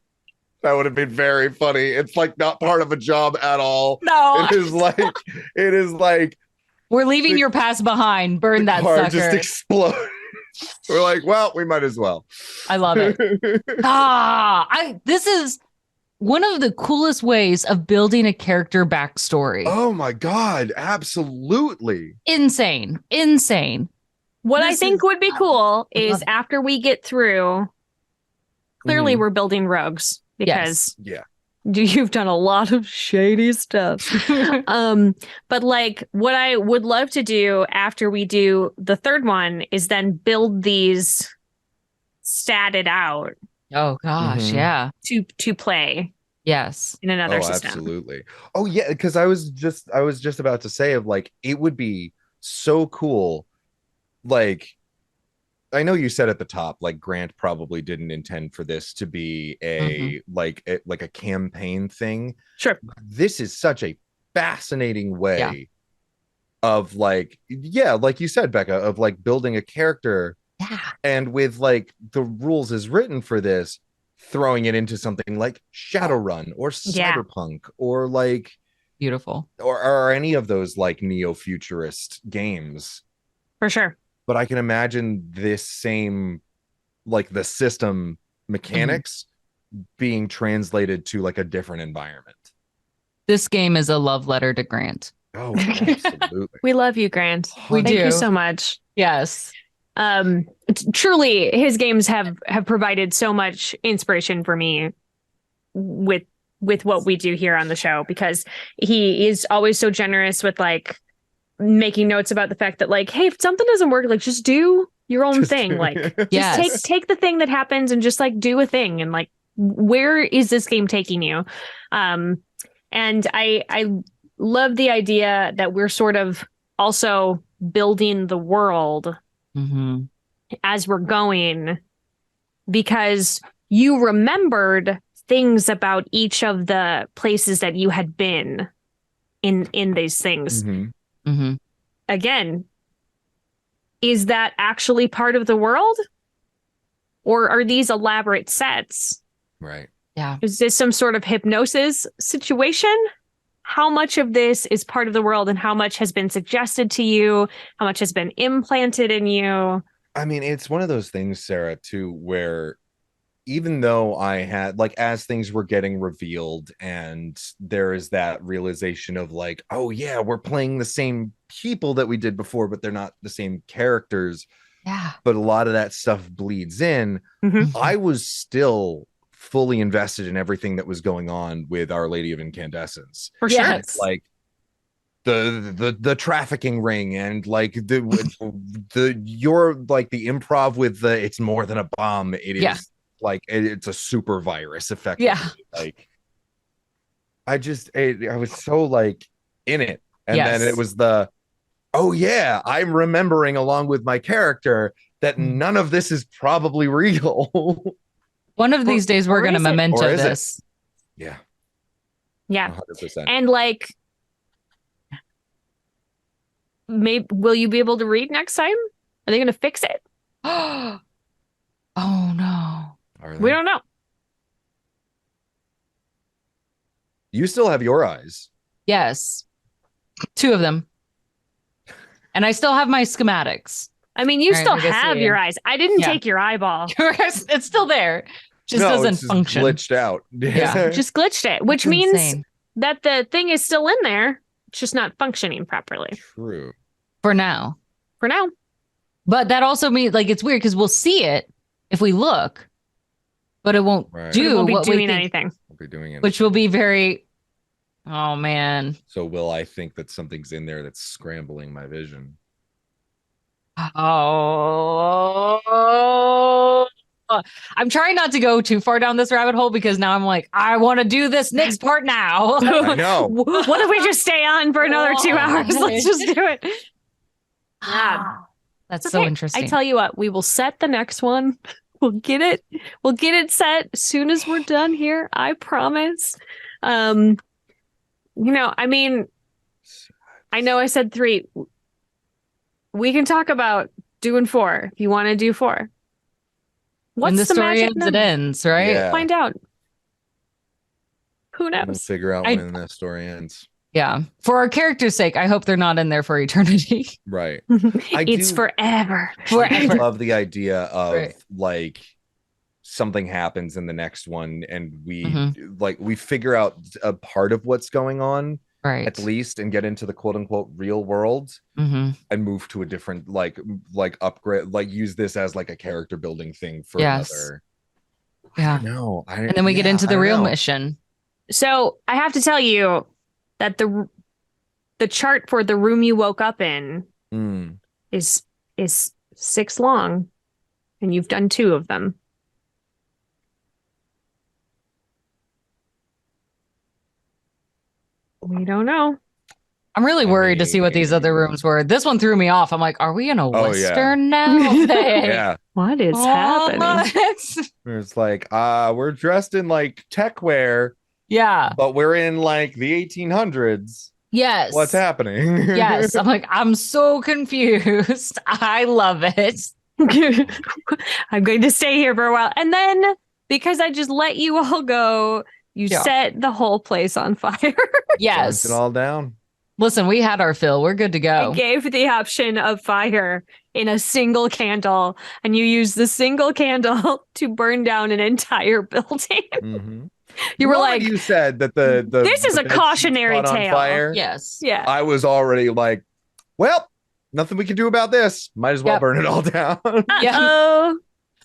That would have been very funny. It's like not part of a job at all. No. It is like We're leaving The- your past behind. Burn the that car sucker. just explode. We're like, well, we might as well. I love it. This is one of the coolest ways of building a character backstory. Oh my God, absolutely. Insane. What I This think is- would be cool I love is it. after we get through, clearly Mhm. we're building rogues because Yeah. you've done a lot of shady stuff. But like what I would love to do after we do the third one is then build these statted out Oh gosh, Mhm. yeah. to play Yes. in another Oh, system. absolutely. Oh yeah, because I was just about to say of like it would be so cool. Like I know you said at the top, like Grant probably didn't intend for this to be a like a campaign thing. Sure. This is such a fascinating way Yeah. of like, yeah, like you said, Becca, of like building a character Yeah. and with like the rules as written for this, throwing it into something like Shadowrun or Yeah. Cyberpunk or like Beautiful. or any of those like neo-futurist games. For sure. But I can imagine this same like the system mechanics being translated to like a different environment. This game is a love letter to Grant. Oh, absolutely. We love you, Grant. We Thank do. you so much. Yes. Truly his games have provided so much inspiration for me with what we do here on the show, because he is always so generous with like making notes about the fact that like, hey, if something doesn't work, like just do your own thing. Like Yes. just take the thing that happens and just like do a thing. And like, where is this game taking you? And I love the idea that we're sort of also building the world Mm-hmm. as we're going, because you remembered things about each of the places that you had been in these things. Mhm. Mm-hmm. Again, is that actually part of the world, or are these elaborate sets? Right. Yeah. Is this some sort of hypnosis situation? How much of this is part of the world and how much has been suggested to you? How much has been implanted in you? I mean, it's one of those things, Sarah, too, where even though I had like as things were getting revealed and there is that realization of like, oh yeah, we're playing the same people that we did before, but they're not the same characters. Yeah. But a lot of that stuff bleeds in. Mhm. I was still fully invested in everything that was going on with Our Lady of Incandescence. For sure. Yes. Like the trafficking ring and like the your like the improv with the it's more than a bomb. It is Yeah. like it's a super virus effectively. Yeah. Like I was so like in it. And Yes. then it was the oh yeah, I'm remembering along with my character that Hmm. none of this is probably real. One of these days we're or going to is it? memento Or is it? this. Yeah, Yeah. 100%. And like, maybe will you be able to read next time? Are they going to fix it? Oh no. Are We they? don't know. You still have your eyes. Yes. 2 of them. And I still have my schematics. I mean, you All right, still I guess have we- your eyes. I didn't Yeah. take your eyeball. It's still there. Just No, doesn't it's just function. glitched out. Yeah. Just glitched it, which It's means insane. that the thing is still in there. It's just not functioning properly True. For now. for now. But that also means like it's weird because we'll see it if we look, but it won't Right. do We won't be what we doing think, anything. We'll be doing it. which will be very. Oh man. So will I think that something's in there that's scrambling my vision? Oh. I'm trying not to go too far down this rabbit hole because now I'm like, I want to do this next part now. I know. What if we just stay on for another 2 hours? Let's just do it. Yeah. That's It's so okay. interesting. I tell you what, we will set the next one. We'll get it set as soon as we're done here. I promise. I mean, I know I said 3. We can talk about doing 4 if you want to do 4. when the What's the story magic ends, it number? ends, right? Yeah. Find out. Who We'll knows? figure out when that story ends. Yeah. For our character's sake, I hope they're not in there for eternity. Right. It's do- forever. I Forever. love the idea of Right. like something happens in the next one and we Mhm. like we figure out a part of what's going on Right. at least and get into the quote unquote real world Mm-hmm. and move to a different like upgrade, like use this as like a character building thing for Yes. another. Yeah. No, And then we get into the real mission. So I have to tell you that the chart for the room you woke up in is 6 long, and you've done 2 of them. We don't know. I'm really worried to see what these other rooms were. This one threw me off. I'm like, are we in a Western now? Yeah. What is happening? It's like, we're dressed in like tech wear, Yeah. but we're in like the 1800s. Yes. What's happening? Yes. I'm like, I'm so confused. I love it. I'm going to stay here for a while. And then, because I just let you all go, you set the whole place on fire. Yes. Burnt it all down. Listen, we had our fill. We're good to go. I gave the option of fire in a single candle, and you used the single candle to burn down an entire building. Mm-hmm. You were like, you said that the this is a cautionary caught on tale. fire, Yes. Yeah. I was already like, well, nothing we can do about this. Might as well burn it all down. Yeah.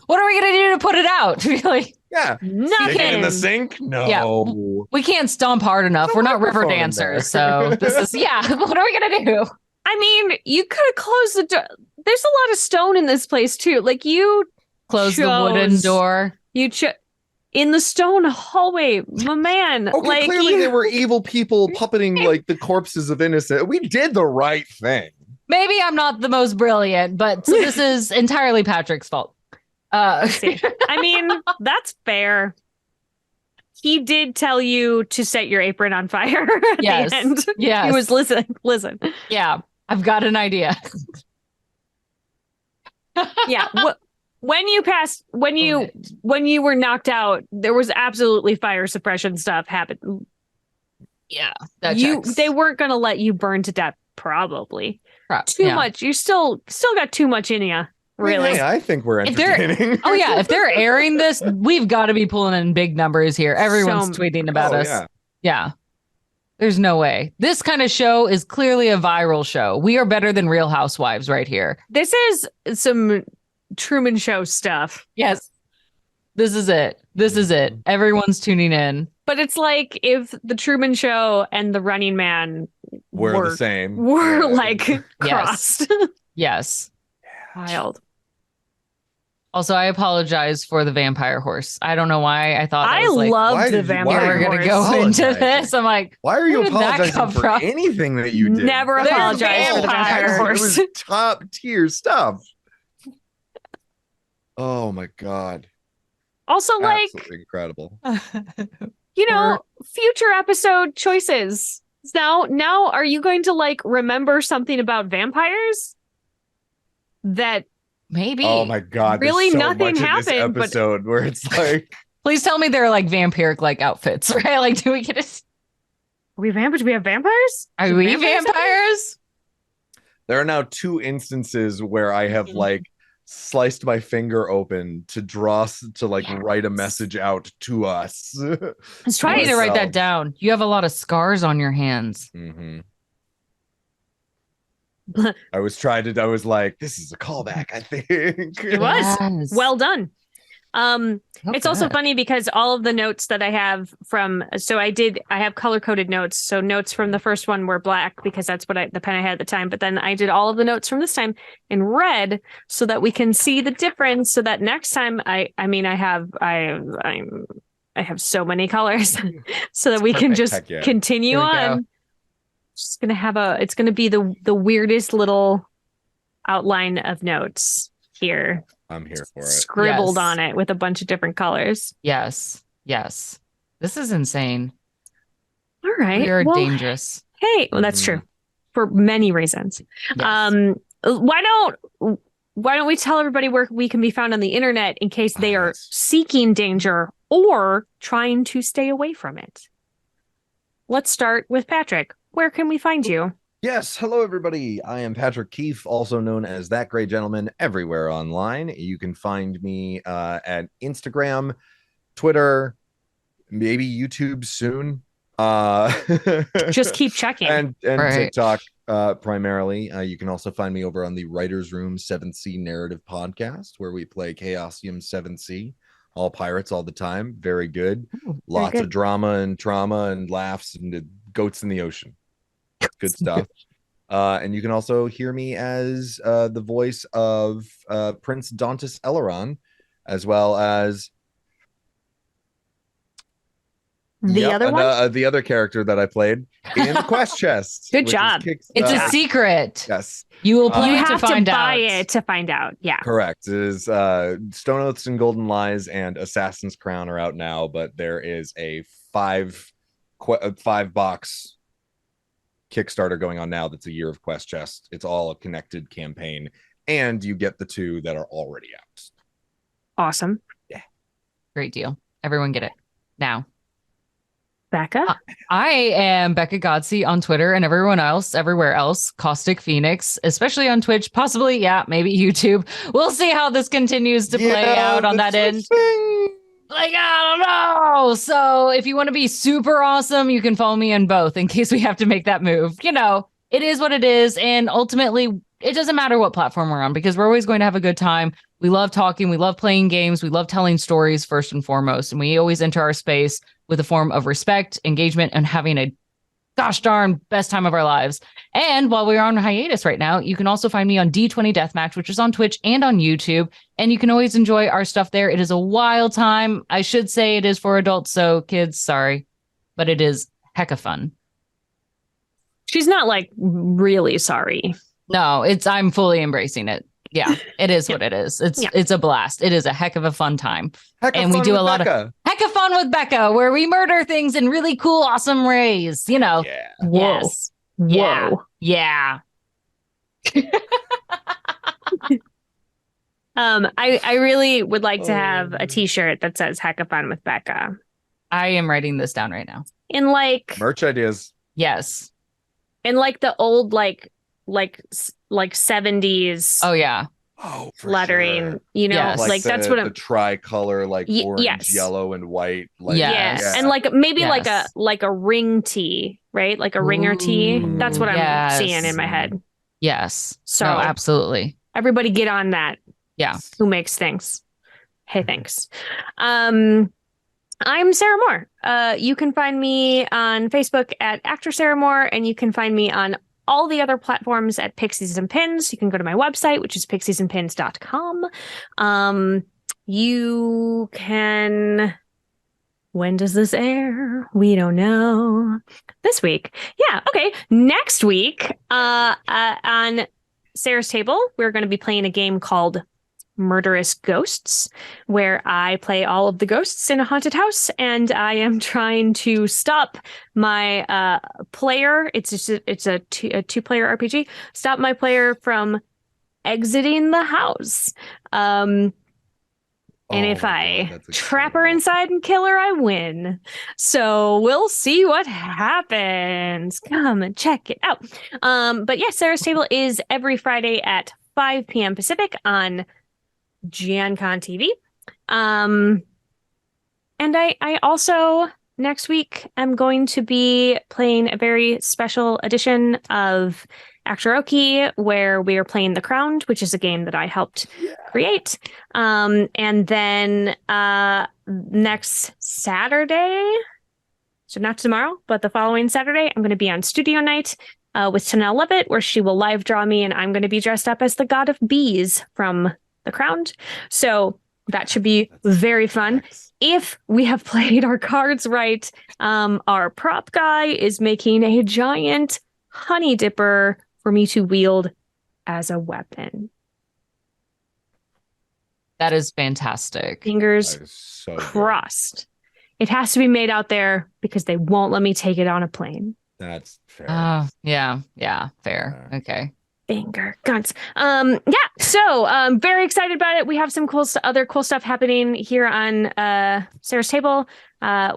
What are we going to do to put it out? Really? Yeah. Nothing. Stick it in the sink? No. Yeah. We can't stomp hard enough. We're not river dancers. So this is, what are we going to do? I mean, you could have closed the door. There's a lot of stone in this place, too. Like, you close the wooden door. You in the stone hallway, my man. Okay, like, clearly they were evil people puppeting like the corpses of innocent. We did the right thing. Maybe I'm not the most brilliant, but so this is entirely Patrick's fault. I mean, that's fair. He did tell you to set your apron on fire at the end. Yes. He was listen. Yeah, I've got an idea. Yeah. When you were knocked out, there was absolutely fire suppression stuff happen. Yeah. They weren't going to let you burn to death, probably. Too yeah. much. You still got too much in you. Really? Hey, I think we're entertaining. If they're airing this, we've got to be pulling in big numbers here. Everyone's tweeting about us. Yeah. There's no way. This kind of show is clearly a viral show. We are better than Real Housewives right here. This is some Truman Show stuff. Yes. This is it. This is it. Everyone's tuning in. But it's like if the Truman Show and the Running Man were the same. Were like crossed. Yes. Wild. Also, I apologize for the vampire horse. I don't know why I thought I loved the vampire horse. We're gonna go into this. I'm like, why are you apologizing for anything that you did? Never apologize for the vampire horse. It was top tier stuff. Oh my god. Also, absolutely incredible. Future episode choices. Now, are you going to like remember something about vampires? That maybe. Oh my god! Really, so nothing much happened. In this episode where it's like, please tell me they're like vampiric like outfits, right? Like, do we get it? Do we have vampires? Are we vampires? There are now 2 instances where I have like sliced my finger open to write a message out to us. I was trying to write that down. You have a lot of scars on your hands. Mm-hmm. I was like, this is a callback, I think. It was. Well done. It's also funny because all of the notes that I have I have color-coded notes. So notes from the first one were black because that's what the pen I had at the time. But then I did all of the notes from this time in red so that we can see the difference. So that next time I have so many colors so that we can just continue on. Just gonna have it's gonna be the weirdest little outline of notes here. I'm here for it. Scribbled on it with a bunch of different colors. Yes. This is insane. All right. We are dangerous. Hey, well, that's true for many reasons. Yes. Why don't we tell everybody where we can be found on the internet in case they are seeking danger or trying to stay away from it? let's start with Patrick. Where can we find you? Yes, hello everybody. I am Patrick Keeffe, also known as That Great Gentleman, everywhere online. You can find me at Instagram, Twitter, maybe YouTube soon. Just keep checking. and Right. TikTok primarily. You can also find me over on the Writers Room 7th Sea Narrative Podcast, where we play Chaosium 7th Sea. All pirates all the time. Very good. Lots of drama and trauma and laughs and goats in the ocean. Good stuff. And you can also hear me as the voice of Prince Dantus Eleron, as well as the other character that I played in the Quest Chest. Good job. It's a secret. Yes. You will play you it have to find buy out. it to find out. Yeah. Correct. It is Stone Oaths and Golden Lies and Assassin's Crown are out now, but there is a five box Kickstarter going on now that's a year of Quest Chest. It's all a connected campaign, and you get the 2 that are already out. Awesome. Yeah. Great deal. Everyone get it now. Becca? I am Becca Godsey on Twitter, and everyone else, everywhere else, Caustic Phoenix, especially on Twitch, possibly, maybe YouTube. We'll see how this continues to play out on that end. Like, I don't know. So if you want to be super awesome, you can follow me in both in case we have to make that move. It is what it is. And ultimately, it doesn't matter what platform we're on because we're always going to have a good time. We love talking. We love playing games. We love telling stories first and foremost. And we always enter our space with a form of respect, engagement, and having a gosh darn best time of our lives. And while we're on hiatus right now, you can also find me on D20 Deathmatch, which is on Twitch and on YouTube. And you can always enjoy our stuff there. It is a wild time. I should say it is for adults. So kids, sorry, but it is hecka fun. She's not like really sorry. No, I'm fully embracing it. Yeah, it is what it is. It's a blast. It is a heck of a fun time. We do a lot of heck of fun with Becca, where we murder things in really cool, awesome ways. Yeah. Whoa. Yes. Whoa. Yeah. I really would like to have a t-shirt that says heck of fun with Becca. I am writing this down right now. In like merch ideas. Yes. In like the old like 70s. Oh yeah. Oh, for lettering, sure. Yes. Like that's what the tricolor, like orange, yes. yellow, and white. Like, Yes. Yeah. And like maybe Yes. like a ring tee, right? Like a ringer tee. That's what I'm seeing in my head. Yes. So no, absolutely. Everybody get on that. Yeah. Who makes things? Hey, thanks. I'm Sarah Moore. You can find me on Facebook at Actor Sarah Moore, and you can find me on all the other platforms at Pixies and Pins. You can go to my website, which is pixiesandpins.com. You can... When does this air? We don't know. This week. Yeah, okay. Next week, on Sarah's Table, we're going to be playing a game called Murderous Ghosts, where I play all of the ghosts in a haunted house, and I am trying to stop my player. It's a two-player RPG. Stop my player from exiting the house. And if I trap her inside and kill her, I win. So we'll see what happens. Come and check it out. But yeah, Sarah's Table is every Friday at 5 p.m. Pacific on GenCon TV. And I also next week am going to be playing a very special edition of Actoroki, where we are playing The Crowned, which is a game that I helped create. And then next Saturday, so not tomorrow, but the following Saturday, I'm going to be on studio night with Tanel Levitt, where she will live draw me, and I'm going to be dressed up as the god of bees from The Crowned. So that should be very fun. If we have played our cards right, our prop guy is making a giant honey dipper for me to wield as a weapon. That is fantastic. Fingers so crossed. It has to be made out there because they won't let me take it on a plane. That's fair. Yeah, fair. Okay. Finger guns. So very excited about it. We have some other cool stuff happening here on Sarah's Table.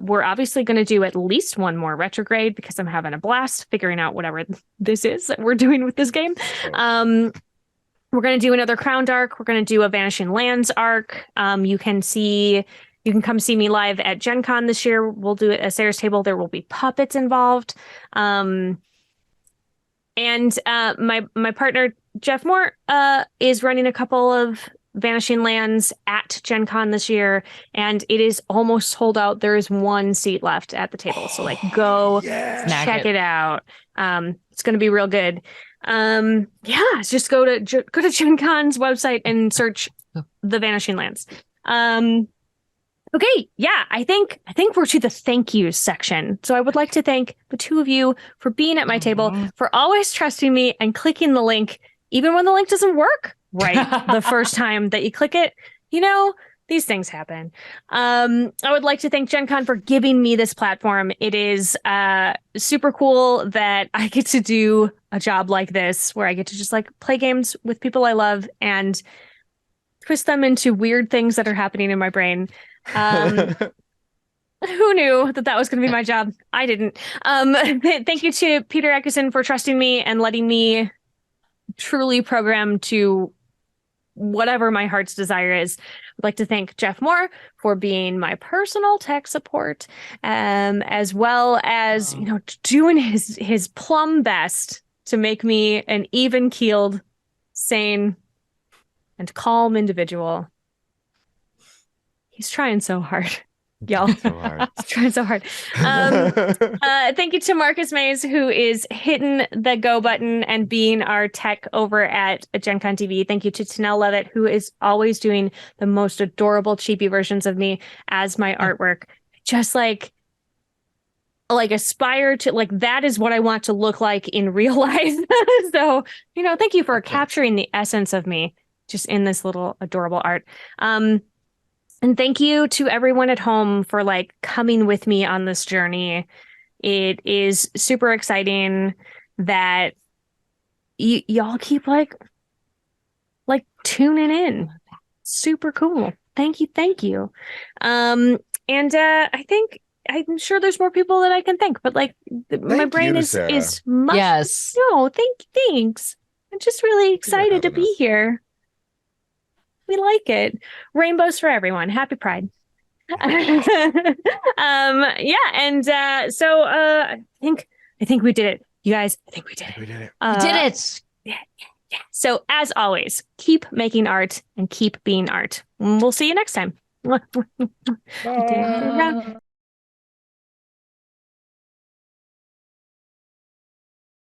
We're obviously going to do at least one more retrograde because I'm having a blast figuring out whatever this is that we're doing with this game. We're going to do another Crowned arc. We're going to do a Vanishing Lands arc. You can come see me live at Gen Con this year. We'll do it at Sarah's Table. There will be puppets involved. And my partner, Jeff Moore, is running a couple of Vanishing Lands at Gen Con this year, and it is almost sold out. There is one seat left at the table. So go check it out. It's going to be real good. Just go to Gen Con's website and search the Vanishing Lands. Okay, yeah, I think we're to the thank yous section. So I would like to thank the two of you for being at my table, for always trusting me and clicking the link, even when the link doesn't work right the first time that you click it. These things happen. I would like to thank Gen Con for giving me this platform. It is super cool that I get to do a job like this, where I get to just play games with people I love and twist them into weird things that are happening in my brain. Who knew that was going to be my job? I didn't. Thank you to Peter Eckerson for trusting me and letting me truly program to whatever my heart's desire is. I'd like to thank Jeff Moore for being my personal tech support, as well as doing his plumb best to make me an even-keeled, sane, and calm individual. He's trying so hard, y'all. He's trying so hard. Thank you to Marcus Mays, who is hitting the go button and being our tech over at Gen Con TV. Thank you to Tanel Levitt, who is always doing the most adorable chibi versions of me as my artwork. Just aspire to that is what I want to look like in real life. So, thank you for capturing the essence of me just in this little adorable art. And thank you to everyone at home for coming with me on this journey. It is super exciting that y'all keep tuning in. Super cool. Thank you. And I'm sure there's more people that I can thank, but my brain is much. Yes. No, thanks. I'm just really excited to be here. We like it. Rainbows for everyone. Happy Pride. So I think we did it. You guys, I think we did it. We did it. We did it. Yeah. So as always, keep making art and keep being art. We'll see you next time. Bye.